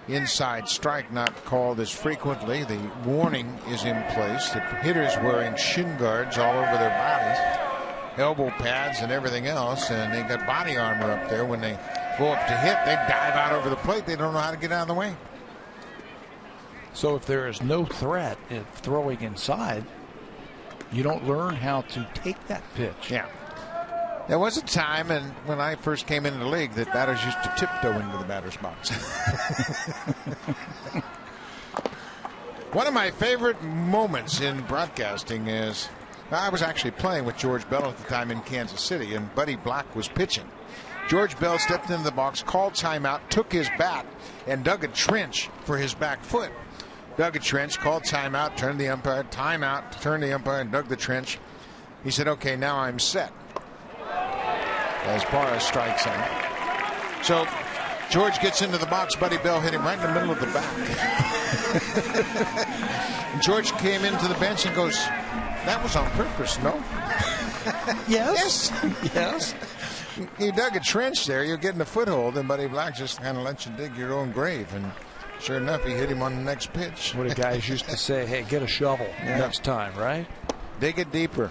inside strike not called as frequently. The warning is in place that hitters wearing shin guards all over their bodies, elbow pads and everything else, and they got body armor up there. When they go up to hit, they dive out over the plate. They don't know how to get out of the way. So if there is no threat in throwing inside, you don't learn how to take that pitch. Yeah. There was a time, and when I first came into the league, that batters used to tiptoe into the batter's box. One of my favorite moments in broadcasting is I was actually playing with George Bell at the time in Kansas City, and Buddy Black was pitching. George Bell stepped into the box, called timeout, took his bat, and dug a trench for his back foot. Dug a trench, called timeout, turned the umpire, timeout, turned the umpire, and dug the trench. He said, okay, now I'm set. As Barra strikes him. So George gets into the box. Buddy Bell hit him right in the middle of the back. And George came into the bench and goes, that was on purpose, no? Yes. Yes. You dug a trench there. You're getting a foothold, and Buddy Black just kind of lets you dig your own grave. And sure enough, he hit him on the next pitch. What the guys used to say, hey, get a shovel next time, right? Dig it deeper.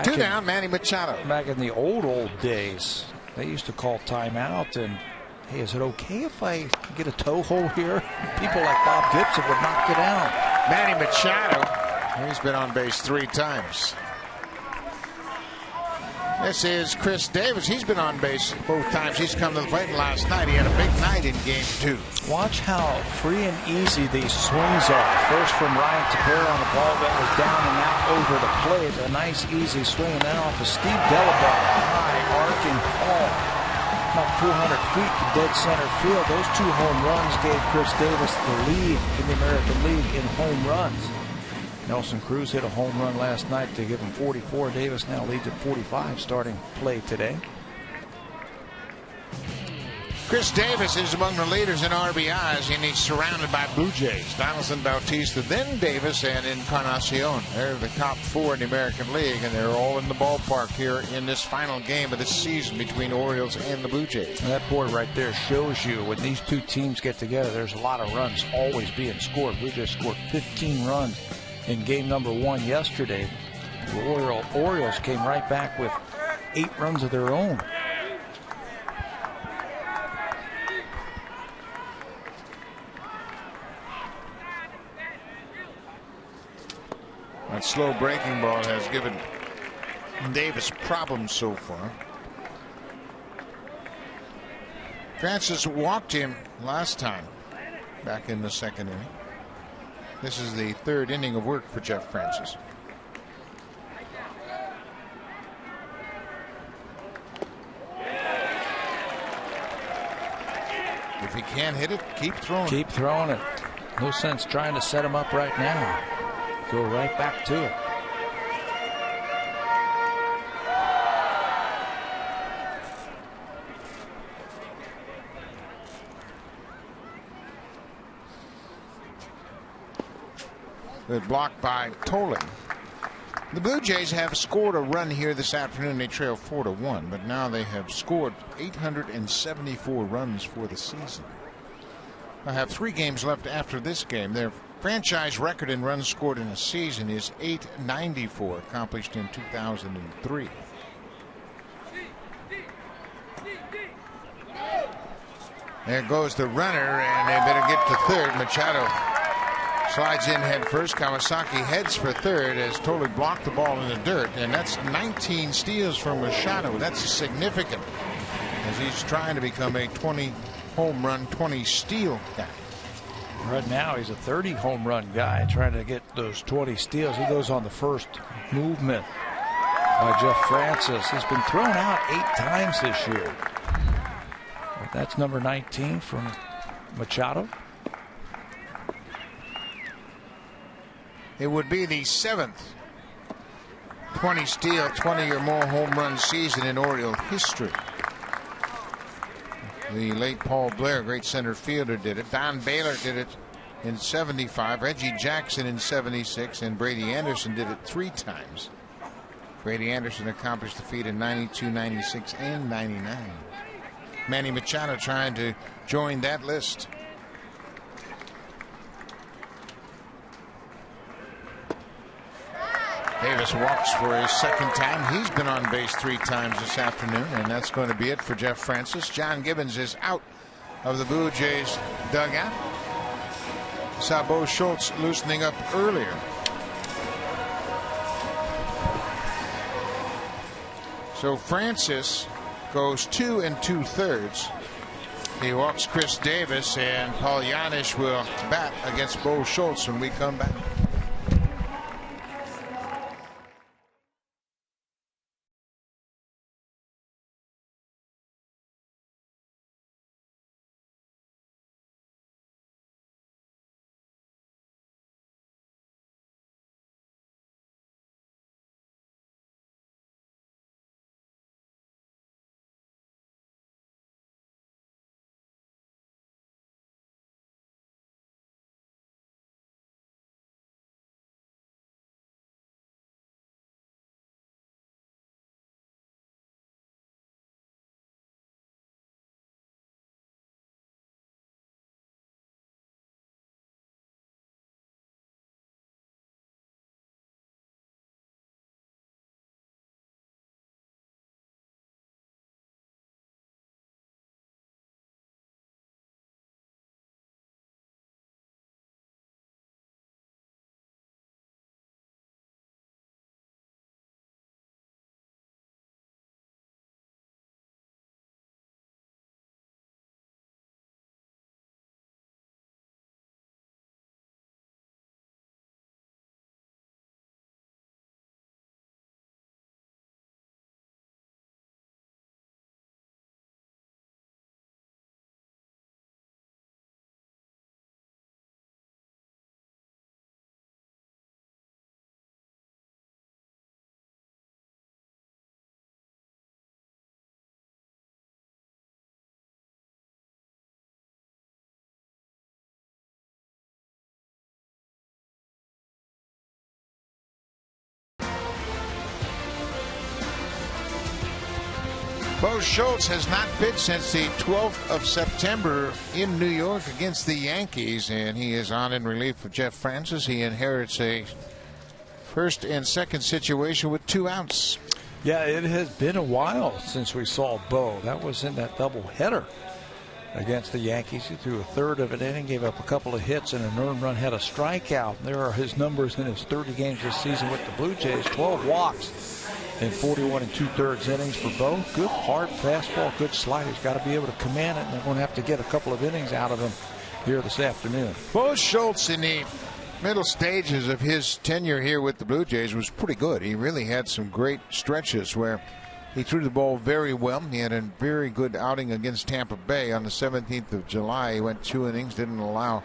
Two down, Manny Machado. Back in the old days, they used to call timeout and, hey, is it okay if I get a toe hold here? People like Bob Gibson would knock it out. Manny Machado, he's been on base 3 times. This is Chris Davis. He's been on base both times. He's come to the plate, and last night he had a big night in Game 2. Watch how free and easy these swings are. First from Ryan Tepera on the ball that was down and out over the plate. A nice, easy swing. And then off of Steve Delabar. High, arcing ball. About 400 feet to dead center field. Those 2 home runs gave Chris Davis the lead in the American League in home runs. Nelson Cruz hit a home run last night to give him 44. Davis now leads at 45 starting play today. Chris Davis is among the leaders in RBIs, and he's surrounded by Blue Jays. Donaldson, Bautista, then Davis, and Encarnacion. They're the top 4 in the American League, and they're all in the ballpark here in this final game of the season between Orioles and the Blue Jays. And that board right there shows you when these two teams get together, there's a lot of runs always being scored. Blue Jays scored 15 runs in game number 1 yesterday. The Orioles came right back with 8 runs of their own. That slow breaking ball has given Davis problems so far. Francis walked him last time back in the 2nd inning. This is the 3rd inning of work for Jeff Francis. If he can't hit it, keep throwing. Keep throwing it. No sense trying to set him up right now. Go right back to it. Good block by Tolan. The Blue Jays have scored a run here this afternoon. They trail 4-1, but now they have scored 874 runs for the season. They have 3 games left after this game. Their franchise record in runs scored in a season is 894, accomplished in 2003. There goes the runner, and they better get to third. Machado slides in head first. Kawasaki heads for third as Totally blocked the ball in the dirt, and that's 19 steals from Machado. That's significant as he's trying to become a 20 home run, 20 steal guy. Right now he's a 30 home run guy trying to get those 20 steals. He goes on the first movement by Jeff Francis. He's been thrown out 8 times this year. But that's number 19 from Machado. It would be the 7th 20 steal, 20 or more home run season in Oriole history. The late Paul Blair, great center fielder, did it. Don Baylor did it in 75. Reggie Jackson in 76. And Brady Anderson did it 3 times. Brady Anderson accomplished the feat in 92, 96, and 99. Manny Machado trying to join that list. Davis walks for his 2nd time. He's been on base 3 times this afternoon, and that's going to be it for Jeff Francis. John Gibbons is out of the Blue Jays dugout. Saw Bo Schultz loosening up earlier. So Francis goes 2 2/3. He walks Chris Davis, and Paul Yanish will bat against Bo Schultz when we come back. Bo Schultz has not pitched since the 12th of September in New York against the Yankees, and he is on in relief of Jeff Francis. He inherits a first and second situation with 2 outs. Yeah, it has been a while since we saw Bo. That was in that doubleheader against the Yankees. He threw a third of an inning, gave up a couple of hits and an earned run, had a strikeout. There are his numbers in his 30 games this season with the Blue Jays. 12 walks in 41 2/3 innings for Bo. Good hard fastball, good slider. He's got to be able to command it, and they're going to have to get a couple of innings out of him here this afternoon. Bo Schultz in the middle stages of his tenure here with the Blue Jays was pretty good. He really had some great stretches where he threw the ball very well. He had a very good outing against Tampa Bay on the 17th of July. He went 2 innings, didn't allow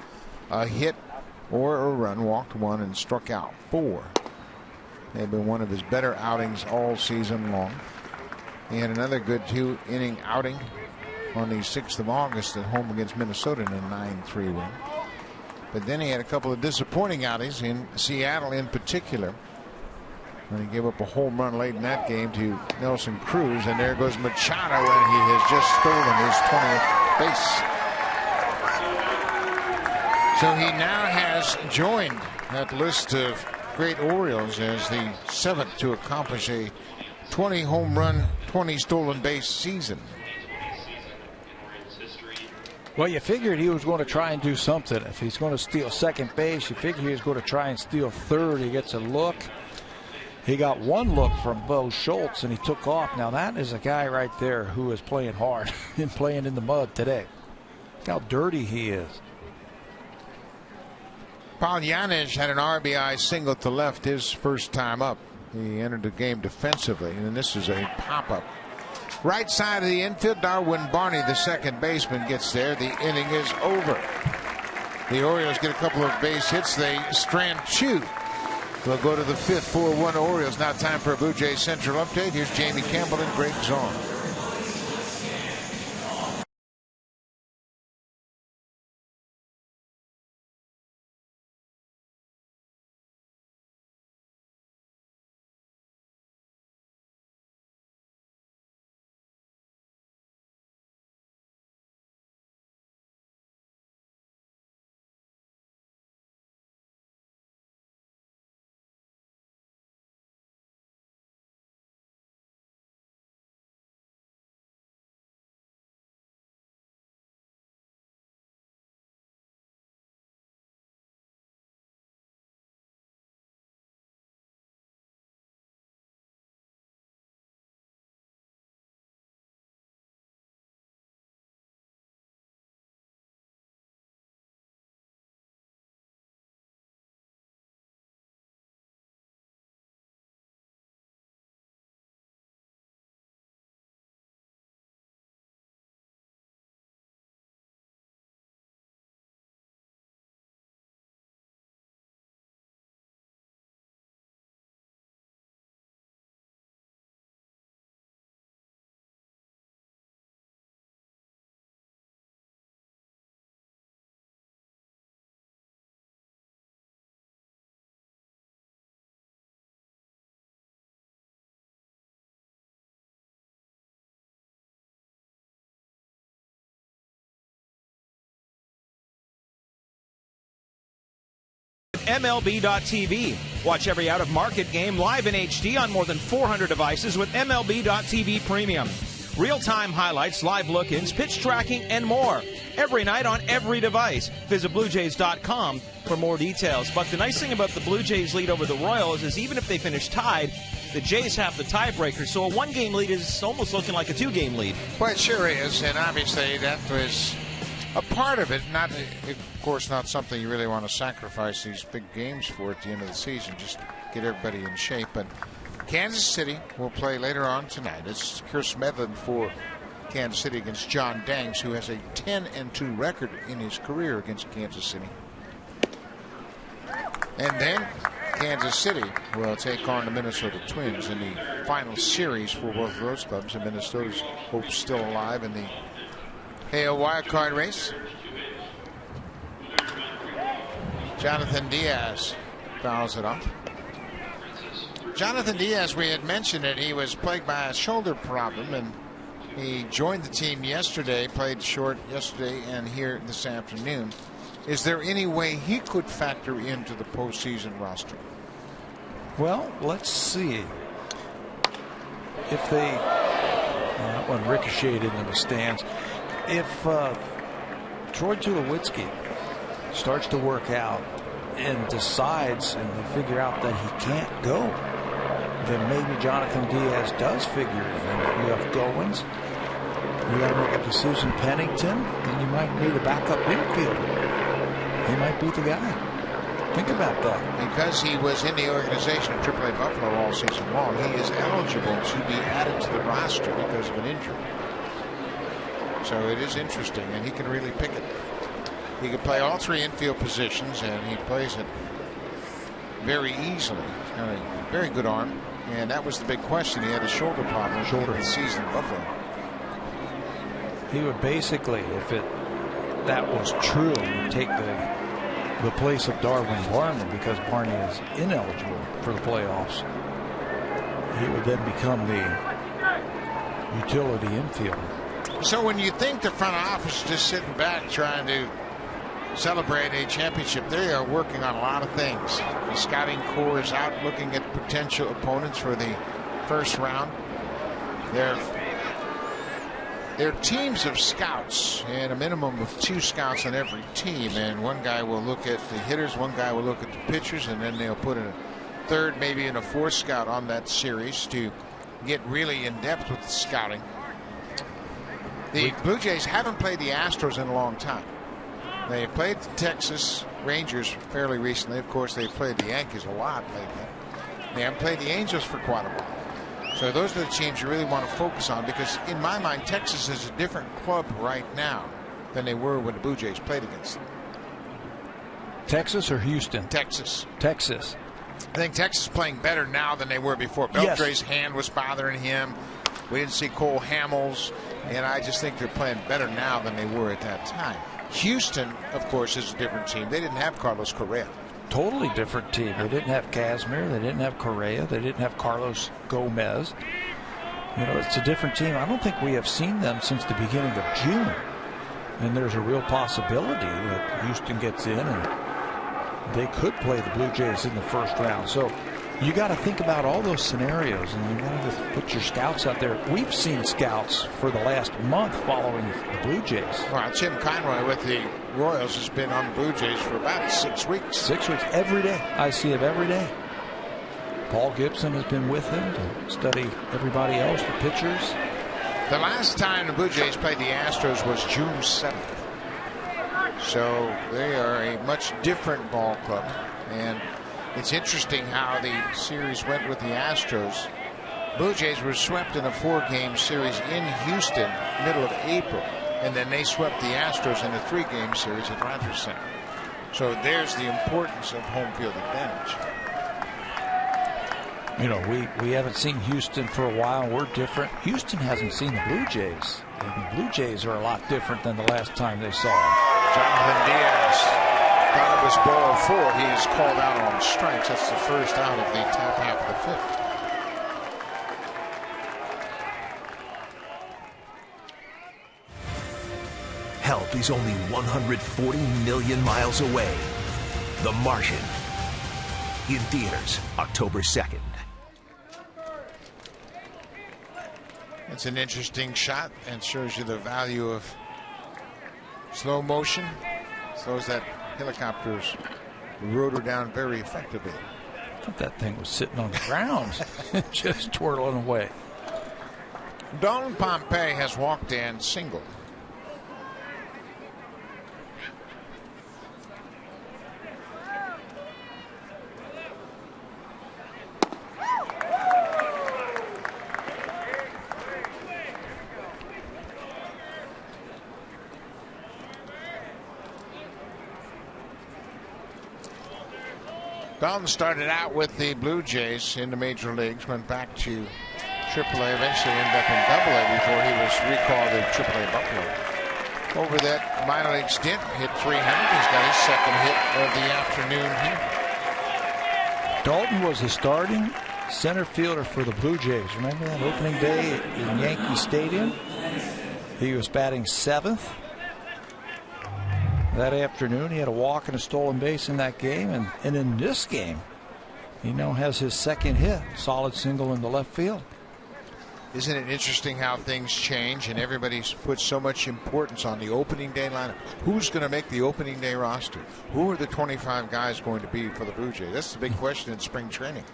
a hit or a run, walked 1 and struck out 4. It had been one of his better outings all season long. He had another good 2-inning outing on the 6th of August at home against Minnesota in a 9-3 win. But then he had a couple of disappointing outings in Seattle in particular, when he gave up a home run late in that game to Nelson Cruz, and there goes Machado, and he has just stolen his 20th base. So he now has joined that list of great Orioles as the 7th to accomplish a 20 home run, 20 stolen base season. Well, you figured he was going to try and do something. If he's going to steal second base, you figure he was going to try and steal third. He gets a look. He got 1 look from Bo Schultz, and he took off. Now, that is a guy right there who is playing hard and playing in the mud today. Look how dirty he is. Polyanich had an RBI single to left his first time up. He entered the game defensively, and this is a pop-up. Right side of the infield, Darwin Barney, the second baseman, gets there. The inning is over. The Orioles get a couple of base hits. They strand Chu. We'll go to the 5th, 4-1 Orioles. Now time for a Blue Jays Central update. Here's Jamie Campbell and Greg Zorn. MLB.tv. Watch every out-of-market game live in HD on more than 400 devices with MLB.tv Premium. Real-time highlights, live look-ins, pitch tracking, and more. Every night on every device. Visit BlueJays.com for more details. But the nice thing about the Blue Jays lead over the Royals is even if they finish tied, the Jays have the tiebreaker. So a 1-game lead is almost looking like a 2-game lead. Well, it sure is. And obviously that was a part of it. Not, of course, not something you really want to sacrifice these big games for at the end of the season. Just get everybody in shape. But Kansas City will play later on tonight. It's Chris Medlin for Kansas City against John Danks, who has a 10-2 record in his career against Kansas City. And then Kansas City will take on the Minnesota Twins in the final series for both of those clubs. And Minnesota's hopes still alive in the AL wildcard race. Jonathan Diaz fouls it off. Jonathan Diaz, we had mentioned that he was plagued by a shoulder problem, and He joined the team yesterday, played short yesterday and here this afternoon. Is there any way he could factor into the postseason roster? Well, let's see. If they, that one ricocheted into the stands. If Troy Tulowitzki starts to work out and decides and they figure out that he can't go, then maybe Jonathan Diaz does figure it in. You have Goins. You got to make a decision. Pennington, then you might need a backup infielder. He might be the guy. Think about that. Because he was in the organization of AAA Buffalo all season long, he is eligible to be added to the roster because of an injury. So it is interesting, and he can really pick it. He can play all three infield positions, and he plays it very easily. He's got a very good arm, and that was the big question. He had a shoulder problem shoulder the season in Buffalo. He would basically, if that was true, take the place of Darwin Barney because Barney is ineligible for the playoffs. He would then become the utility infielder. So when you think the front office is just sitting back trying to celebrate a championship, they are working on a lot of things. The scouting corps is out looking at potential opponents for the first round. They're teams of scouts, and a minimum of 2 scouts on every team. And one guy will look at the hitters, one guy will look at the pitchers, and then they'll put in a third, maybe in a 4th scout on that series to get really in depth with the scouting. The Blue Jays haven't played the Astros in a long time. They played the Texas Rangers fairly recently. Of course, they played the Yankees a lot lately. They haven't played the Angels for quite a while. So those are the teams you really want to focus on, because in my mind, Texas is a different club right now than they were when the Blue Jays played against them. Texas or Houston? Texas. Texas. I think Texas is playing better now than they were before. Beltre's hand was bothering him. We didn't see Cole Hamels, and I just think they're playing better now than they were at that time. Houston, of course, is a different team. They didn't have Carlos Correa. Totally different team. They didn't have Kazmir. They didn't have Correa. They didn't have Carlos Gomez. You know, it's a different team. I don't think we have seen them since the beginning of June. And there's a real possibility that Houston gets in and they could play the Blue Jays in the first round. So you got to think about all those scenarios, and you got to put your scouts out there. We've seen scouts for the last month following the Blue Jays. Well, Tim Conroy with the Royals has been on the Blue Jays for about 6 weeks. 6 weeks, every day. I see him every day. Paul Gibson has been with him to study everybody else, the pitchers. The last time the Blue Jays played the Astros was June 7th. So they are a much different ball club. And it's interesting how the series went with the Astros. Blue Jays were swept in a 4-game series in Houston, middle of April. And then they swept the Astros in a 3-game series at Rogers Center. So there's the importance of home field advantage. You know, we haven't seen Houston for a while. We're different. Houston hasn't seen the Blue Jays. And the Blue Jays are a lot different than the last time they saw them. Jonathan Diaz thought it was ball 4. He is called out on strikes. That's the first out of the top half of the 5th. Help is only 140 million miles away. The Martian. In theaters, October 2nd. It's an interesting shot and shows you the value of slow motion. Slows that helicopter's rotor down very effectively. I thought that thing was sitting on the ground, just twirling away. Dalton Pompey has walked and singled. Dalton started out with the Blue Jays in the major leagues, went back to AAA, eventually ended up in AA before he was recalled to AAA Buffalo. Over that minor league stint, hit 300. He's got his second hit of the afternoon here. Dalton was the starting center fielder for the Blue Jays. Remember that opening day in Yankee Stadium? He was batting 7th that afternoon. He had a walk and a stolen base in that game, and in this game, he now has his 2nd hit, solid single in the left field. Isn't it interesting how things change, and everybody's put so much importance on the opening day lineup? Who's going to make the opening day roster? Who are the 25 guys going to be for the Blue Jays? That's the big question in spring training.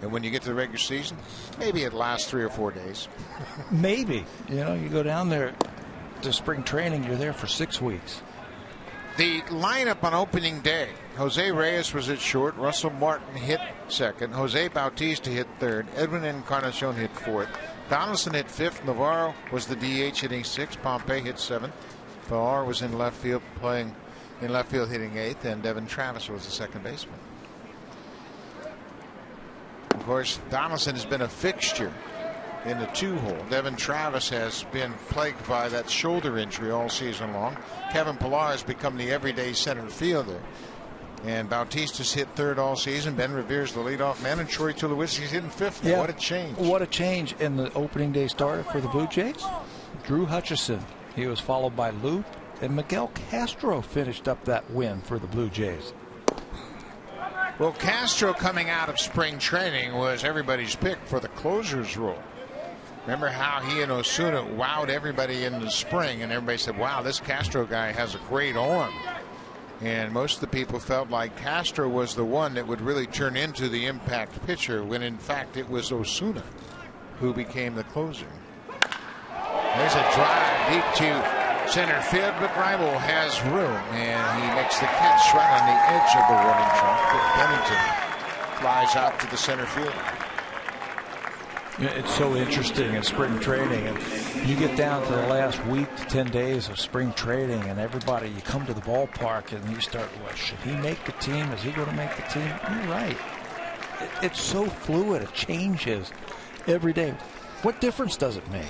And when you get to the regular season, maybe it lasts 3 or 4 days. Maybe. You go down there to spring training, you're there for 6 weeks. The lineup on opening day: Jose Reyes was at short, Russell Martin hit 2nd, Jose Bautista hit 3rd, Edwin Encarnacion hit 4th, Donaldson hit 5th, Navarro was the DH hitting 6th, Pompey hit 7th, Pilar was in left field hitting 8th, and Devin Travis was the second baseman. Of course, Donaldson has been a fixture in the 2-hole. Devin Travis has been plagued by that shoulder injury all season long. Kevin Pilar has become the everyday center fielder. And Bautista's hit 3rd all season. Ben Revere's the leadoff man, and Troy Tulowitzki's hitting 5th. Yeah. What a change. What a change in the opening day starter for the Blue Jays. Drew Hutchison. He was followed by Loop, and Miguel Castro finished up that win for the Blue Jays. Well, Castro, coming out of spring training, was everybody's pick for the closer's role. Remember how he and Osuna wowed everybody in the spring, and everybody said, wow, this Castro guy has a great arm. And most of the people felt like Castro was the one that would really turn into the impact pitcher, when in fact it was Osuna who became the closer. There's a drive deep to center field, but Reibel has room, and he makes the catch right on the edge of the warning track. But Pennington flies out to the center field. It's so interesting in spring training, and you get down to the last week to 10 days of spring training, and everybody, you come to the ballpark and you start, well, should he make the team? Is he going to make the team? You're right. It's so fluid. It changes every day. What difference does it make?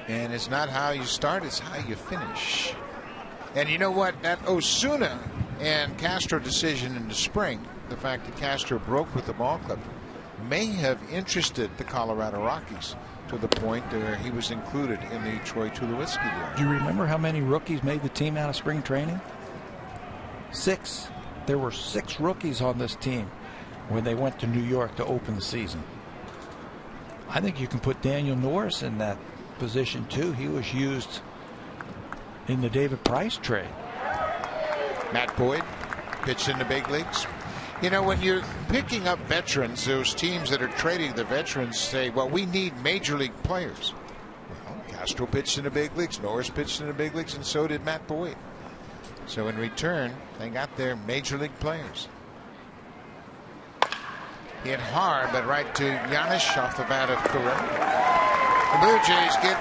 And it's not how you start, it's how you finish. And you know what? That Osuna and Castro decision in the spring, the fact that Castro broke with the ball club, may have interested the Colorado Rockies to the point where he was included in the Troy Tulowitzki deal. Do you remember how many rookies made the team out of spring training? 6. There were 6 rookies on this team when they went to New York to open the season. I think you can put Daniel Norris in that position too. He was used in the David Price trade. Matt Boyd pitched in the big leagues. You know, when you're picking up veterans, those teams that are trading the veterans say, well, we need major league players. Well, Castro pitched in the big leagues, Norris pitched in the big leagues, and so did Matt Boyd. So in return, they got their major league players. Hit hard, but right to Giannis off the bat of Correa. The Blue Jays get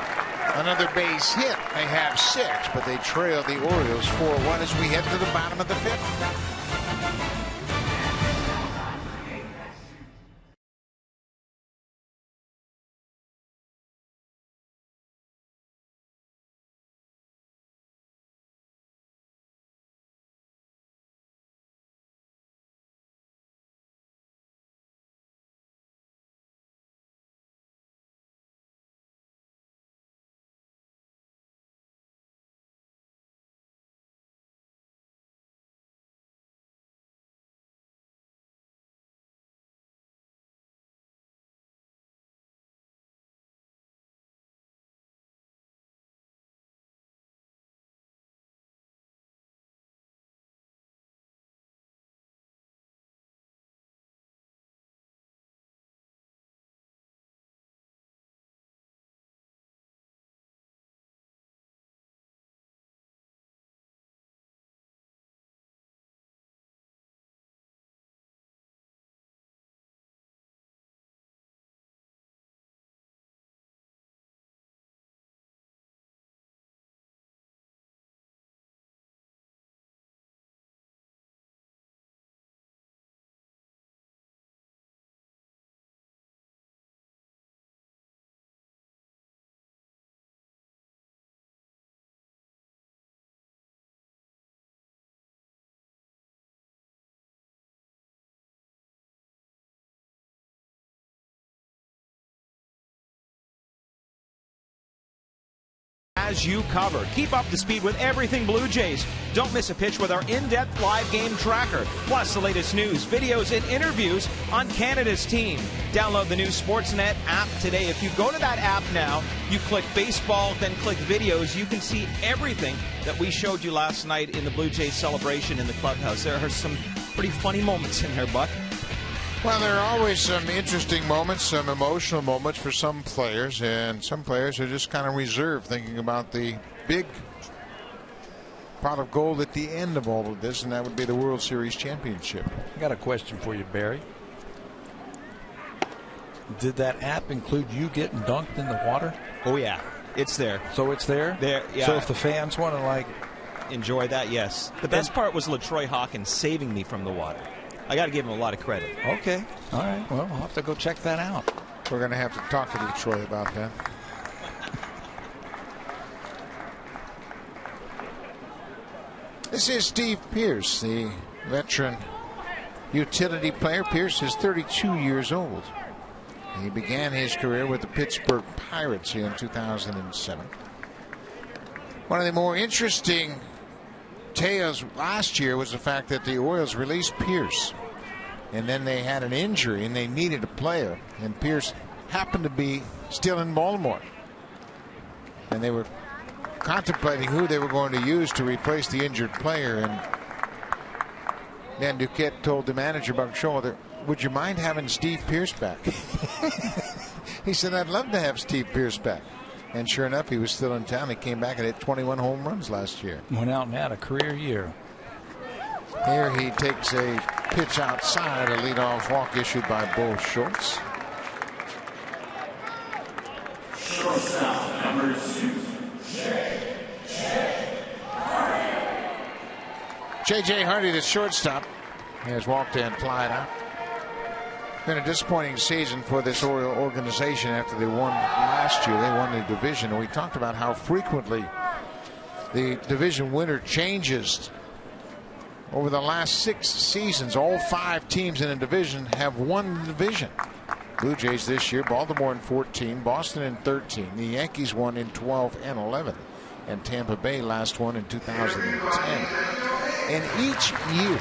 another base hit. They have 6, but they trail the Orioles 4-1 as we head to the bottom of the 5th. has you covered. Keep up to speed with everything Blue Jays. Don't miss a pitch with our in-depth live game tracker, plus the latest news, videos, and interviews on Canada's team. Download the new Sportsnet app today. If you go to that app now, you click baseball, then click videos, you can see everything that we showed you last night in the Blue Jays celebration in the clubhouse. There are some pretty funny moments in there, Buck. Well, there are always some interesting moments, some emotional moments for some players, and some players are just kind of reserved, thinking about the big pot of gold at the end of all of this, and that would be the World Series championship. I got a question for you, Barry. Did that app include you getting dunked in the water? Oh, yeah. It's there. So it's there? There, yeah. So if the fans want to, enjoy that, yes. The best part was LaTroy Hawkins saving me from the water. I got to give him a lot of credit. Okay. All right. Well, I'll have to go check that out. We're going to have to talk to Detroit about that. This is Steve Pearce, the veteran utility player. Pearce is 32 years old. He began his career with the Pittsburgh Pirates in 2007. One of the more interesting tales last year was the fact that the Orioles released Pearce, and then they had an injury and they needed a player, and Pearce happened to be still in Baltimore, and they were contemplating who they were going to use to replace the injured player, and then Duquette told the manager, Buck Showalter, would you mind having Steve Pearce back? He said, I'd love to have Steve Pearce back. And sure enough, he was still in town. He came back and hit 21 home runs last year. Went out and had a career year. Here he takes a pitch outside, a leadoff walk issued by Bo Schultz. Shortstop, number 2, J.J. Hardy, the shortstop, has walked and flied out. Been a disappointing season for this Oriole organization after they won last year. They won the division, and we talked about how frequently the division winner changes. Over the last 6 seasons, all 5 teams in a division have won the division. Blue Jays this year, Baltimore in 14, Boston in 13, the Yankees won in 12 and 11, and Tampa Bay last one in 2010. And each year,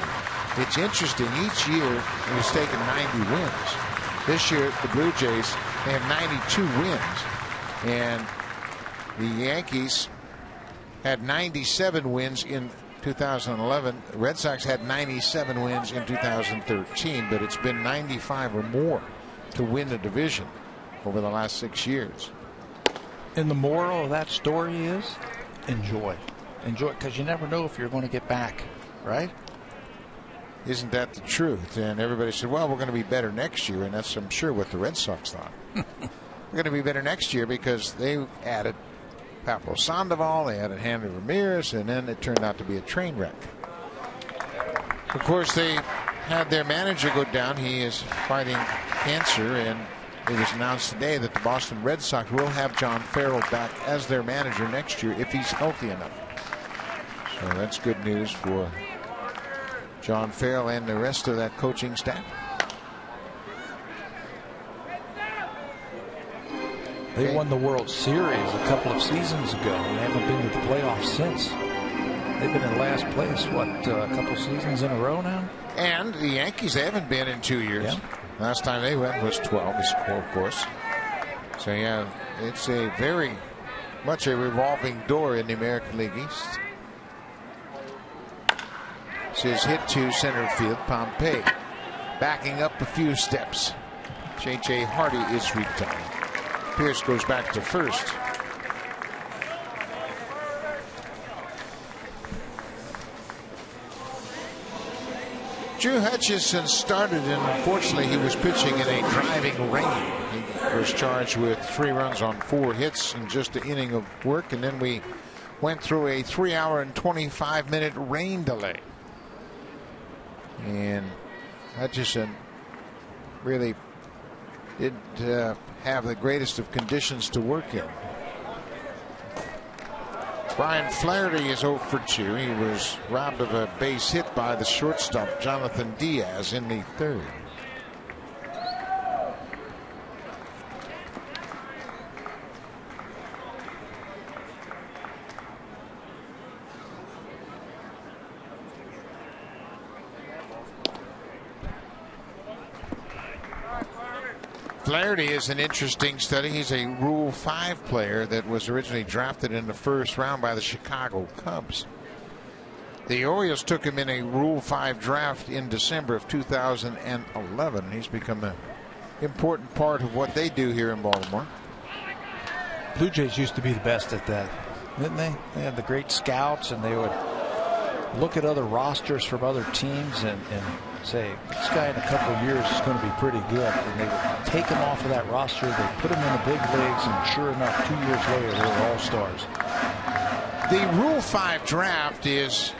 it's interesting, each year it was taken 90 wins. This year, the Blue Jays, they have 92 wins. And the Yankees had 97 wins in 2011. The Red Sox had 97 wins in 2013, but it's been 95 or more to win the division over the last 6 years. And the moral of that story is enjoy. Enjoy, because you never know if you're going to get back, right? Isn't that the truth? And everybody said, well, we're going to be better next year. And that's, I'm sure, what the Red Sox thought. We're going to be better next year because they added Pablo Sandoval, they added Hanley Ramirez, and then it turned out to be a train wreck. Of course, they had their manager go down. He is fighting cancer, and it was announced today that the Boston Red Sox will have John Farrell back as their manager next year if he's healthy enough. So that's good news for John Farrell and the rest of that coaching staff. They won the World Series a couple of seasons ago, and they haven't been to the playoffs since. They've been in last place, a couple seasons in a row now? And the Yankees, they haven't been in 2 years. Yeah. Last time they went was 12, of course. So, yeah, it's a very much a revolving door in the American League East. This is hit to center field. Pompey backing up a few steps. J.J. Hardy is retired. Pearce goes back to first. Drew Hutchison started, and unfortunately he was pitching in a driving rain. He was charged with 3 runs on 4 hits in just an inning of work, and then we went through a 3-hour and 25-minute rain delay. And Hutchison really didn't have the greatest of conditions to work in. Brian Flaherty is 0 for 2. He was robbed of a base hit by the shortstop Jonathan Diaz in the 3rd. Flaherty is an interesting study. He's a Rule 5 player that was originally drafted in the first round by the Chicago Cubs. The Orioles took him in a Rule 5 draft in December of 2011. He's become an important part of what they do here in Baltimore. Blue Jays used to be the best at that, didn't they? They had the great scouts, and they would look at other rosters from other teams and say, this guy in a couple of years is going to be pretty good. And they would take him off of that roster, they put him in the big leagues, and sure enough, 2 years later, they were all-stars. The Rule 5 draft is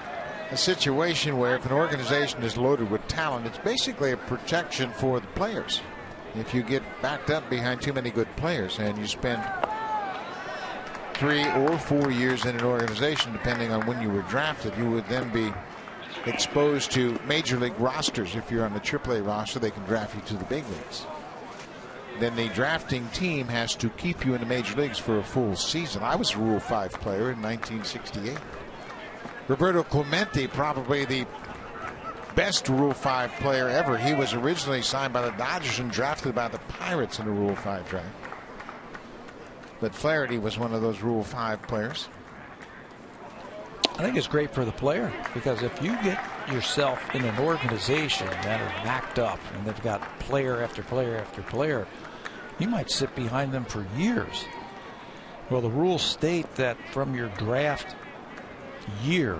a situation where if an organization is loaded with talent, it's basically a protection for the players. If you get backed up behind too many good players and you spend 3 or 4 years in an organization, depending on when you were drafted, you would then be exposed to major league rosters. If you're on the AAA roster, they can draft you to the big leagues. Then the drafting team has to keep you in the major leagues for a full season. I was a Rule 5 player in 1968. Roberto Clemente, probably the best Rule 5 player ever. He was originally signed by the Dodgers and drafted by the Pirates in the Rule 5 draft. But Flaherty was one of those Rule 5 players. I think it's great for the player, because if you get yourself in an organization that are backed up and they've got player after player after player, you might sit behind them for years. Well, the rules state that from your draft year,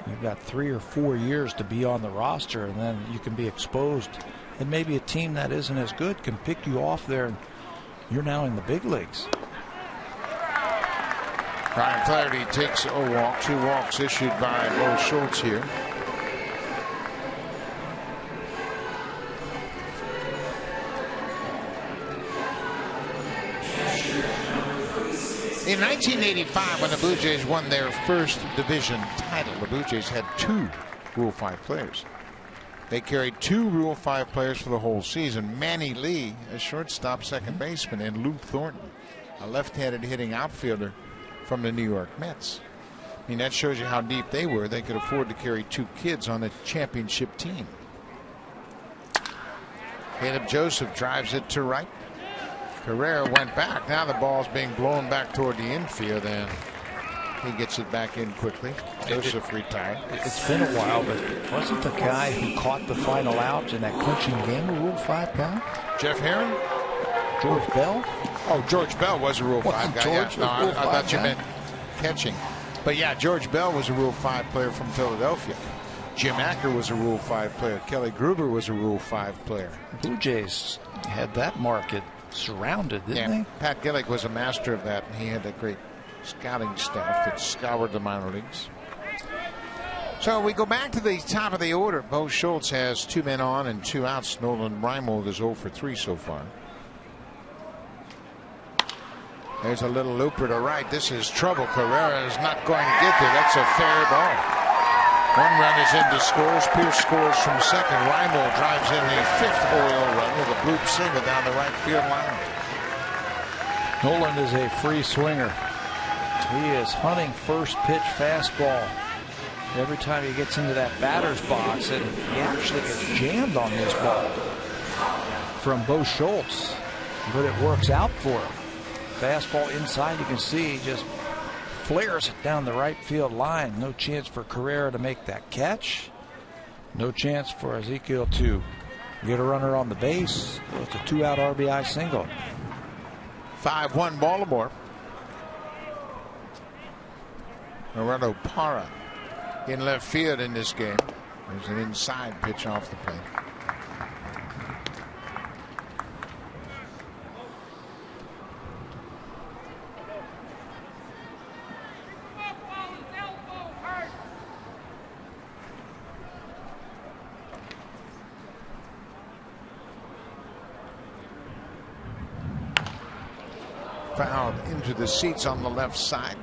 you've got 3 or 4 years to be on the roster, and then you can be exposed, and maybe a team that isn't as good can pick you off there, and you're now in the big leagues. Ryan Flaherty takes a walk. 2 walks issued by Bo Schultz here. In 1985, when the Blue Jays won their first division title, the Blue Jays had 2 Rule 5 players. They carried 2 Rule 5 players for the whole season. Manny Lee, a shortstop second baseman, and Lou Thornton, a left-handed hitting outfielder from the New York Mets. I mean, that shows you how deep they were. They could afford to carry 2 kids on a championship team. Caleb Joseph drives it to right. Carrera went back. Now the ball's being blown back toward the infield, and he gets it back in quickly. Joseph retired. It's been a while, but wasn't the guy who caught the final out in that clinching game a Rule 5 guy? Jeff Herron? George Bell? Oh, George Bell was a Rule 5 guy. George, yeah. No, I thought you meant catching. But yeah, George Bell was a Rule 5 player from Philadelphia. Jim Acker was a Rule 5 player. Kelly Gruber was a Rule 5 player. Blue Jays had that market surrounded, didn't they? Pat Gillick was a master of that, and he had a great scouting staff that scoured the minor leagues. So we go back to the top of the order. Bo Schultz has 2 men on and 2 outs. Nolan Reimold is 0 for 3 so far. There's a little looper to right. This is trouble. Carrera is not going to get there. That's a fair ball. 1 run is in to scores. Pierce scores from second. Reimold drives in the 5th Oriole run with a bloop single down the right field line. Nolan is a free swinger. He is hunting first pitch fastball every time he gets into that batter's box, and he actually gets jammed on this ball from Bo Schultz, but it works out for him. Fastball inside, you can see he just flares it down the right field line. No chance for Carrera to make that catch. No chance for Ezekiel to get a runner on the base. It's a 2-out RBI single. 5-1 Baltimore. Gerardo Parra in left field in this game. There's an inside pitch off the plate. Fouled into the seats on the left side.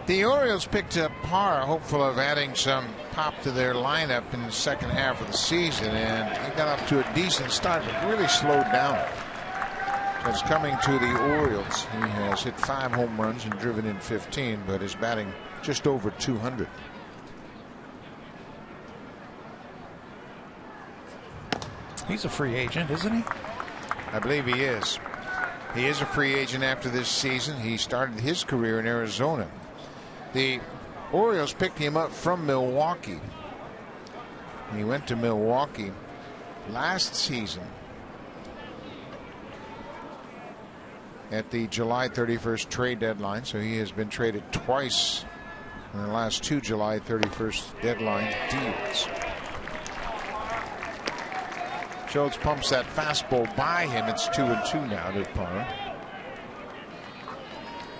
The Orioles picked up Parra, hopeful of adding some pop to their lineup in the second half of the season, and he got off to a decent start, but really slowed down. So it's coming to the Orioles. He has hit 5 home runs and driven in 15, but is batting just over 200. He's a free agent, isn't he? I believe he is. He is a free agent after this season. He started his career in Arizona. The Orioles picked him up from Milwaukee. He went to Milwaukee last season at the July 31st trade deadline, so he has been traded twice in the last 2 July 31st deadline deals. Schultz pumps that fastball by him. It's 2-2 now to Parr.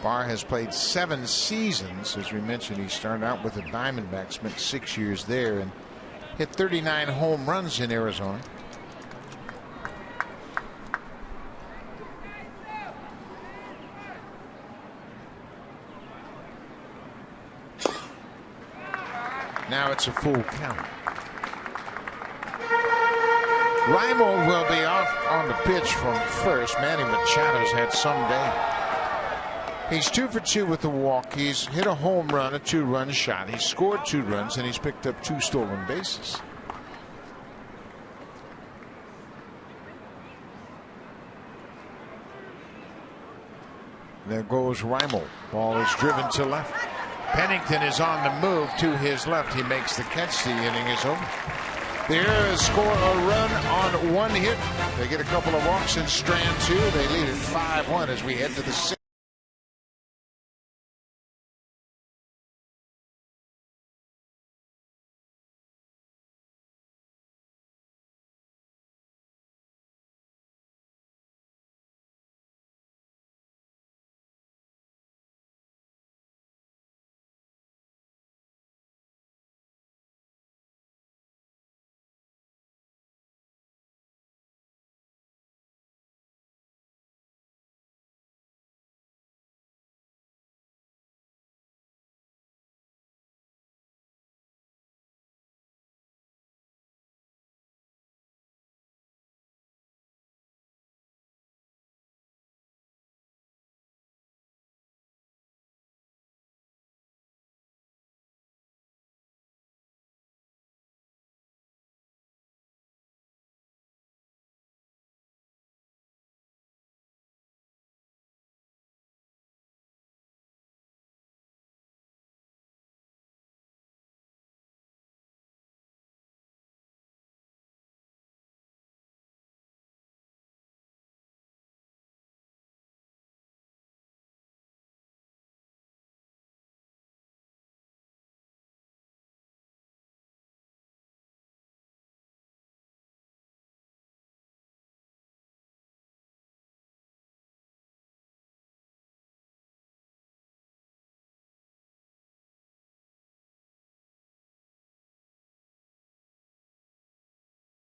Parr has played 7 seasons. As we mentioned, he started out with the Diamondbacks, spent 6 years there, and hit 39 home runs in Arizona. Now it's a full count. Reimold will be off on the pitch from first. Manny Machado's had some day. He's 2 for 2 with the walk. He's hit a home run, a 2-run shot. He's scored 2 runs, and he's picked up 2 stolen bases. There goes Reimold. Ball is driven to left. Pennington is on the move to his left. He makes the catch. The inning is over. The A's score a run on 1 hit. They get a couple of walks in strand 2. They lead it 5-1 as we head to the 6th.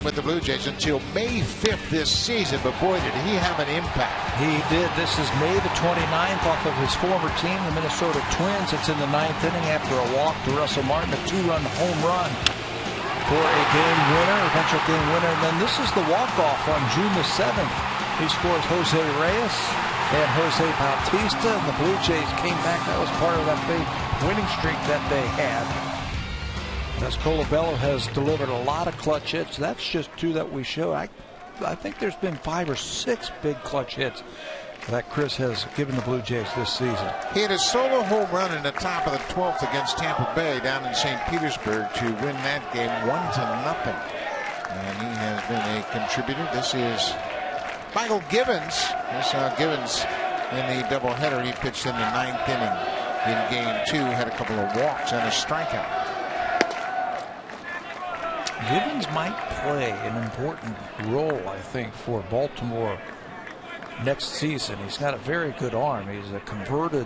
With the Blue Jays until May 5th this season, but boy, did he have an impact. He did. This is May the 29th off of his former team, the Minnesota Twins. It's in the 9th inning after a walk to Russell Martin, a 2-run home run for a game winner, eventual game winner. And then this is the walk-off on June the 7th. He scores Jose Reyes and Jose Bautista, and the Blue Jays came back. That was part of that big winning streak that they had. As Colabello has delivered a lot of clutch hits. That's just 2 that we show. I think there's been 5 or 6 big clutch hits that Chris has given the Blue Jays this season. He had a solo home run in the top of the 12th against Tampa Bay down in St. Petersburg to win that game 1-0. And he has been a contributor. This is Michael Givens. We saw Givens in the doubleheader. He pitched in the 9th inning in game 2. Had a couple of walks and a strikeout. Givens might play an important role, I think, for Baltimore next season. He's got a very good arm. He's a converted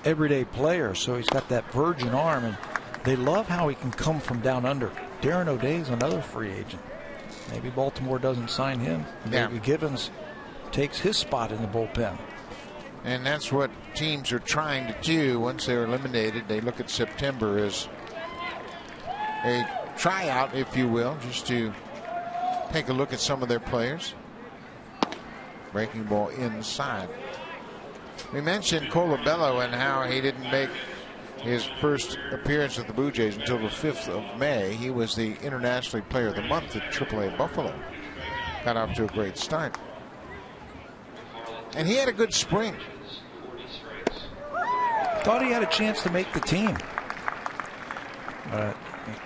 everyday player, so he's got that virgin arm, and they love how he can come from down under. Darren O'Day's another free agent. Maybe Baltimore doesn't sign him. Maybe Givens takes his spot in the bullpen. And that's what teams are trying to do once they're eliminated. They look at September as a tryout, if you will, just to take a look at some of their players. Breaking ball inside. We mentioned Colabello and how he didn't make his first appearance with the Blue Jays until the 5th of May. He was the Internationally Player of the Month at AAA Buffalo. Got off to a great start. And he had a good spring. Thought he had a chance to make the team. But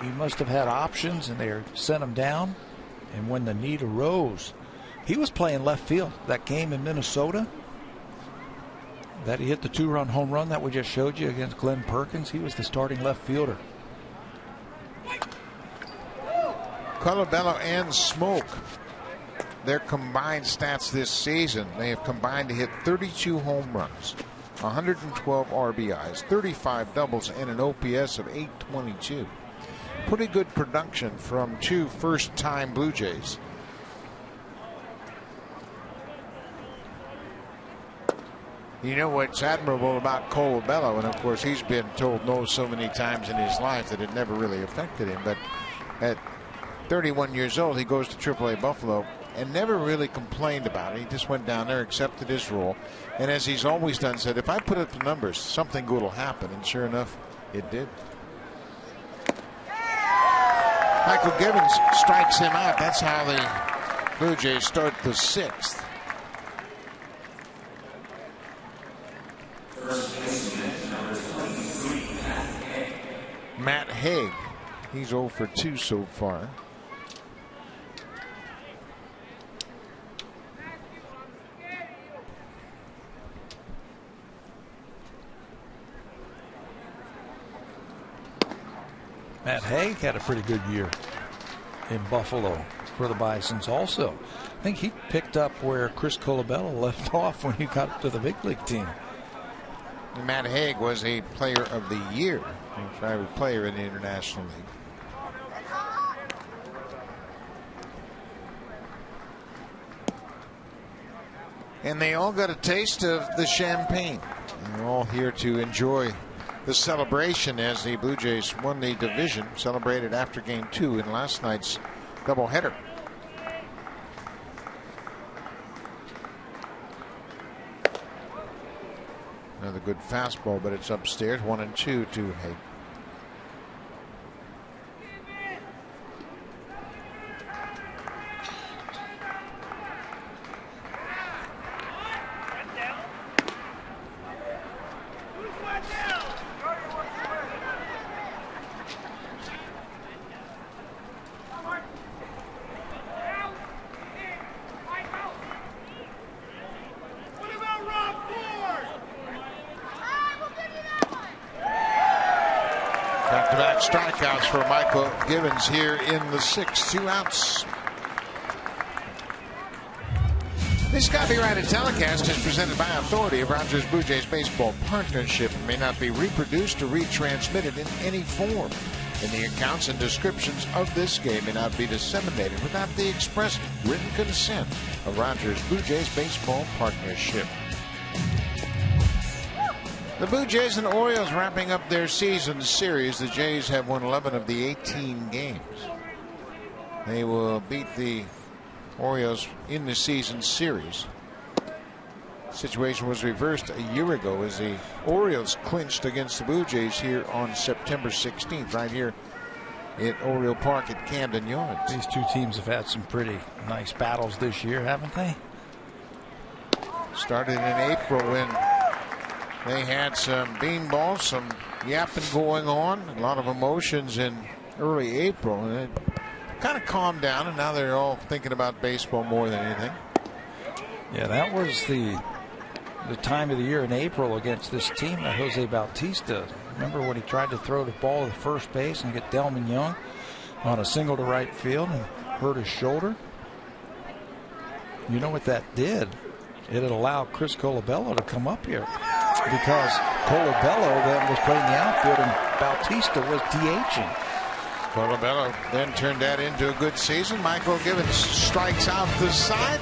he must have had options, and they sent him down. And when the need arose, he was playing left field. That game in Minnesota, that he hit the 2-run home run that we just showed you against Glenn Perkins, he was the starting left fielder. Colabello and Smoke, their combined stats this season, they have combined to hit 32 home runs, 112 RBIs, 35 doubles, and an OPS of 822. Pretty good production from two first-time Blue Jays. You know what's admirable about Colabello, and of course he's been told no so many times in his life that it never really affected him, but at 31 years old he goes to AAA Buffalo and never really complained about it. He just went down there, accepted his role, and as he's always done, said, if I put up the numbers, something good will happen, and sure enough, it did. Michael Givens strikes him out. That's how the Blue Jays start the 6th. Matt Haig, he's 0 for 2 so far. Matt Haig had a pretty good year in Buffalo for the Bisons also. I think he picked up where Chris Colabello left off when he got to the big league team. Matt Haig was a player of the year, a favorite player in the International League. And they all got a taste of the champagne. And they're all here to enjoy the celebration as the Blue Jays won the division, celebrated after Game 2 in last night's doubleheader. Another good fastball, but it's upstairs. 1-2 to Haig. Back-to-back strikeouts for Michael Givens here in the 6th. 2 outs. This copyrighted telecast is presented by authority of Rogers Blue Jays Baseball Partnership and may not be reproduced or retransmitted in any form. And the accounts and descriptions of this game may not be disseminated without the express written consent of Rogers Blue Jays Baseball Partnership. The Blue Jays and Orioles wrapping up their season series. The Jays have won 11 of the 18 games. They will beat the Orioles in the season series. The situation was reversed a year ago as the Orioles clinched against the Blue Jays here on September 16th, right here at Oriole Park at Camden Yards. These two teams have had some pretty nice battles this year, haven't they? Started in April when they had some beanballs, some yapping going on, a lot of emotions in early April, and it kind of calmed down, and now they're all thinking about baseball more than anything. Yeah, that was the time of the year in April against this team, Jose Bautista. Remember when he tried to throw the ball to first base and get Delman Young on a single to right field and hurt his shoulder? You know what that did? It had allowed Chris Colabello to come up here, because Colabello then was playing the outfield and Bautista was DHing. Colabello then turned that into a good season. Michael Givens strikes out the side.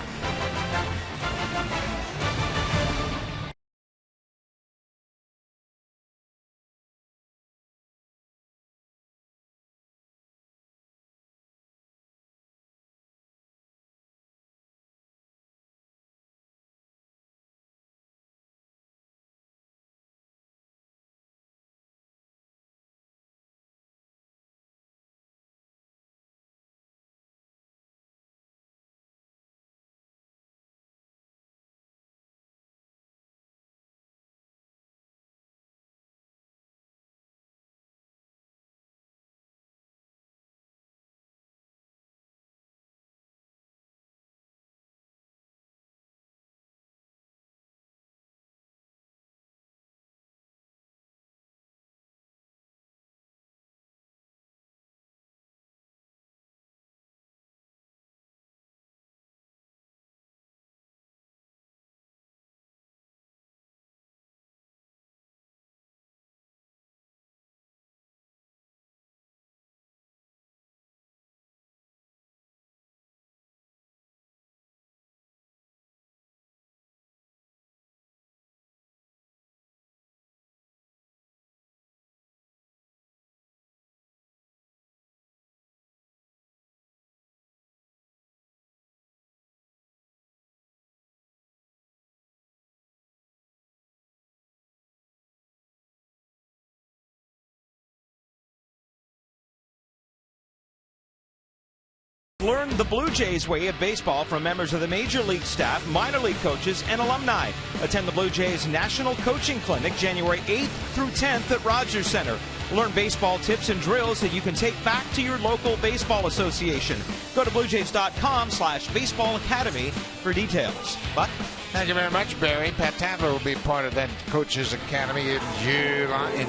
Learn the Blue Jays way of baseball from members of the Major League staff, minor league coaches, and alumni. Attend the Blue Jays National Coaching Clinic January 8th through 10th at Rogers Center. Learn baseball tips and drills that you can take back to your local baseball association. Go to bluejays.com/baseball academy for details. Buck? Thank you very much, Barry. Pat Tadler will be part of that Coaches Academy in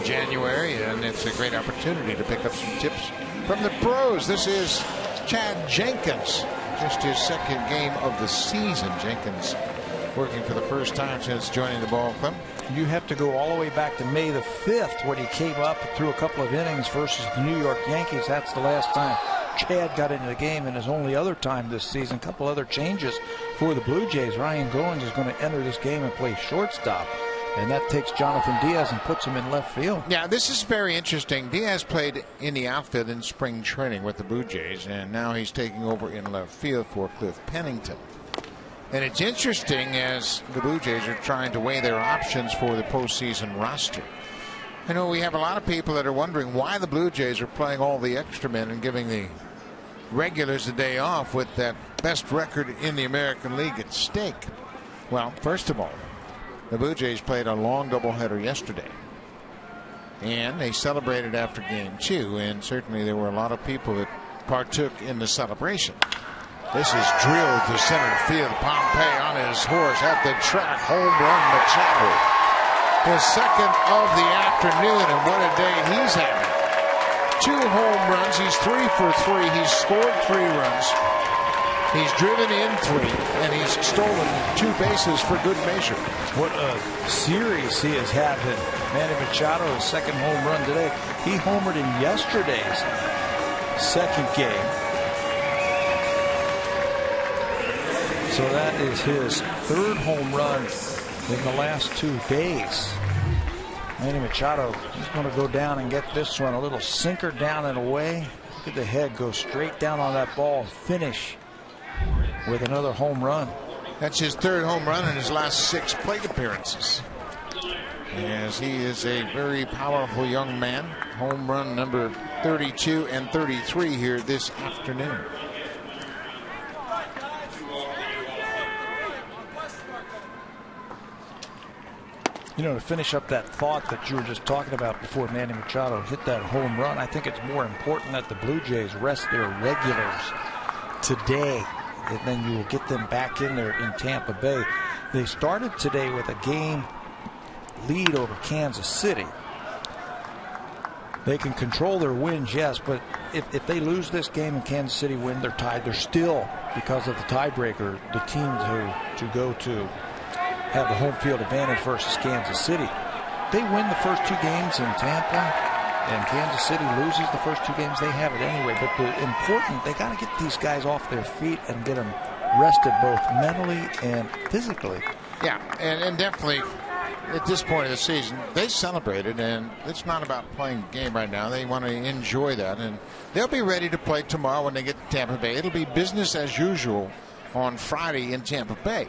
January, and it's a great opportunity to pick up some tips from the pros. This is Chad Jenkins, just his second game of the season. Jenkins working for the first time since joining the ball club. You have to go all the way back to May the 5th when he came up threw a couple of innings versus the New York Yankees. That's the last time Chad got into the game, and his only other time this season. A couple other changes for the Blue Jays. Ryan Goins is going to enter this game and play shortstop, and that takes Jonathan Diaz and puts him in left field. Yeah, this is very interesting. Diaz played in the outfield in spring training with the Blue Jays, and now he's taking over in left field for Cliff Pennington. And it's interesting as the Blue Jays are trying to weigh their options for the postseason roster. I know we have a lot of people that are wondering why the Blue Jays are playing all the extra men and giving the regulars a day off with that best record in the American League at stake. Well, first of all, the Blue Jays played a long doubleheader yesterday, and they celebrated after game 2, and certainly there were a lot of people that partook in the celebration. This is drilled to center field. Pompey on his horse at the track. Home run Machado. His second of the afternoon, and what a day he's having. 2 home runs. He's 3 for 3. He's scored 3 runs. He's driven in 3, and he's stolen 2 bases for good measure. What a series he has had. Manny Machado, his second home run today. He homered in yesterday's second game. So that is his 3rd home run in the last 2 days. Manny Machado is going to go down and get this one. A little sinker down and away. Look at the head go straight down on that ball. Finish with another home run. That's his 3rd home run in his last 6 plate appearances. As he is a very powerful young man. Home run number 32 and 33 here this afternoon. You know, to finish up that thought that you were just talking about before Manny Machado hit that home run, I think it's more important that the Blue Jays rest their regulars today, and then you will get them back in there in Tampa Bay. They started today with a game lead over Kansas City. They can control their wins, yes, but if they lose this game and Kansas City win, they're tied. They're still, because of the tiebreaker, the team to go to have the home field advantage versus Kansas City. They win the first 2 games in Tampa, and Kansas City loses the first 2 games. They have it anyway. But the important, they got to get these guys off their feet and get them rested both mentally and physically. Yeah, and definitely at this point of the season, they celebrated, and it's not about playing the game right now. They want to enjoy that, and they'll be ready to play tomorrow when they get to Tampa Bay. It'll be business as usual on Friday in Tampa Bay.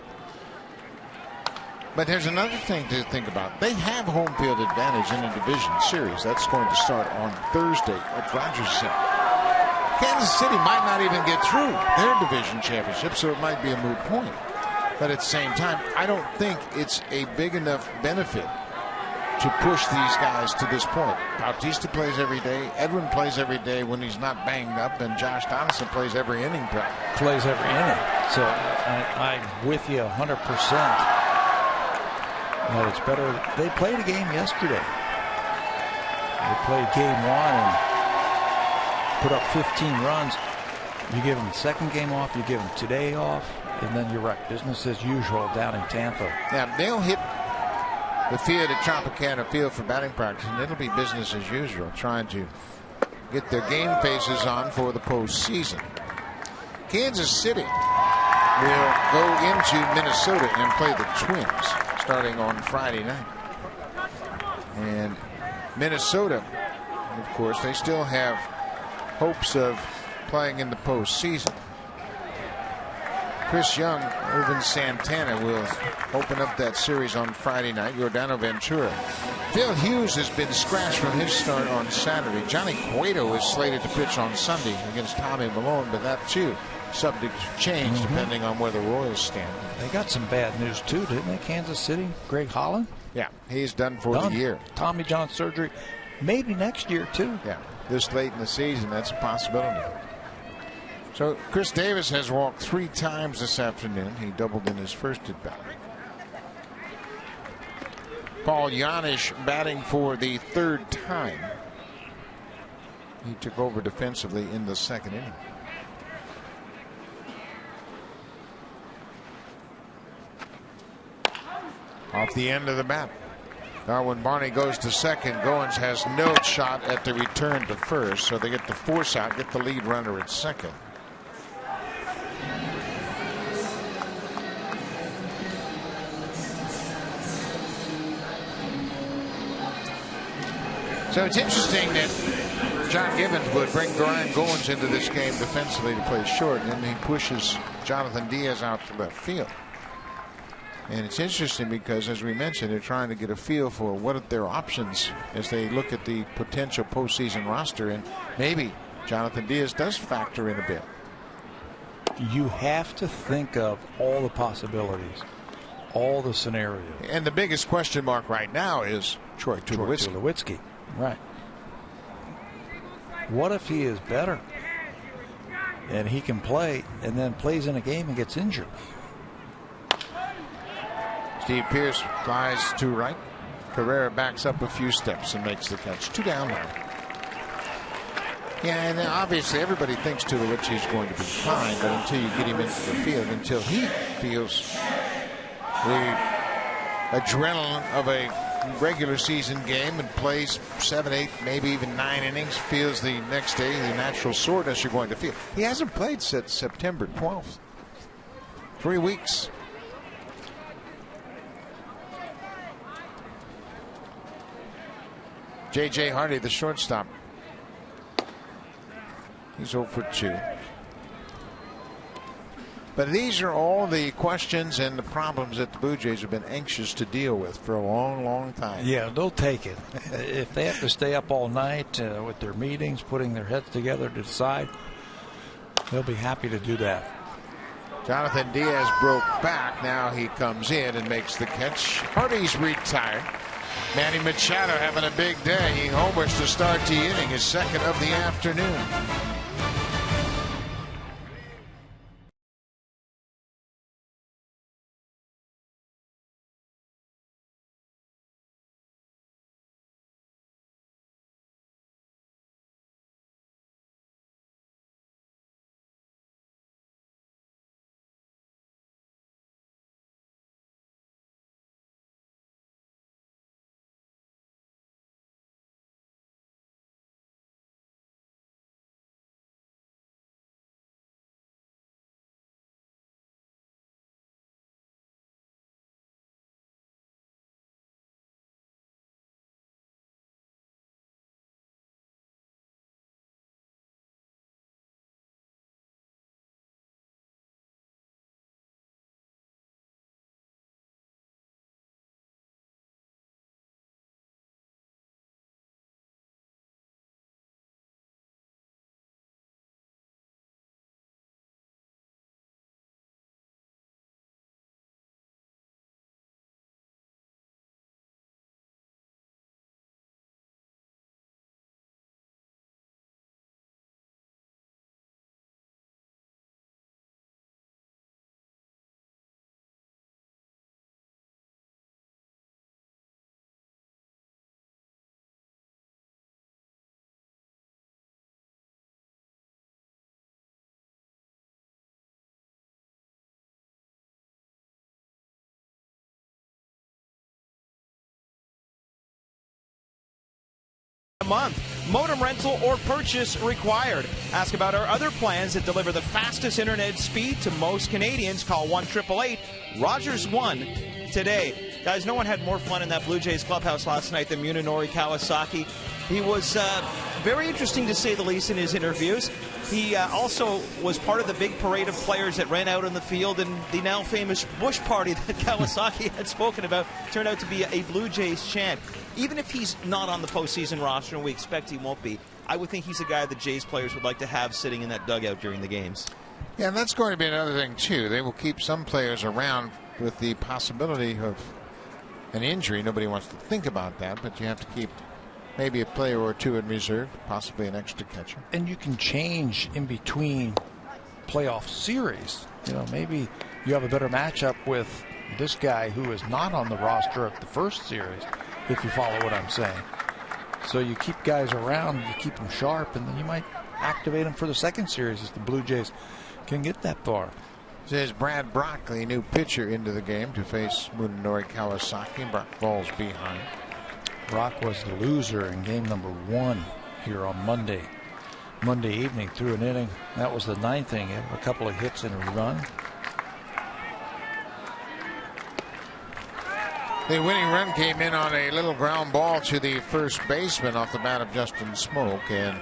But there's another thing to think about. They have home field advantage in a division series. That's going to start on Thursday at Rogers Center. Kansas City might not even get through their division championship, so it might be a moot point. But at the same time, I don't think it's a big enough benefit to push these guys to this point. Bautista plays every day. Edwin plays every day when he's not banged up, and Josh Donaldson plays every inning. Plays every inning. So I'm with you 100%. But it's better. They played a game yesterday. They played game 1 and put up 15 runs. You give them the second game off, you give them today off, and then you're right. Business as usual down in Tampa. Yeah, they'll hit the field at Tropicana Field for batting practice, and it'll be business as usual, trying to get their game faces on for the postseason. Kansas City will go into Minnesota and play the Twins starting on Friday night. And Minnesota, of course, they still have hopes of playing in the postseason. Chris Young, Irvin Santana will open up that series on Friday night. Yordano Ventura. Phil Hughes has been scratched from his start on Saturday. Johnny Cueto is slated to pitch on Sunday against Tommy Malone, but that too subject to change depending on where the Royals stand. They got some bad news too, didn't they? Kansas City, Greg Holland. Yeah, he's done for the year. Tommy John surgery, maybe next year too. Yeah, this late in the season, that's a possibility. So Chris Davis has walked 3 times this afternoon. He doubled in his first at bat. Paul Janisch batting for the 3rd time. He took over defensively in the 2nd inning. Off the end of the bat. Now when Barney goes to second, Goins has no shot at the return to first, so they get the force out, get the lead runner at second. So it's interesting that John Gibbons would bring Brian Goins into this game defensively to play short, and then he pushes Jonathan Diaz out to left field. And it's interesting because, as we mentioned, they're trying to get a feel for what are their options as they look at the potential postseason roster, and maybe Jonathan Diaz does factor in a bit. You have to think of all the possibilities, all the scenarios. And the biggest question mark right now is Troy Tulowitzki. Right. What if he is better and he can play and then plays in a game and gets injured? Steve Pearce flies to right. Carrera backs up a few steps and makes the catch. 2 down now. Yeah, and obviously everybody thinks Tulowitzki's going to be fine, but until you get him into the field, until he feels the adrenaline of a regular season game and plays 7, 8, maybe even 9 innings, feels the next day the natural soreness you're going to feel. He hasn't played since September 12th. 3 weeks. J.J. Hardy, the shortstop. He's 0 for 2. But these are all the questions and the problems that the Blue Jays have been anxious to deal with for a long, long time. Yeah, they'll take it. If they have to stay up all night with their meetings, putting their heads together to decide, they'll be happy to do that. Jonathan Diaz broke back. Now he comes in and makes the catch. Hardy's retired. Manny Machado having a big day. He homers to start the inning, his 2nd of the afternoon. A month. Modem rental or purchase required. Ask about our other plans that deliver the fastest internet speed to most Canadians. Call 1-888-ROGERS-1 today. Guys, no one had more fun in that Blue Jays clubhouse last night than Munenori Kawasaki. He was very interesting to say the least in his interviews. He also was part of the big parade of players that ran out on the field, and the now famous Bush Party that Kawasaki had spoken about turned out to be a Blue Jays chant. Even if he's not on the postseason roster, and we expect he won't be, I would think he's a guy the Jays players would like to have sitting in that dugout during the games. Yeah, and that's going to be another thing, too. They will keep some players around with the possibility of an injury. Nobody wants to think about that, but you have to keep maybe a player or two in reserve, possibly an extra catcher. And you can change in between playoff series. You know, maybe you have a better matchup with this guy who is not on the roster of the first series, if you follow what I'm saying. So you keep guys around, you keep them sharp, and then you might activate them for the second series if the Blue Jays can get that far. Says Brad Brockley, new pitcher into the game to face Munenori Kawasaki. Brock falls behind. Brock was the loser in game number 1 here on Monday evening, through an inning. That was the 9th inning. A couple of hits and a run. The winning run came in on a little ground ball to the first baseman off the bat of Justin Smoke, and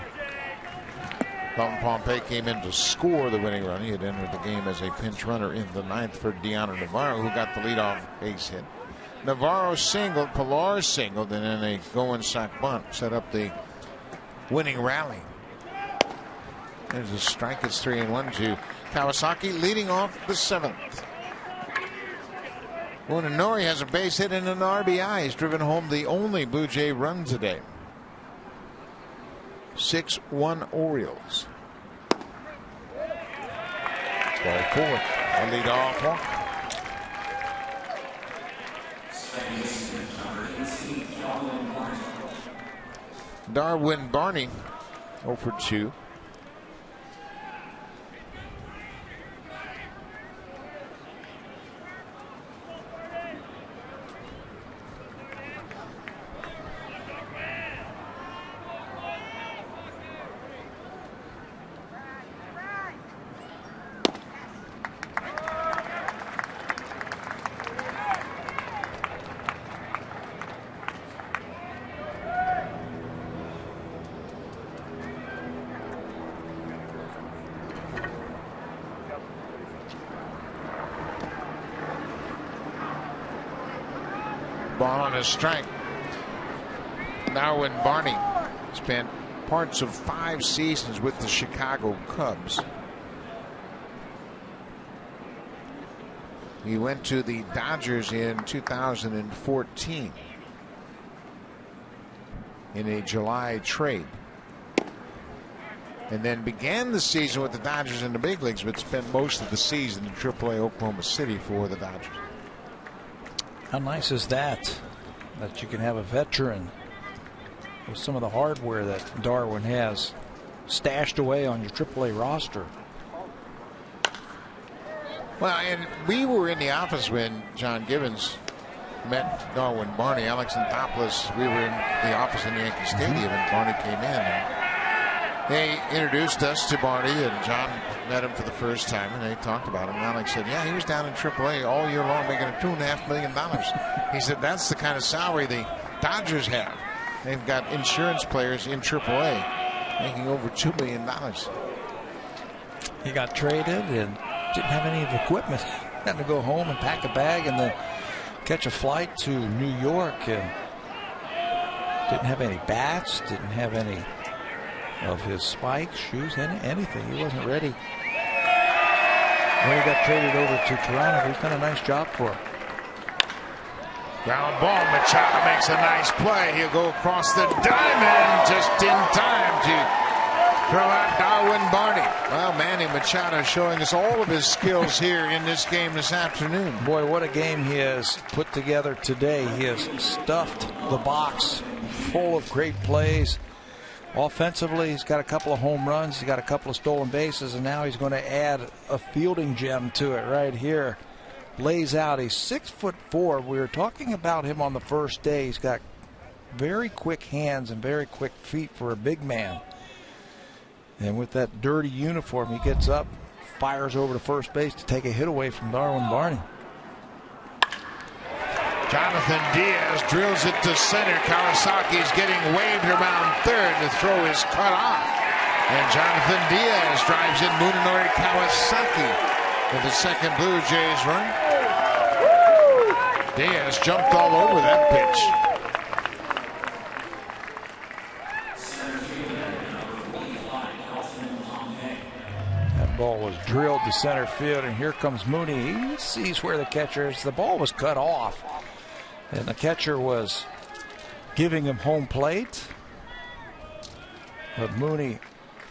Dalton Pompey came in to score the winning run. He had entered the game as a pinch runner in the 9th for Deanna Navarro, who got the leadoff base hit. Navarro singled, Pilar singled, and then a go-in sac bunt set up the winning rally. There's a strike. It's 3-1 to Kawasaki, leading off the 7th. Munenori has a base hit and an RBI. He's driven home the only Blue Jay run today. 6-1 Orioles. Ball 4. A leadoff walk. Darwin Barney 0 for 2. Ball on a strike. Darwin Barney spent parts of 5 seasons with the Chicago Cubs. He went to the Dodgers in 2014 in a July trade, and then began the season with the Dodgers in the big leagues, but spent most of the season in AAA Oklahoma City for the Dodgers. How nice is that? That you can have a veteran with some of the hardware that Darwin has stashed away on your AAA roster. Well, and we were in the office when John Gibbons met Darwin Barney. Alex Anthopoulos, we were in the office in Yankee Stadium, and Barney came in. And they introduced us to Barney, and John met him for the first time, and they talked about him. And Alex said, yeah, he was down in AAA all year long making $2.5 million. He said, that's the kind of salary the Dodgers have. They've got insurance players in AAA making over $2 million. He got traded and didn't have any of the equipment. Had to go home and pack a bag and then catch a flight to New York, and didn't have any bats, didn't have any of his spikes, shoes, anything. He wasn't ready. When he got traded over to Toronto, he's done a nice job for him. Ground ball. Machado makes a nice play. He'll go across the diamond just in time to throw out Darwin Barney. Well, Manny Machado showing us all of his skills here in this game this afternoon. Boy, what a game he has put together today. He has stuffed the box full of great plays. Offensively, he's got a couple of home runs, he's got a couple of stolen bases, and now he's going to add a fielding gem to it right here. Lays out. He's 6'4". We were talking about him on the first day. He's got very quick hands and very quick feet for a big man. And with that dirty uniform, he gets up, fires over to first base to take a hit away from Darwin Barney. Jonathan Diaz drills it to center. Kawasaki's getting waved around third to throw his cut off. And Jonathan Diaz drives in Munenori Kawasaki with the second Blue Jays run. Diaz jumped all over that pitch. That ball was drilled to center field, and here comes Mooney. He sees where the catcher is. The ball was cut off, and the catcher was giving him home plate. But Mooney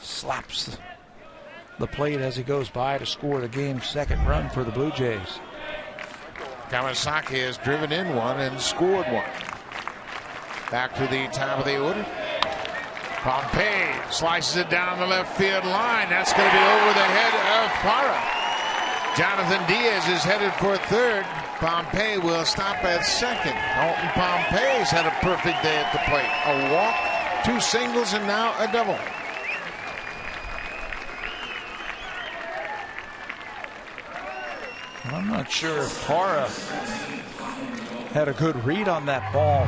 slaps the plate as he goes by to score the game's second run for the Blue Jays. Kawasaki has driven in one and scored one. Back to the top of the order. Pompey slices it down the left field line. That's going to be over the head of Parra. Jonathan Diaz is headed for third. Pompey will stop at second. Alton Pompey's had a perfect day at the plate. A walk, 2 singles, and now a double. I'm not sure if Parra had a good read on that ball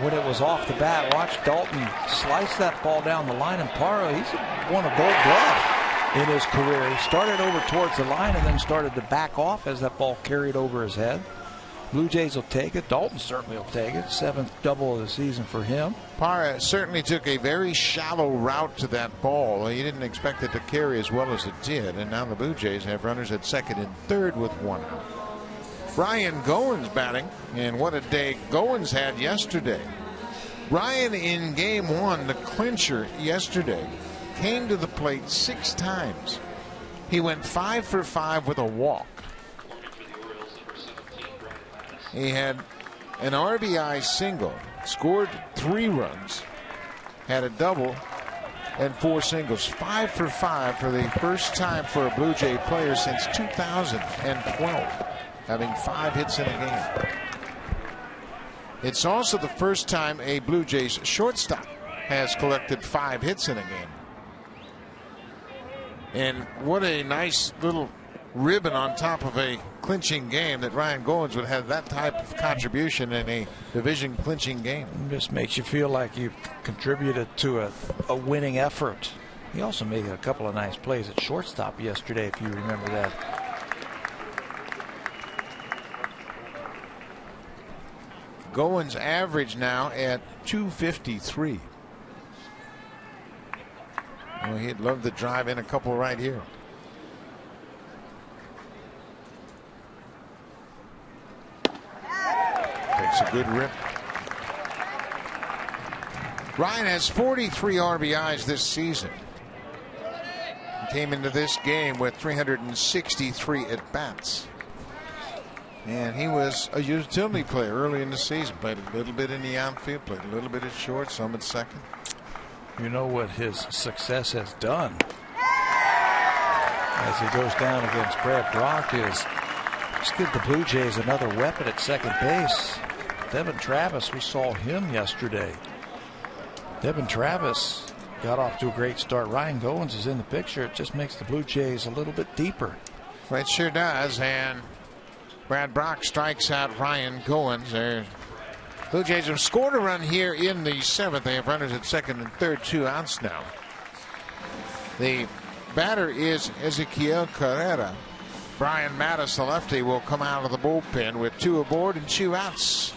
when it was off the bat. Watch Dalton slice that ball down the line, and Parra, he's won a Gold Glove in his career. He started over towards the line and then started to back off as that ball carried over his head. Blue Jays will take it. Dalton certainly will take it. 7th double of the season for him. Parra certainly took a very shallow route to that ball. He didn't expect it to carry as well as it did, and now the Blue Jays have runners at second and third with 1 out. Ryan Goins batting, and what a day Goins had yesterday. Ryan in game 1, the clincher yesterday, came to the plate 6 times. He went 5 for 5 with a walk. He had an RBI single, scored 3 runs, had a double, and 4 singles. 5 for 5 for the first time for a Blue Jay player since 2012, having 5 hits in a game. It's also the first time a Blue Jays shortstop has collected 5 hits in a game. And what a nice little ribbon on top of a clinching game that Ryan Goins would have that type of contribution in a division clinching game. It just makes you feel like you contributed to a winning effort. He also made a couple of nice plays at shortstop yesterday, if you remember that. Goins average now at 253. Well, he'd love to drive in a couple right here. Takes a good rip. Ryan has 43 RBIs this season. He came into this game with 363 at bats. And he was a utility player early in the season. Played a little bit in the outfield, played a little bit at short, some at second. You know what his success has done as he goes down against Brad Brock is just give the Blue Jays another weapon at second base. Devin Travis, we saw him yesterday. Devin Travis got off to a great start. Ryan Goins is in the picture. It just makes the Blue Jays a little bit deeper. Well, it sure does. And Brad Brock strikes out Ryan Goins. Blue Jays have scored a run here in the 7th. They have runners at second and third, 2 outs now. The batter is Ezequiel Carrera. Brian Mattis, the lefty, will come out of the bullpen with 2 aboard and 2 outs.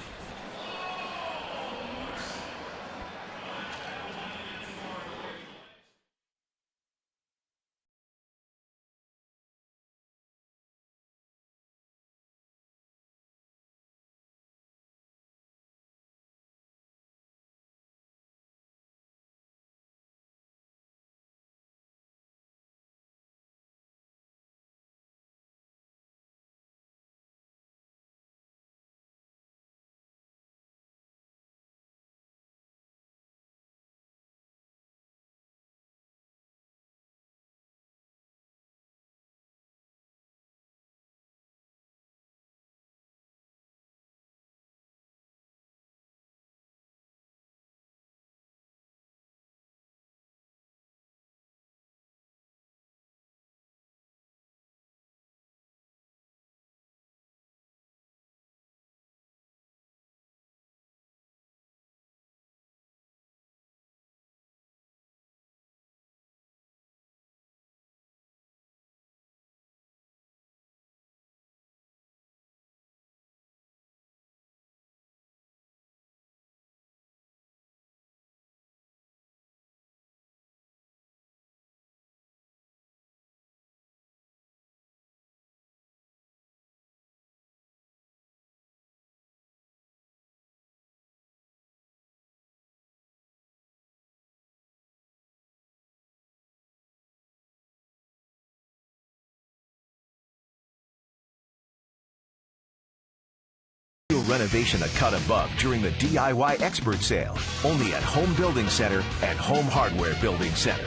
renovation a cut above during the DIY expert sale. Only at Home Building Center and Home Hardware Building Center.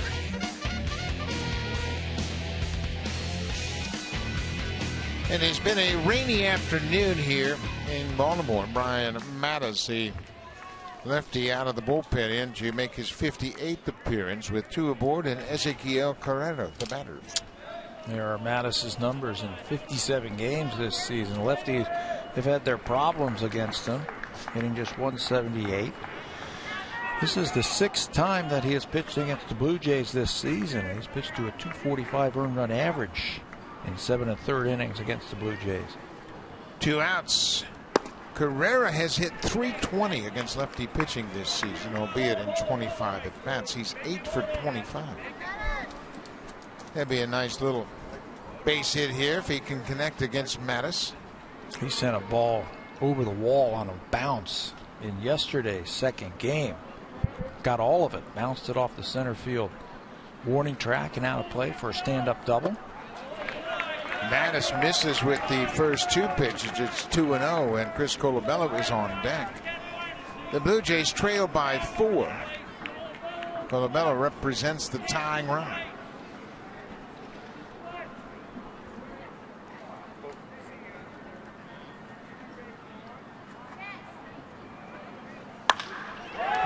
And it's been a rainy afternoon here in Baltimore. Brian Mattis, the lefty out of the bullpen in to make his 58th appearance with 2 aboard, and Ezequiel Carrera, the batter. There are Mattis's numbers in 57 games this season. Lefties have had their problems against him, hitting just 178. This is the 6th time that he has pitched against the Blue Jays this season. He's pitched to a 245 earned run average in 7 1/3 innings against the Blue Jays. 2 outs. Carrera has hit .320 against lefty pitching this season, albeit in 25 at bats. He's 8 for 25. That'd be a nice little base hit here if he can connect against Mattis. He sent a ball over the wall on a bounce in yesterday's second game. Got all of it, bounced it off the center field warning track and out of play for a stand-up double. Mattis misses with the first 2 pitches. It's 2-0, and Chris Colabello is on deck. The Blue Jays trail by 4. Colabello represents the tying run.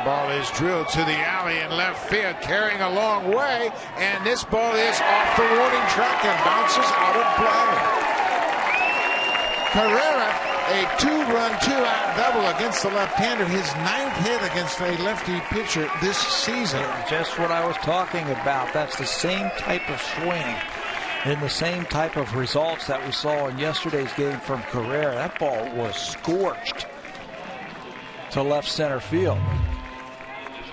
Ball is drilled to the alley in left field, carrying a long way, and this ball is off the warning track and bounces out of play. Carrera, a 2-run, 2-out double against the left-hander, his 9th hit against a lefty pitcher this season. Just what I was talking about. That's the same type of swing and the same type of results that we saw in yesterday's game from Carrera. That ball was scorched to left center field.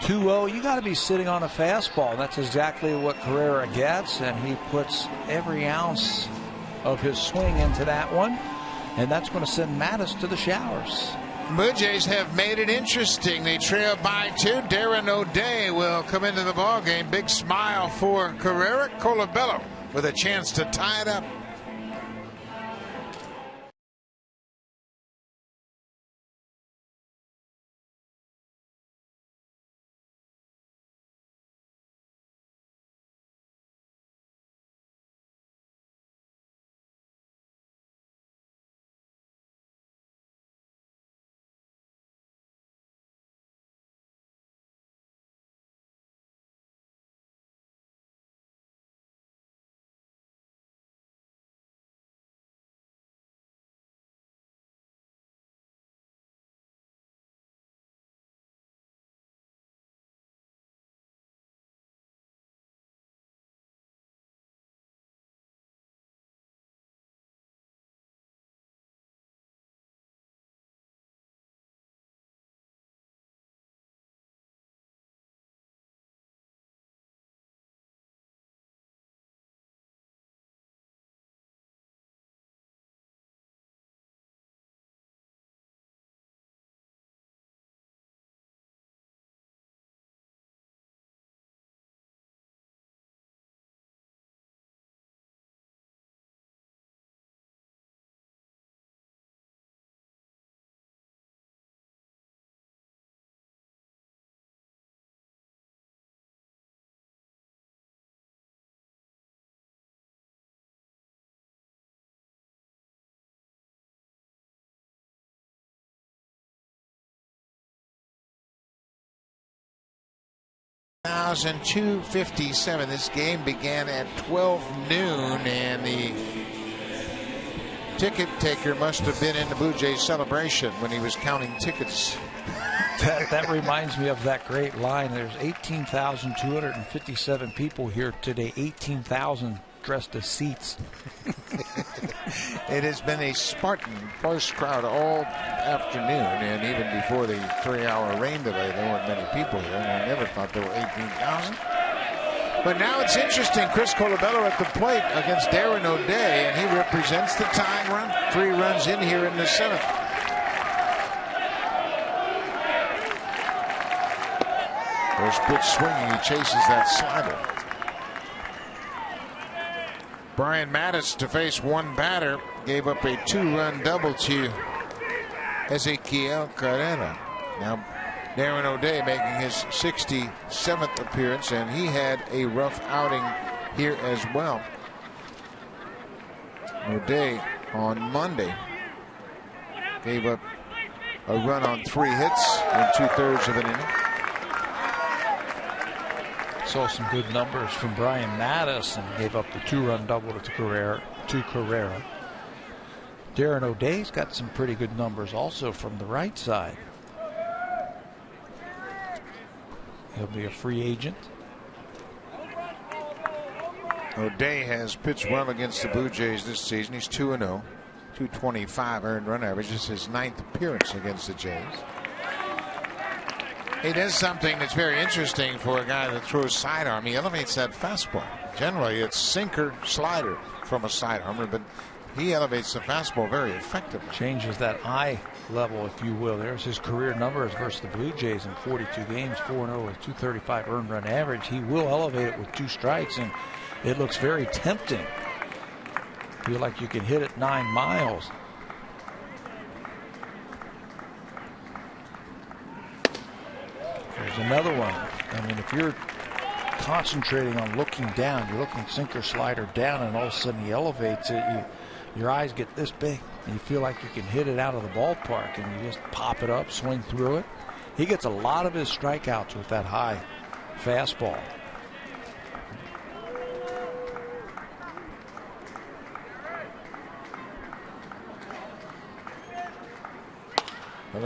2-0, you got to be sitting on a fastball. That's exactly what Carrera gets, and he puts every ounce of his swing into that one, and that's going to send Mattis to the showers. Blue Jays have made it interesting. They trail by 2. Darren O'Day will come into the ballgame. Big smile for Carrera. Colabello with a chance to tie it up. And 2:57. This game began at 12 noon, and the ticket taker must have been in the Blue Jays celebration when he was counting tickets. That reminds me of that great line. There's 18,257 people here today. 18,000 dressed as seats. It has been a Spartan sparse crowd all afternoon, and even before the 3-hour rain delay, there weren't many people here, and I never thought there were 18,000. But now it's interesting. Chris Colabello at the plate against Darren O'Day, and he represents the tying run. 3 runs in here in the 7th. First pitch swinging, he chases that slider. Brian Mattis to face one batter, gave up a 2-run double to Ezequiel Carrera. Now, Darren O'Day making his 67th appearance, and he had a rough outing here as well. O'Day on Monday gave up a run on 3 hits in 2/3 of an inning. Saw some good numbers from Brian Madison. Gave up the 2-run double to Carrera. Darren O'Day's got some pretty good numbers also from the right side. He'll be a free agent. O'Day has pitched well against the Blue Jays this season. He's 2-0, 225 earned run average. This is his 9th appearance against the Jays. He does something that's very interesting for a guy that throws sidearm. He elevates that fastball. Generally, it's sinker slider from a sidearmer, but he elevates the fastball very effectively. Changes that eye level, if you will. There's his career numbers versus the Blue Jays in 42 games, 4-0 with 235 earned run average. He will elevate it with 2 strikes, and it looks very tempting. Feel like you can hit it 9 miles. There's another one. I mean, if you're concentrating on looking down, you're looking sinker slider down, and all of a sudden he elevates it, your eyes get this big, and you feel like you can hit it out of the ballpark, and you just pop it up, swing through it. He gets a lot of his strikeouts with that high fastball.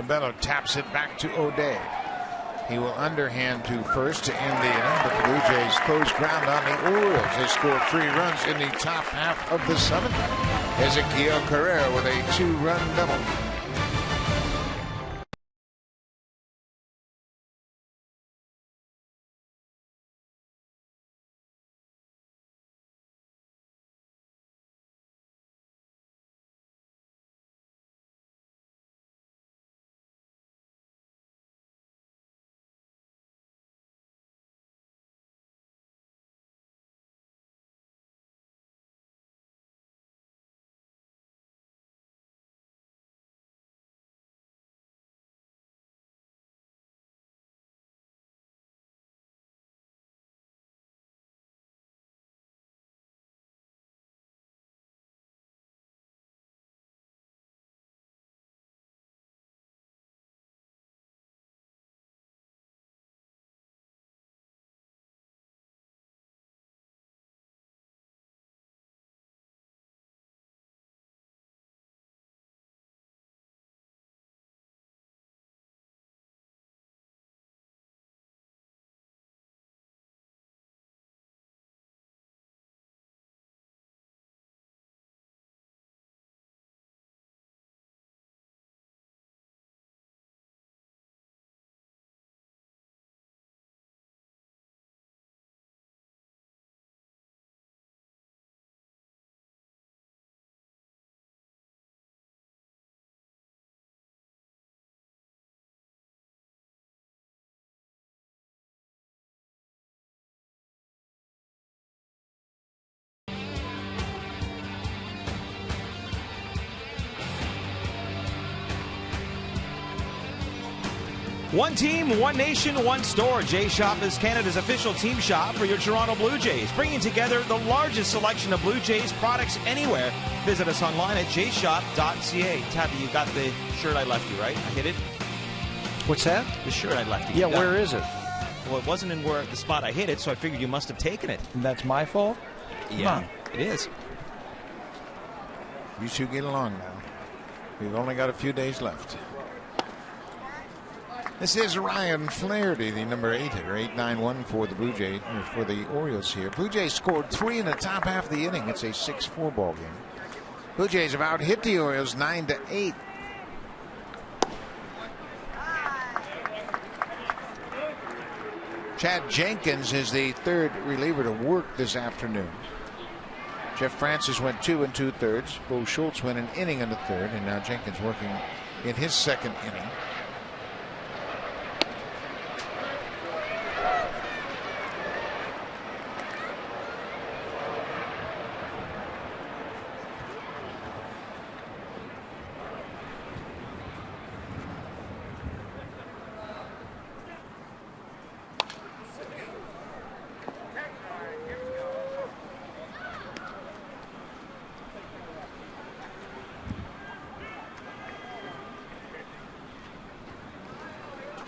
Bello taps it back to O'Day. He will underhand to first to end the inning, but the Blue Jays close ground on the Orioles. They scored 3 runs in the top half of the 7th. Ezequiel Carrera with a 2-run double. One team, one nation, one store. J-Shop is Canada's official team shop for your Toronto Blue Jays, bringing together the largest selection of Blue Jays products anywhere. Visit us online at jshop.ca. Tabby, you got the shirt I left you, right? I hit it? What's that? The shirt I left you. Yeah, where is it? Well, it wasn't in the spot I hit it, so I figured you must have taken it. And that's my fault? Yeah, it is. You two get along now. We've only got a few days left. This is Ryan Flaherty, the number 8 hitter, 8-9-1 for the Blue Jays, or for the Orioles here. Blue Jays scored 3 in the top half of the inning. It's a 6-4 ball game. Blue Jays have out hit the Orioles 9-8. Chad Jenkins is the 3rd reliever to work this afternoon. Jeff Francis went 2 2/3. Bo Schultz went an inning in the 3rd, and now Jenkins working in his 2nd inning.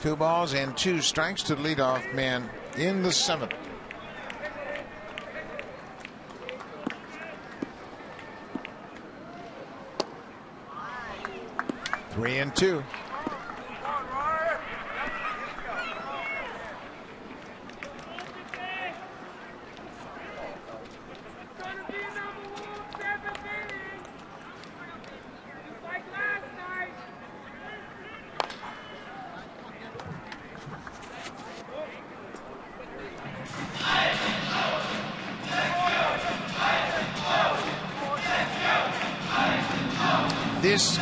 2 balls and 2 strikes to the leadoff man in the 7th. Three and 2. This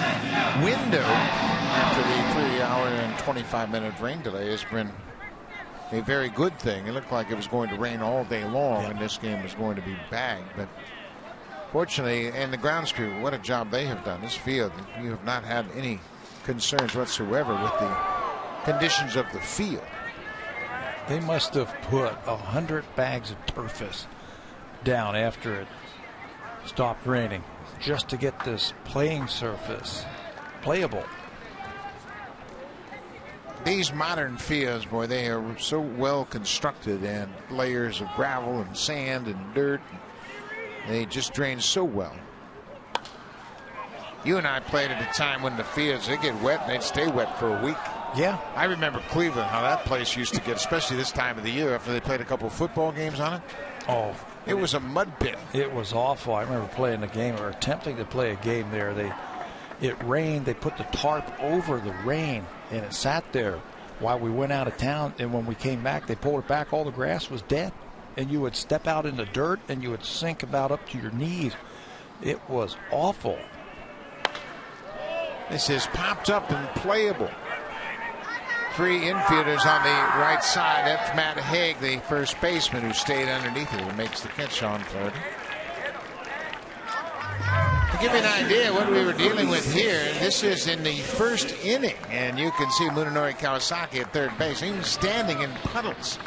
window after the 3-hour and 25-minute rain delay has been a very good thing. It looked like it was going to rain all day long and this game was going to be bagged, but fortunately, and the grounds crew, what a job they have done. This field, you have not had any concerns whatsoever with the conditions of the field. They must have put 100 bags of turf down after it stopped raining just to get this playing surface playable. These modern fields, boy, they are so well constructed, and layers of gravel and sand and dirt. They just drain so well. You and I played at a time when the fields, they get wet and they'd stay wet for a week. Yeah. I remember Cleveland, how that place used to get, especially this time of the year after they played a couple of football games on it. Oh, it was a mud pit. It was awful. I remember playing a game or attempting to play a game there. It rained. They put the tarp over the rain and it sat there while we went out of town. And when we came back, they pulled it back. All the grass was dead. And you would step out in the dirt and you would sink about up to your knees. It was awful. This is popped up and playable. 3 infielders on the right side. That's Matt Haig, the first baseman, who stayed underneath it and makes the catch on third. To give you an idea what we were dealing with here, this is in the first inning, and you can see Munenori Kawasaki at third base, even standing in puddles.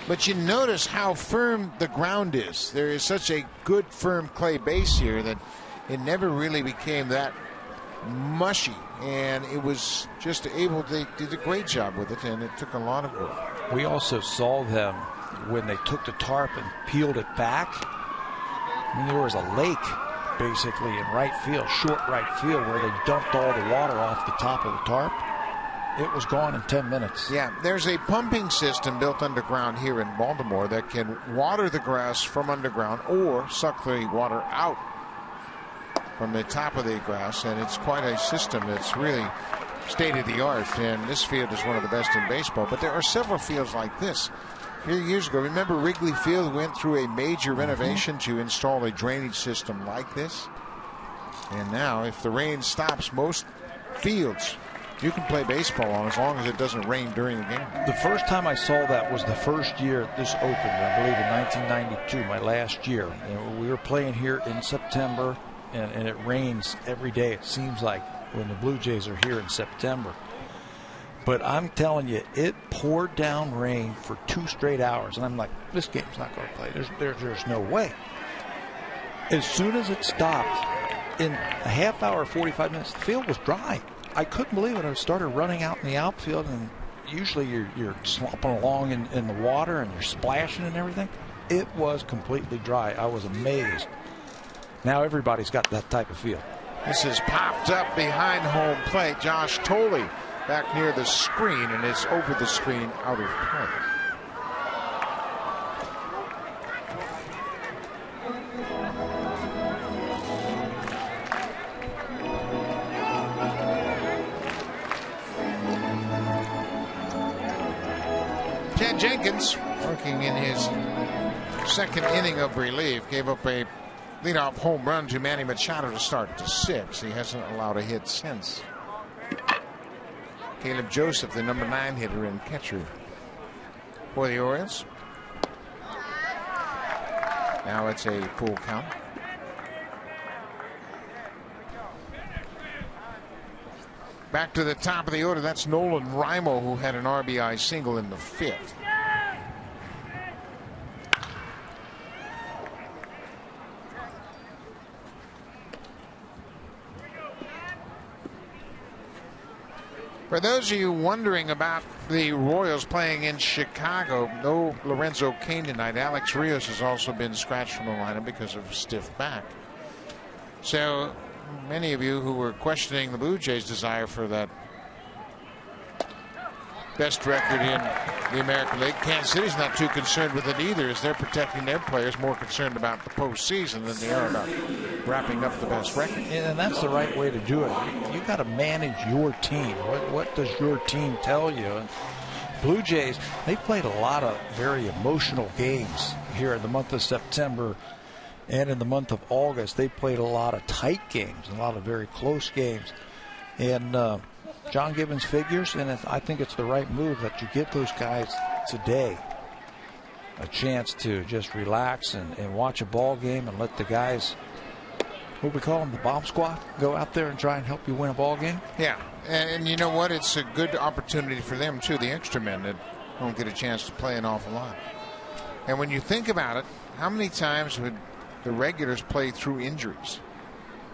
But you notice how firm the ground is. There is such a good, firm clay base here that it never really became that mushy, and it was just able to, they did a great job with it, and it took a lot of work. We also saw them when they took the tarp and peeled it back. I mean, there was a lake basically in right field, short right field, where they dumped all the water off the top of the tarp. It was gone in 10 minutes. Yeah, there's a pumping system built underground here in Baltimore that can water the grass from underground or suck the water out from the top of the grass, and it's quite a system that's really state-of-the-art, and this field is one of the best in baseball. But there are several fields like this. A few years ago, remember Wrigley Field went through a major renovation to install a drainage system like this? And now, if the rain stops, most fields you can play baseball on as long as it doesn't rain during the game. The first time I saw that was the first year this opened, I believe in 1992, my last year. And we were playing here in September, and it rains every day, it seems like, when the Blue Jays are here in September. But I'm telling you, it poured down rain for 2 straight hours, and I'm like, this game's not going to play. There's no way. As soon as it stopped, in a half hour, 45 minutes, the field was dry. I couldn't believe it. I started running out in the outfield, and usually you're slopping along in the water and you're splashing and everything. It was completely dry. I was amazed. Now everybody's got that type of field. This is popped up behind home plate. Josh Tolley back near the screen, and it's over the screen, out of play. Chad Jenkins, working in his second inning of relief, gave up a leadoff home run to Manny Machado to start to 6. He hasn't allowed a hit since. Caleb Joseph, the number 9 hitter and catcher for the Orioles. Now it's a full count. Back to the top of the order. That's Nolan Rimo, who had an RBI single in the 5th. For those of you wondering about the Royals playing in Chicago, no Lorenzo Cain tonight. Alex Rios has also been scratched from the lineup because of a stiff back. So many of you who were questioning the Blue Jays' desire for that best record in the American League, Kansas City's not too concerned with it either, as they're protecting their players, more concerned about the postseason than they are about wrapping up the best record. And that's the right way to do it. You got to manage your team. What does your team tell you? And Blue Jays, they've played a lot of very emotional games here in the month of September and in the month of August. They played a lot of tight games, a lot of very close games. And John Gibbons figures, and I think it's the right move that you give those guys today a chance to just relax and watch a ball game and let the guys, what we call them, the bomb squad, go out there and try and help you win a ball game. Yeah, and you know what? It's a good opportunity for them, too, the extra men that don't get a chance to play an awful lot. And when you think about it, how many times would the regulars play through injuries?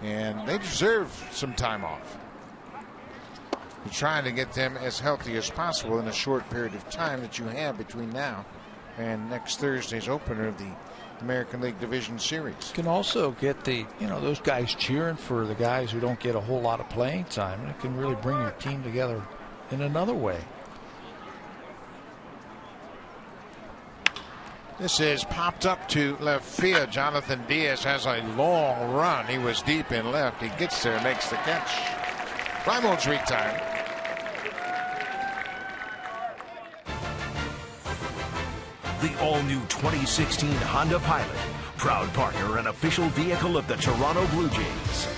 And they deserve some time off. You're trying to get them as healthy as possible in a short period of time that you have between now and next Thursday's opener of the American League Division Series. You can also get those guys cheering for the guys who don't get a whole lot of playing time, and it can really bring your team together in another way. This is popped up to left field. Jonathan Diaz has a long run. He was deep in left. He gets there and makes the catch. Fly mode's retired. The all-new 2016 Honda Pilot, proud partner and official vehicle of the Toronto Blue Jays.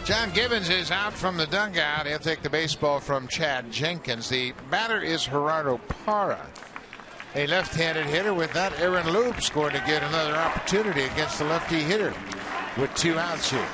John Gibbons is out from the dugout. He'll take the baseball from Chad Jenkins. The batter is Gerardo Parra, a left-handed hitter. With that, Aaron Loop's going to get another opportunity against the lefty hitter with 2 outs here.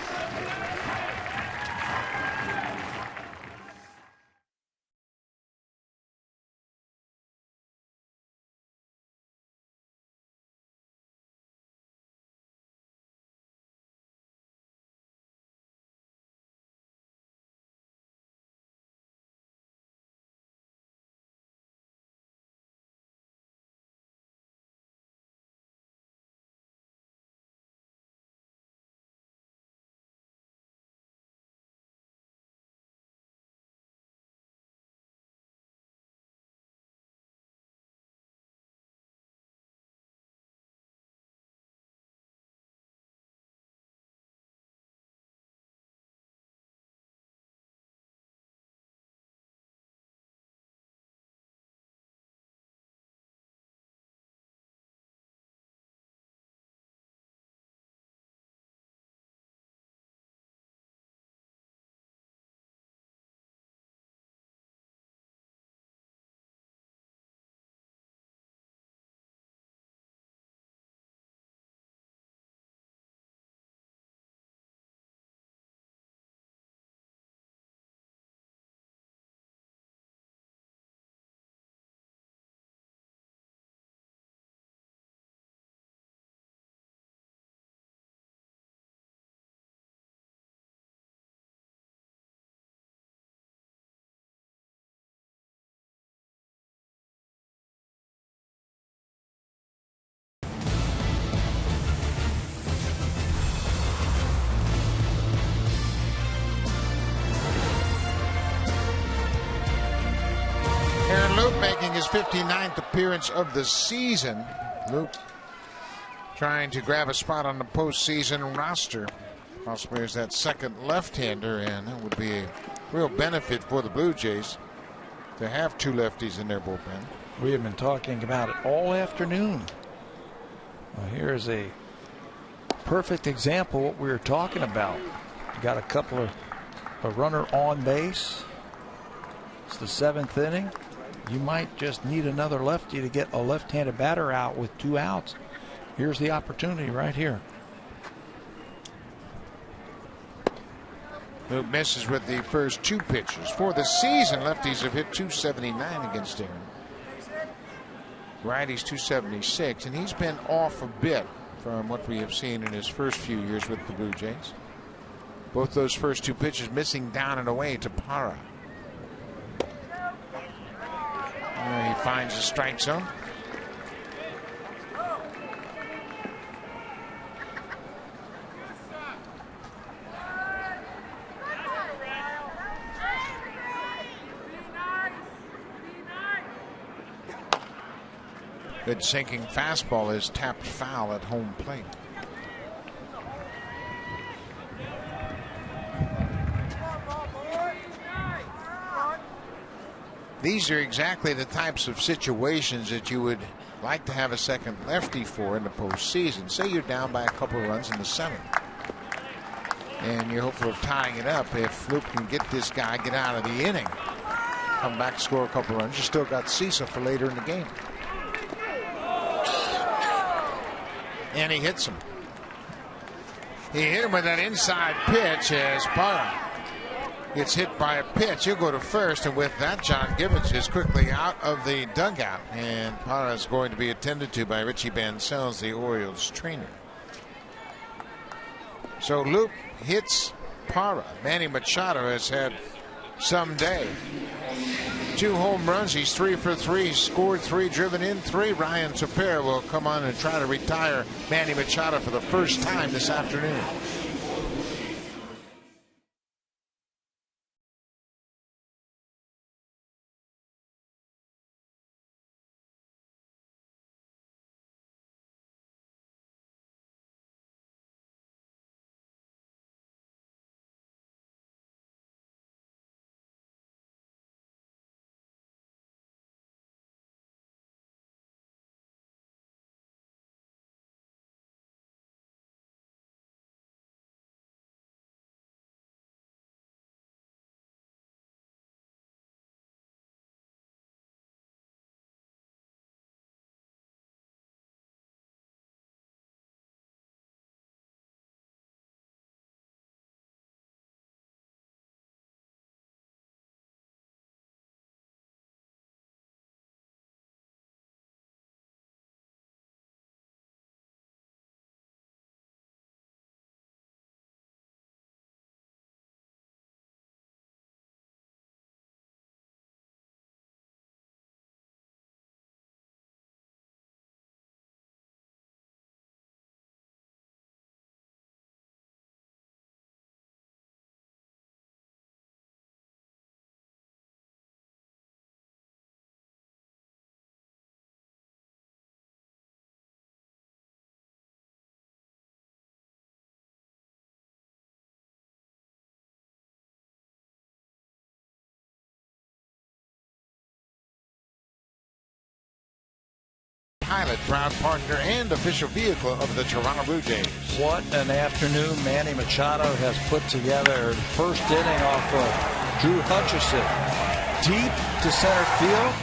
Luke making his 59th appearance of the season. Luke trying to grab a spot on the postseason roster. Possibly as that second left-hander, and that would be a real benefit for the Blue Jays to have 2 lefties in their bullpen. We have been talking about it all afternoon. Well, here's a perfect example of what we were talking about. You got a runner on base. It's the 7th inning. You might just need another lefty to get a left-handed batter out with 2 outs. Here's the opportunity right here. Luke misses with the first 2 pitches. For the season, lefties have hit .279 against Aaron. Righty's 276, and he's been off a bit from what we have seen in his first few years with the Blue Jays. Both those first two pitches missing down and away to Parra. He finds the strike zone. Good sinking fastball is tapped foul at home plate. These are exactly the types of situations that you would like to have a second lefty for in the postseason. Say you're down by a couple of runs in the seventh, and you're hopeful of tying it up. If Luke can get this guy, get out of the inning, come back, score a couple of runs, you still got Cecil for later in the game. And he hits him. He hit him with that inside pitch as Parra gets hit by a pitch. He'll go to first, and with that, John Gibbons is quickly out of the dugout, and Parra is going to be attended to by Richie Bancels, the Orioles trainer. So Luke hits Parra. Manny Machado has had some day. 2 home runs. He's 3 for 3. Scored 3, driven in 3. Ryan Tepera will come on and try to retire Manny Machado for the first time this afternoon. Pilot, proud partner and official vehicle of the Toronto Blue Jays. What an afternoon Manny Machado has put together. First inning off of Drew Hutchison. Deep to center field.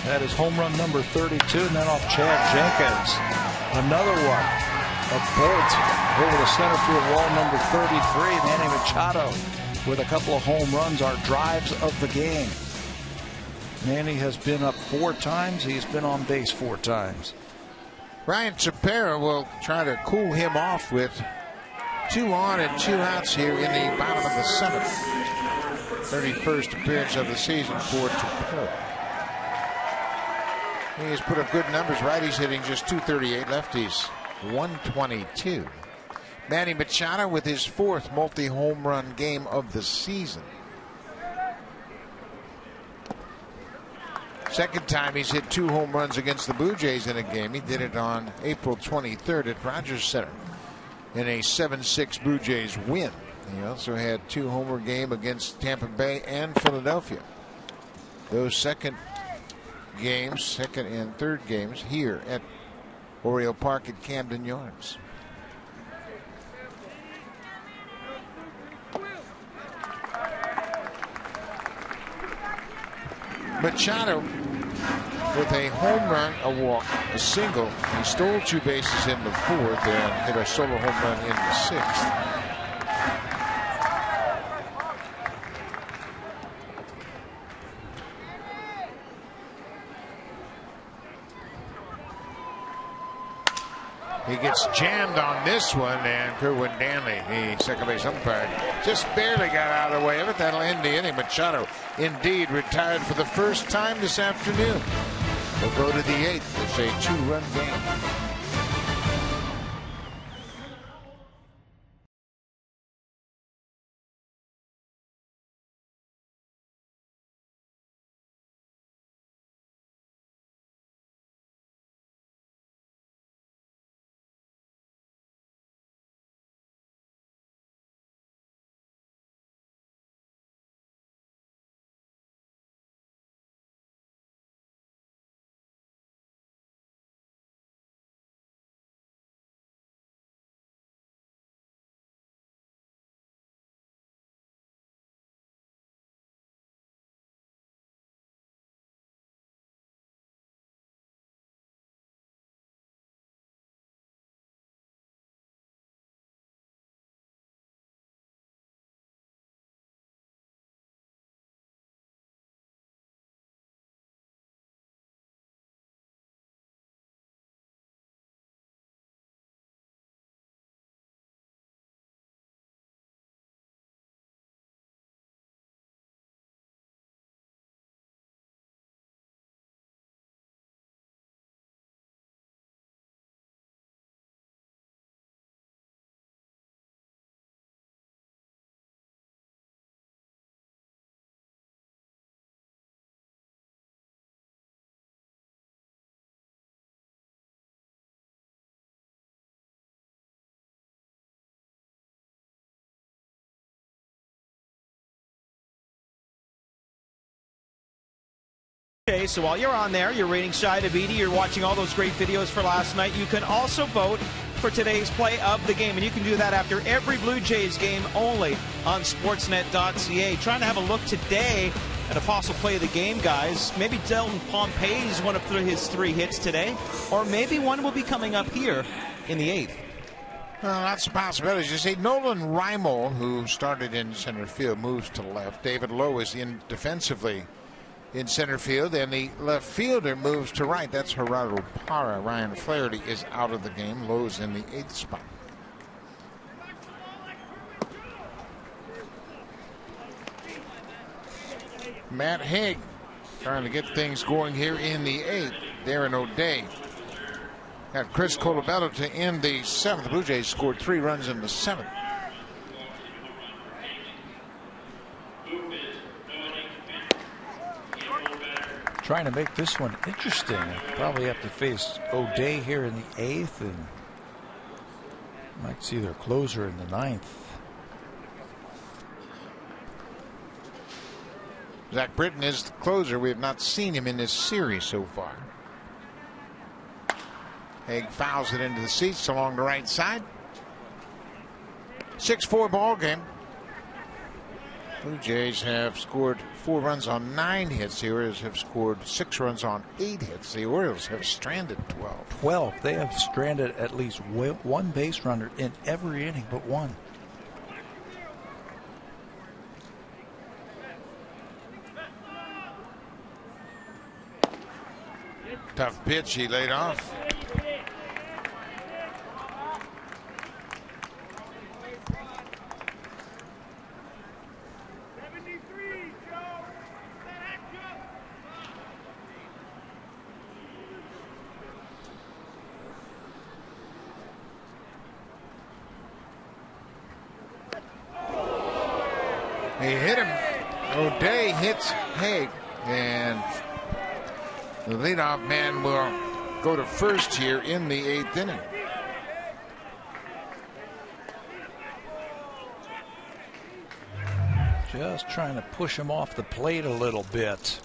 That is home run number 32. And then off Chad Jenkins. Another one. A bolt over the center field wall, number 33. Manny Machado with a couple of home runs are drives of the game. Manny has been up 4 times. He's been on base 4 times. Ryan Tepera will try to cool him off with 2 on and 2 outs here in the bottom of the 7th. 31st appearance of the season for Tepera. He has put up good numbers. Righties hitting just 238, lefties 122. Manny Machado with his 4th multi-home run game of the season. Second time he's hit 2 home runs against the Blue Jays in a game. He did it on April 23rd at Rogers Center in a 7-6 Blue Jays win. He also had 2 homer game against Tampa Bay and Philadelphia. Those second and third games here at Oriole Park at Camden Yards. Machado with a home run, a walk, a single. He stole 2 bases in the 4th and hit a solo home run in the 6th. He gets jammed on this one, and Kerwin Danley, the second base umpire, just barely got out of the way of it. That'll end the inning. Machado indeed retired for the first time this afternoon. We'll go to the 8th. It's a 2-run game. Okay, so while you're on there, you're reading Shai Davidi, you're watching all those great videos for last night, you can also vote for today's play of the game, and you can do that after every Blue Jays game only on Sportsnet.ca. Trying to have a look today at a possible play of the game, guys. Maybe Dylan Pompey's one of his 3 hits today, or maybe one will be coming up here in the 8th. Well, that's a possibility. You see, Nolan Reimold, who started in center field, moves to left. David Lowe is in defensively in center field, and the left fielder moves to right. That's Gerardo Parra. Ryan Flaherty is out of the game. Lowe's in the 8th spot. Matt Haig trying to get things going here in the 8th. Darren O'Day got Chris Colabello to end the 7th. The Blue Jays scored 3 runs in the 7th. Trying to make this one interesting. Probably have to face O'Day here in the 8th, and might see their closer in the 9th. Zach Britton is the closer. We have not seen him in this series so far. Haig fouls it into the seats along the right side. 6-4 ball game. Blue Jays have scored 4 runs on 9 hits. The Orioles have scored 6 runs on 8 hits. The Orioles have stranded 12. They have stranded at least 1 base runner in every inning but 1. Tough pitch. He laid off. He hit him. O'Day hits Haig, and the leadoff man will go to first here in the 8th inning. Just trying to push him off the plate a little bit,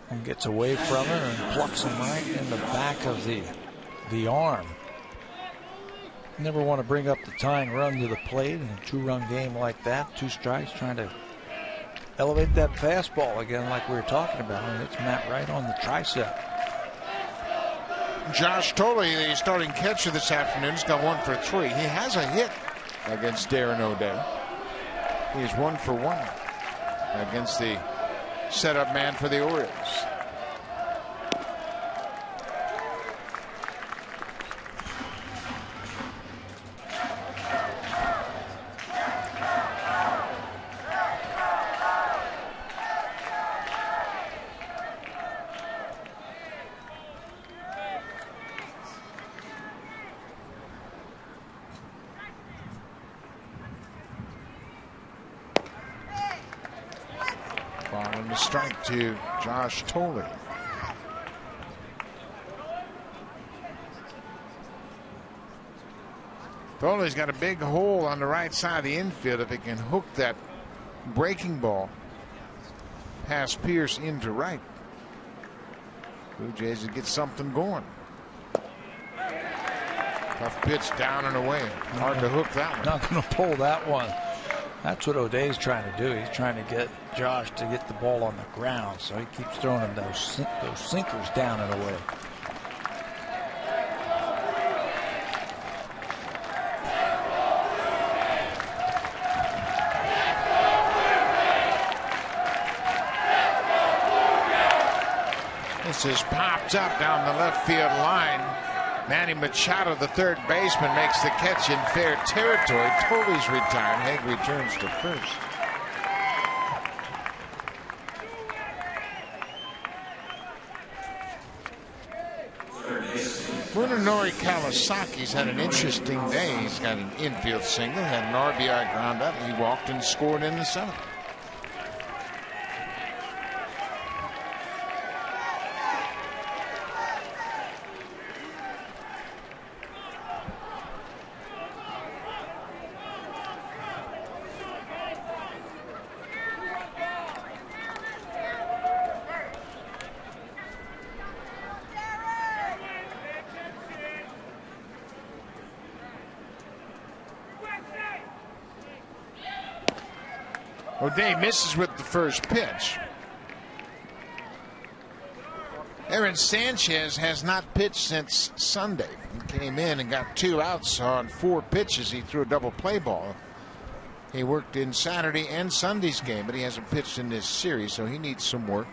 and gets away from her and plucks him right in the back of the arm. Never want to bring up the tying run to the plate in a 2-run game like that. 2 strikes, trying to elevate that fastball again like we were talking about, and it's Matt right on the tricep. Josh Tolley, the starting catcher this afternoon, has got 1 for 3. He has a hit against Darren O'Day. He's 1 for 1 against the setup man for the Orioles. A strike to Josh Thole. Thole's got a big hole on the right side of the infield. If he can hook that breaking ball past Pierce into right, Blue Jays would get something going. Tough pitch down and away. Hard to hook that one. Not going to pull that one. That's what O'Day's trying to do. He's trying to get Josh to get the ball on the ground, so he keeps throwing him those sinkers down and away. This is popped up down the left field line. Manny Machado, the third baseman, makes the catch in fair territory. Thole's retired. Haig returns to first. Munenori Kawasaki's had an interesting day. He's got an infield single, had an RBI ground out. He walked and scored in the seventh. O'Day misses with the first pitch. Aaron Sanchez has not pitched since Sunday. He came in and got 2 outs on 4 pitches. He threw a double play ball. He worked in Saturday and Sunday's game, but he hasn't pitched in this series, so he needs some work.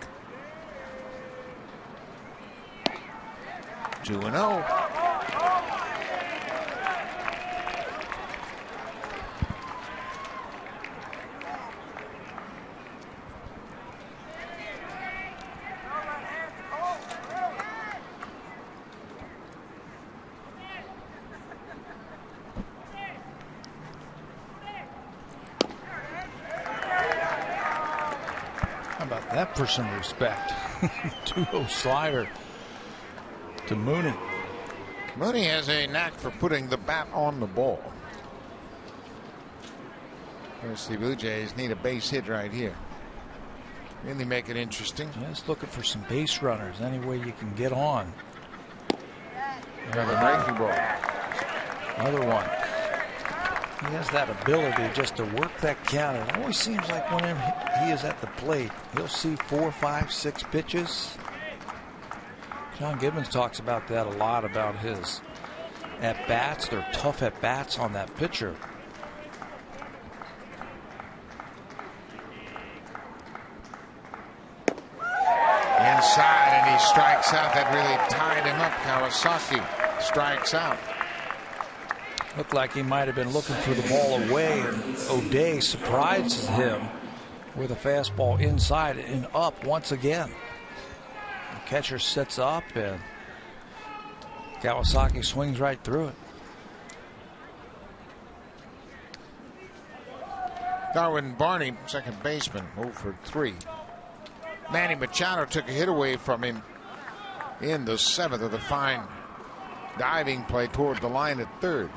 2-0. That for some respect. 2-0 slider to Mooney. Mooney has a knack for putting the bat on the ball. There's the Blue Jays need a base hit right here. Really make it interesting. Just looking for some base runners any way you can get on. Another breaking ball. Another one. He has that ability just to work that count. It always seems like whenever he is at the plate, he'll see 4, 5, 6 pitches. John Gibbons talks about that a lot, about his at-bats. They're tough at-bats on that pitcher. Inside, and he strikes out. That really tied him up. Kawasaki strikes out. Looked like he might have been looking for the ball away, and O'Day surprises him with a fastball inside and up once again. The catcher sits up, and Kawasaki swings right through it. Darwin Barney, second baseman, 0 for 3. Manny Machado took a hit away from him in the 7th with a fine diving play toward the line at third.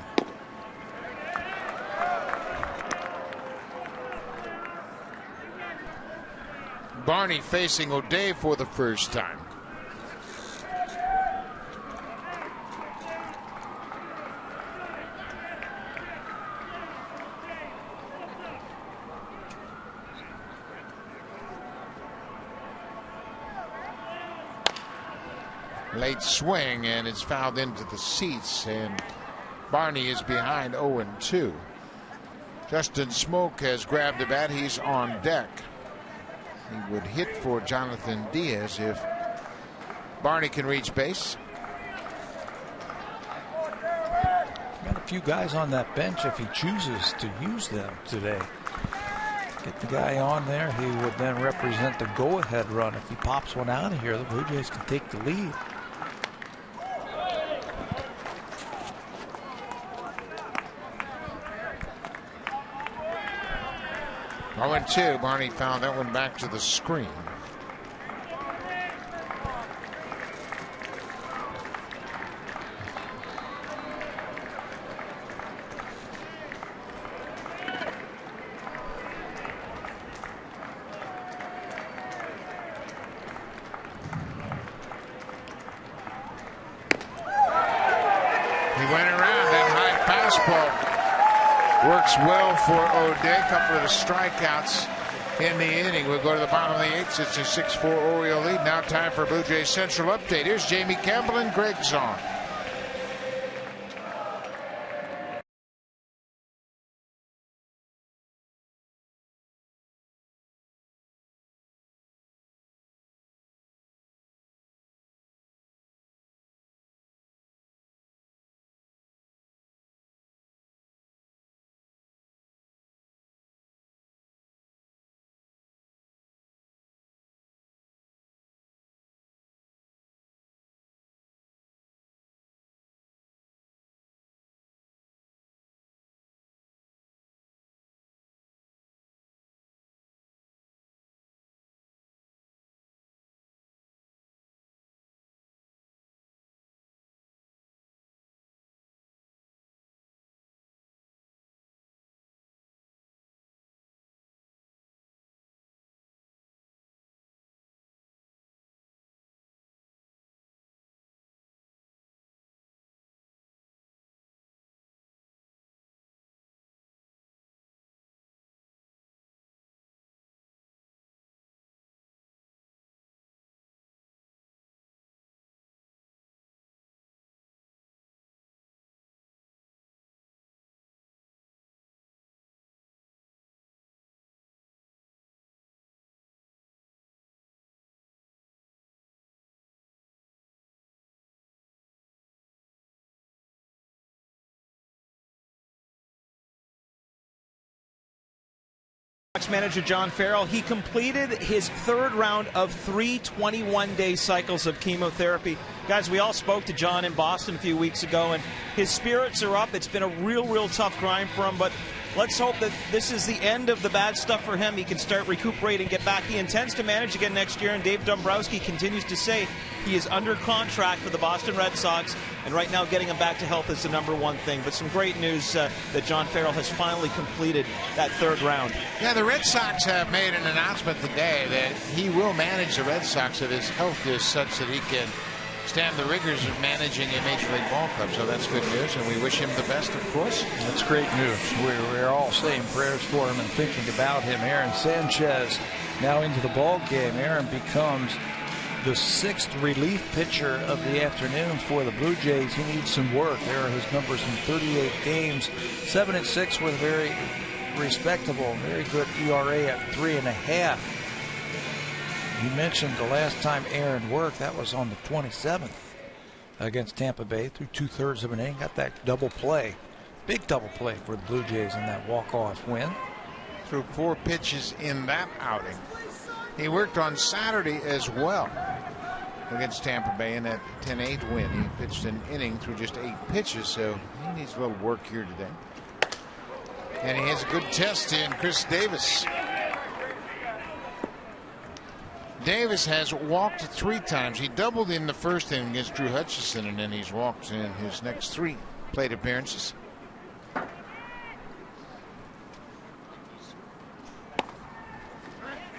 Barney facing O'Day for the first time. Late swing, and it's fouled into the seats, and Barney is behind 0-2. Justin Smoke has grabbed the bat. He's on deck. He would hit for Jonathan Diaz if Barney can reach base. Got a few guys on that bench if he chooses to use them today. Get the guy on there. He would then represent the go-ahead run. If he pops one out of here, the Blue Jays can take the lead. Oh, and 2. Barney found that one back to the screen. fastball works well for O'Day. A couple of the strikeouts in the inning. We'll go to the bottom of the 8th. It's a 6-4 Oriole lead. Now time for Blue Jays Central update. Here's Jamie Campbell and Greg Zahn. Manager John Farrell, he completed his 3rd round of 3 21-day cycles of chemotherapy. Guys, we all spoke to John in Boston a few weeks ago, and his spirits are up. It's been a real tough grind for him, but let's hope that this is the end of the bad stuff for him. He can start recuperating, get back. He intends to manage again next year, and Dave Dombrowski continues to say he is under contract for the Boston Red Sox, and right now getting him back to health is the #1 thing. But some great news that John Farrell has finally completed that 3rd round. Yeah, the Red Sox have made an announcement today that he will manage the Red Sox if his health is such that he can stand the rigors of managing a Major League ball club. So that's good news, and we wish him the best, of course. That's great news. We're all saying prayers for him and thinking about him. Aaron Sanchez now into the ball game. Aaron becomes the 6th relief pitcher of the afternoon for the Blue Jays. He needs some work. There are his numbers in 38 games. 7-6 with a very respectable, very good ERA at 3.5. You mentioned the last time Aaron worked, that was on the 27th against Tampa Bay through 2/3 of an inning. Got that double play, big double play for the Blue Jays in that walk-off win. Threw 4 pitches in that outing. He worked on Saturday as well against Tampa Bay in that 10-8 win. He pitched an inning through just 8 pitches, so he needs a little work here today. And he has a good test in Chris Davis. Davis has walked 3 times. He doubled in the first inning against Drew Hutchison, and then he's walked in his next 3 plate appearances.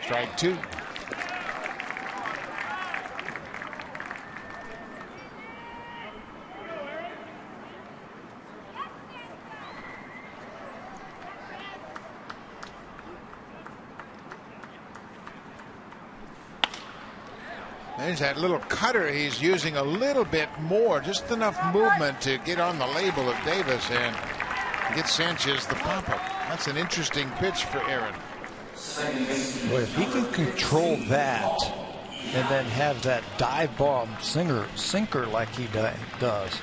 Strike 2. There's that little cutter. He's using a little bit more, just enough movement to get on the label of Davis and get Sanchez the pop-up. That's an interesting pitch for Aaron. Well, if he can control that and then have that dive bomb sinker like he does,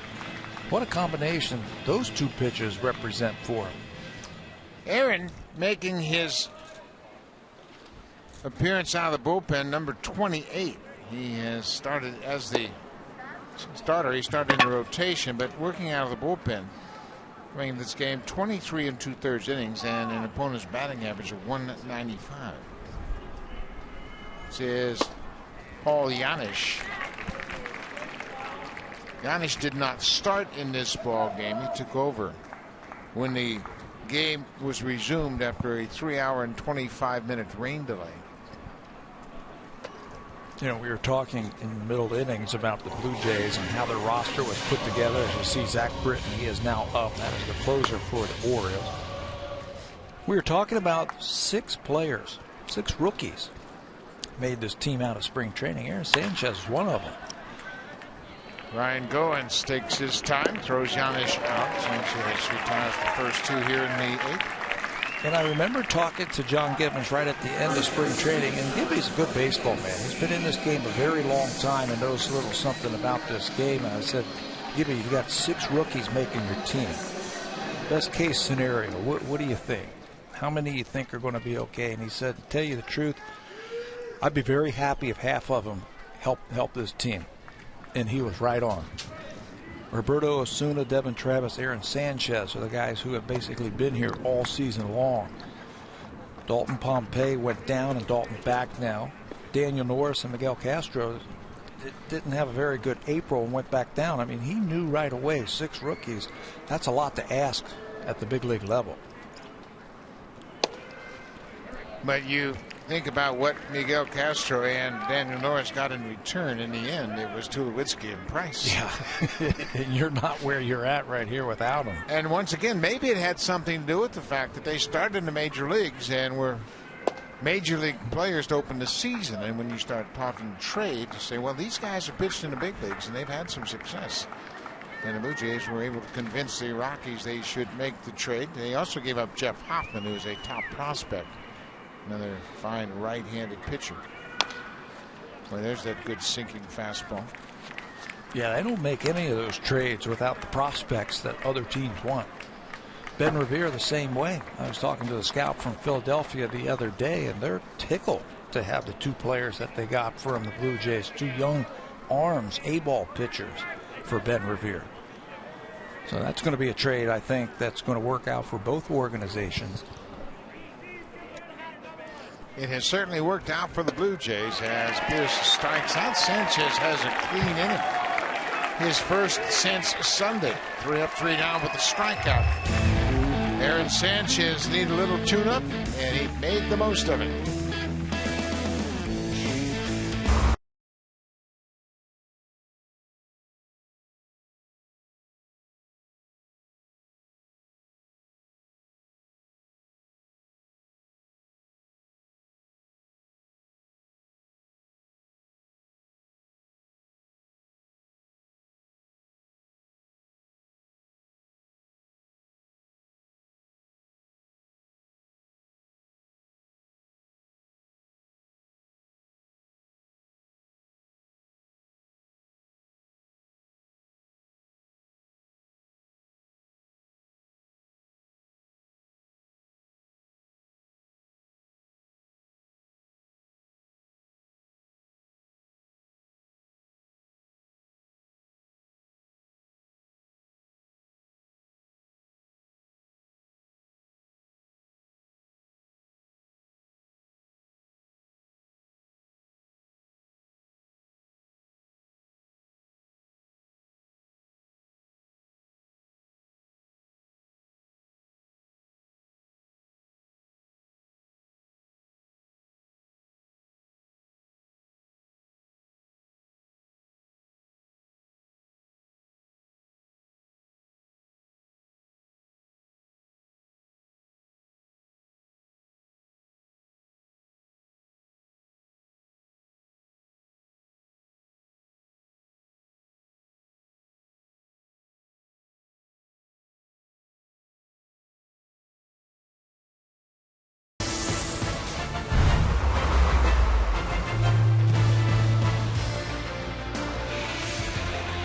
what a combination those 2 pitches represent for him. Aaron making his appearance out of the bullpen, number 28. He has started as the starter. He started in the rotation, but working out of the bullpen. Playing this game 23 2/3 innings and an opponent's batting average of 195. This is Paul Janisch. Janisch did not start in this ball game. He took over when the game was resumed after a 3-hour and 25-minute rain delay. You know, we were talking in the middle innings about the Blue Jays and how their roster was put together. As you see, Zach Britton, he is now up. That is the closer for the Orioles. We were talking about 6 players, 6 rookies made this team out of spring training. Aaron Sanchez is one of them. Ryan Goins takes his time, throws Giannis out. Sanchez retires the first 2 here in the 8th. And I remember talking to John Gibbons right at the end of spring training, and Gibby's a good baseball man. He's been in this game a very long time and knows a little something about this game. And I said, Gibby, you've got 6 rookies making your team. Best case scenario, what do you think? How many do you think are going to be okay? And he said, to tell you the truth, I'd be very happy if half of them help this team. And he was right on. Roberto Osuna, Devin Travis, Aaron Sanchez are the guys who have basically been here all season long. Dalton Pompey went down and Dalton's back now. Daniel Norris and Miguel Castro didn't have a very good April and went back down. I mean, he knew right away, 6 rookies, that's a lot to ask at the big league level. But you think about what Miguel Castro and Daniel Norris got in return. In the end, it was Tulowitzki and Price. Yeah, and you're not where you're at right here without them. And once again, maybe it had something to do with the fact that they started in the major leagues and were major league players to open the season. And when you start talking trade, you say, well, these guys have pitched in the big leagues and they've had some success. And the Blue Jays were able to convince the Rockies they should make the trade. They also gave up Jeff Hoffman, who is a top prospect. Another fine right-handed pitcher. Well, there's that good sinking fastball. Yeah, they don't make any of those trades without the prospects that other teams want. Ben Revere the same way. I was talking to the scout from Philadelphia the other day, and they're tickled to have the 2 players that they got from the Blue Jays, 2 young arms, A-ball pitchers for Ben Revere. So that's going to be a trade, I think, that's going to work out for both organizations. It has certainly worked out for the Blue Jays as Pierce strikes out. Sanchez has a clean inning. His first since Sunday. 3 up, 3 down with a strikeout. Aaron Sanchez needed a little tune-up, and he made the most of it.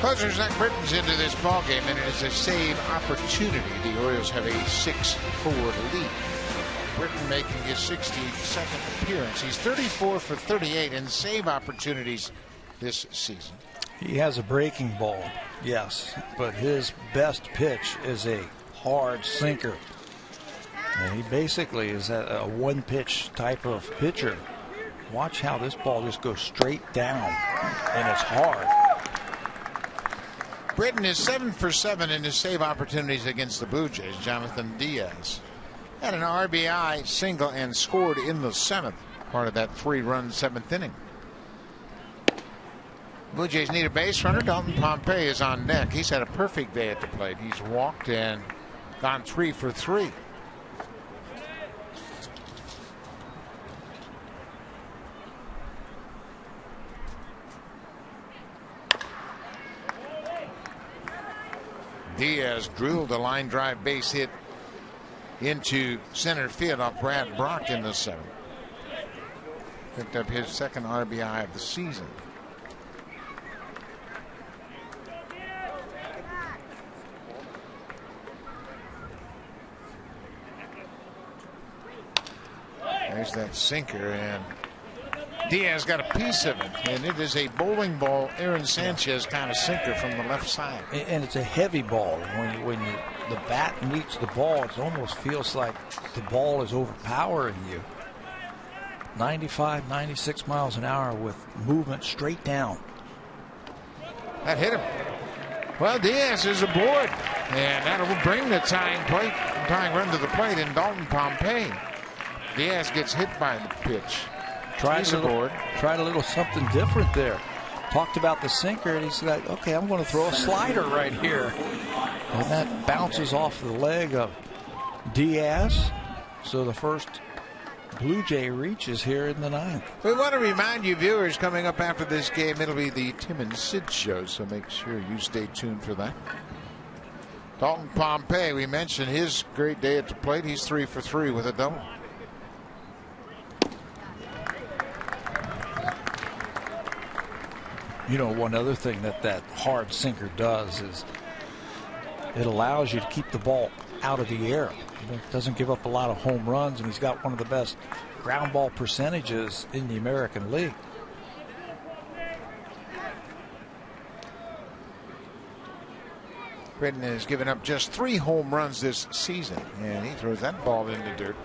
Closer Zach Britton's into this ballgame, and it is a save opportunity. The Orioles have a 6-4 lead. Britton making his 62nd appearance. He's 34 for 38 in save opportunities this season. He has a breaking ball, yes, but his best pitch is a hard sinker. And he basically is a one-pitch type of pitcher. Watch how this ball just goes straight down, and it's hard. Britton is 7 for 7 in his save opportunities against the Blue Jays. Jonathan Diaz had an RBI single and scored in the 7th, part of that 3-run 7th inning. Blue Jays need a base runner. Dalton Pompey is on deck. He's had a perfect day at the plate. He's walked and gone 3 for 3. Diaz drilled a line drive base hit into center field off Brad Brock in the 7th. Picked up his second RBI of the season. There's that sinker, and Diaz got a piece of it, and it is a bowling ball Aaron Sanchez kind of sinker from the left side. And it's a heavy ball. When the bat meets the ball, it almost feels like the ball is overpowering you. 95, 96 miles an hour with movement straight down. That hit him. Well, Diaz is aboard, and that'll bring the tying run to the plate in Dalton Pompey. Diaz gets hit by the pitch. Tried a little something different there. Talked about the sinker, and he's like, okay, I'm going to throw a slider right here. And that bounces off the leg of Diaz. So the first Blue Jay reaches here in the 9th. We want to remind you viewers, coming up after this game, it'll be the Tim and Sid show, so make sure you stay tuned for that. Dalton Pompey, we mentioned his great day at the plate. He's 3 for 3 with a double. You know, one other thing that hard sinker does is it allows you to keep the ball out of the air. It doesn't give up a lot of home runs, and he's got one of the best ground ball percentages in the American League. Britton has given up just 3 home runs this season, and he throws that ball in the dirt.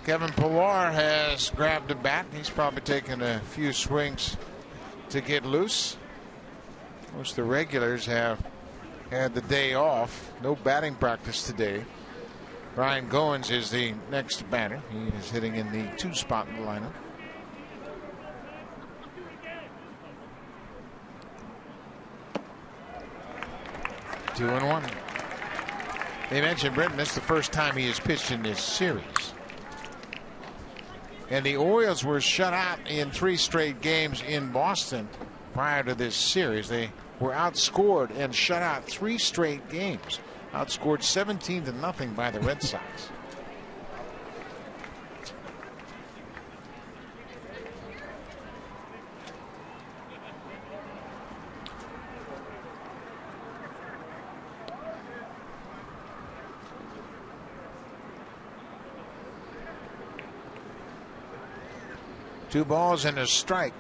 Kevin Pillar has grabbed a bat. He's probably taken a few swings to get loose. Most of the regulars have had the day off. No batting practice today. Ryan Goins is the next batter. He is hitting in the 2 spot in the lineup. Two and 1. They mentioned Britton. This is the first time he has pitched in this series. And the Orioles were shut out in 3 straight games in Boston prior to this series. They were outscored and shut out 3 straight games. Outscored 17-0 by the Red Sox. Two balls and a strike.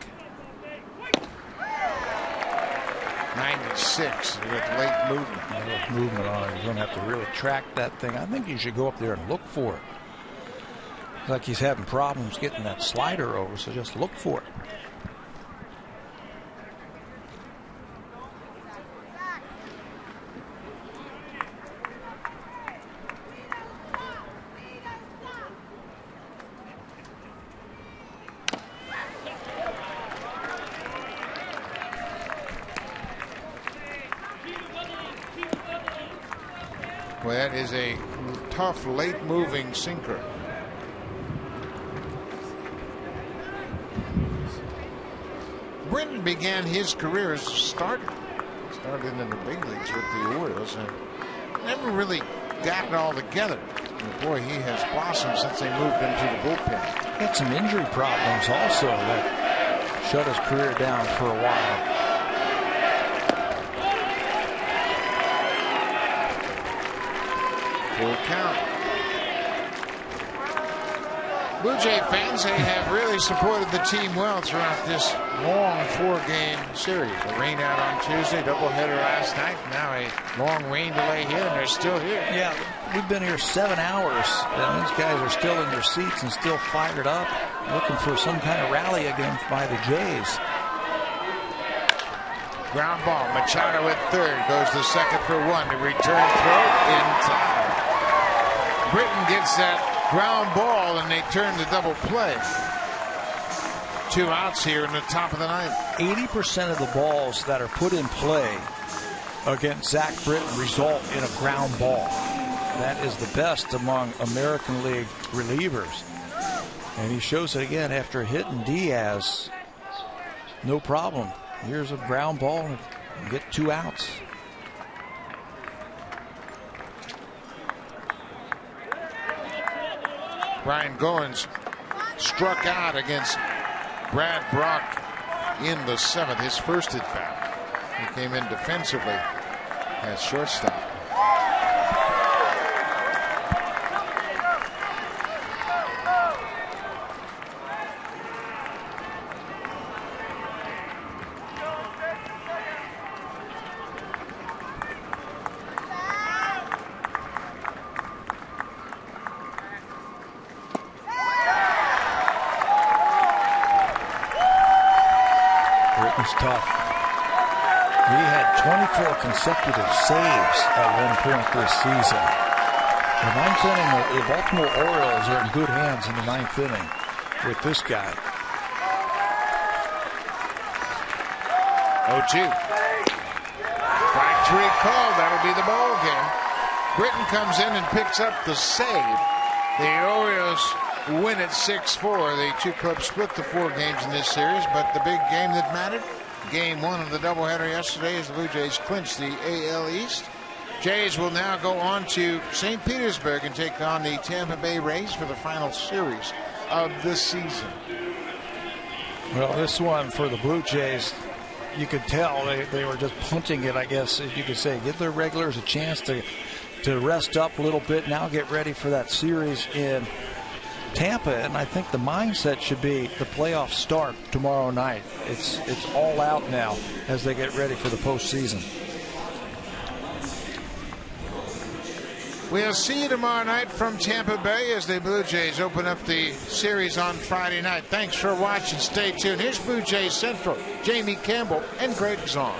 96 with late movement. With movement on it. You don't have to really track that thing. I think you should go up there and look for it. Like he's having problems getting that slider over, so just look for it. Well, that is a tough, late-moving sinker. Britton began his career as a starter. Started in the big leagues with the Orioles and never really got it all together. And boy, he has blossomed since they moved him to the bullpen. Had some injury problems also that shut his career down for a while. Full count. Blue Jay fans, they have really supported the team well throughout this long 4-game series. A rain out on Tuesday, doubleheader last night, now a long rain delay here, and they're still here. Yeah, we've been here 7 hours, and these guys are still in their seats and still fired up, looking for some kind of rally again by the Jays. Ground ball, Machado at third, goes to second for 1. The return throw in time. Britton gets that ground ball, and they turn to double play. 2 outs here in the top of the ninth. 80% of the balls that are put in play against Zach Britton result in a ground ball. That is the best among American League relievers. And he shows it again after hitting Diaz. No problem. Here's a ground ball and get 2 outs. Ryan Goins struck out against Brad Brock in the 7th, his first at bat. He came in defensively as shortstop. Tough. He had 24 consecutive saves at one point this season. The 9th inning, the Baltimore Orioles are in good hands in the 9th inning with this guy. 0-2. Strike 3 called. That'll be the ball game. Britton comes in and picks up the save. The Orioles win it 6-4. The two clubs split the 4 games in this series, but the big game that mattered, Game 1 of the doubleheader yesterday, as the Blue Jays clinched the AL East. Jays will now go on to St. Petersburg and take on the Tampa Bay Rays for the final series of the season. Well, this one for the Blue Jays, you could tell they were just punting it, I guess, as you could say. Give their regulars a chance to rest up a little bit, now get ready for that series in Tampa, and I think the mindset should be the playoffs start tomorrow night. It's all out now as they get ready for the postseason. We'll see you tomorrow night from Tampa Bay as the Blue Jays open up the series on Friday night. Thanks for watching. Stay tuned. Here's Blue Jays Central, Jamie Campbell and Greg Zahn.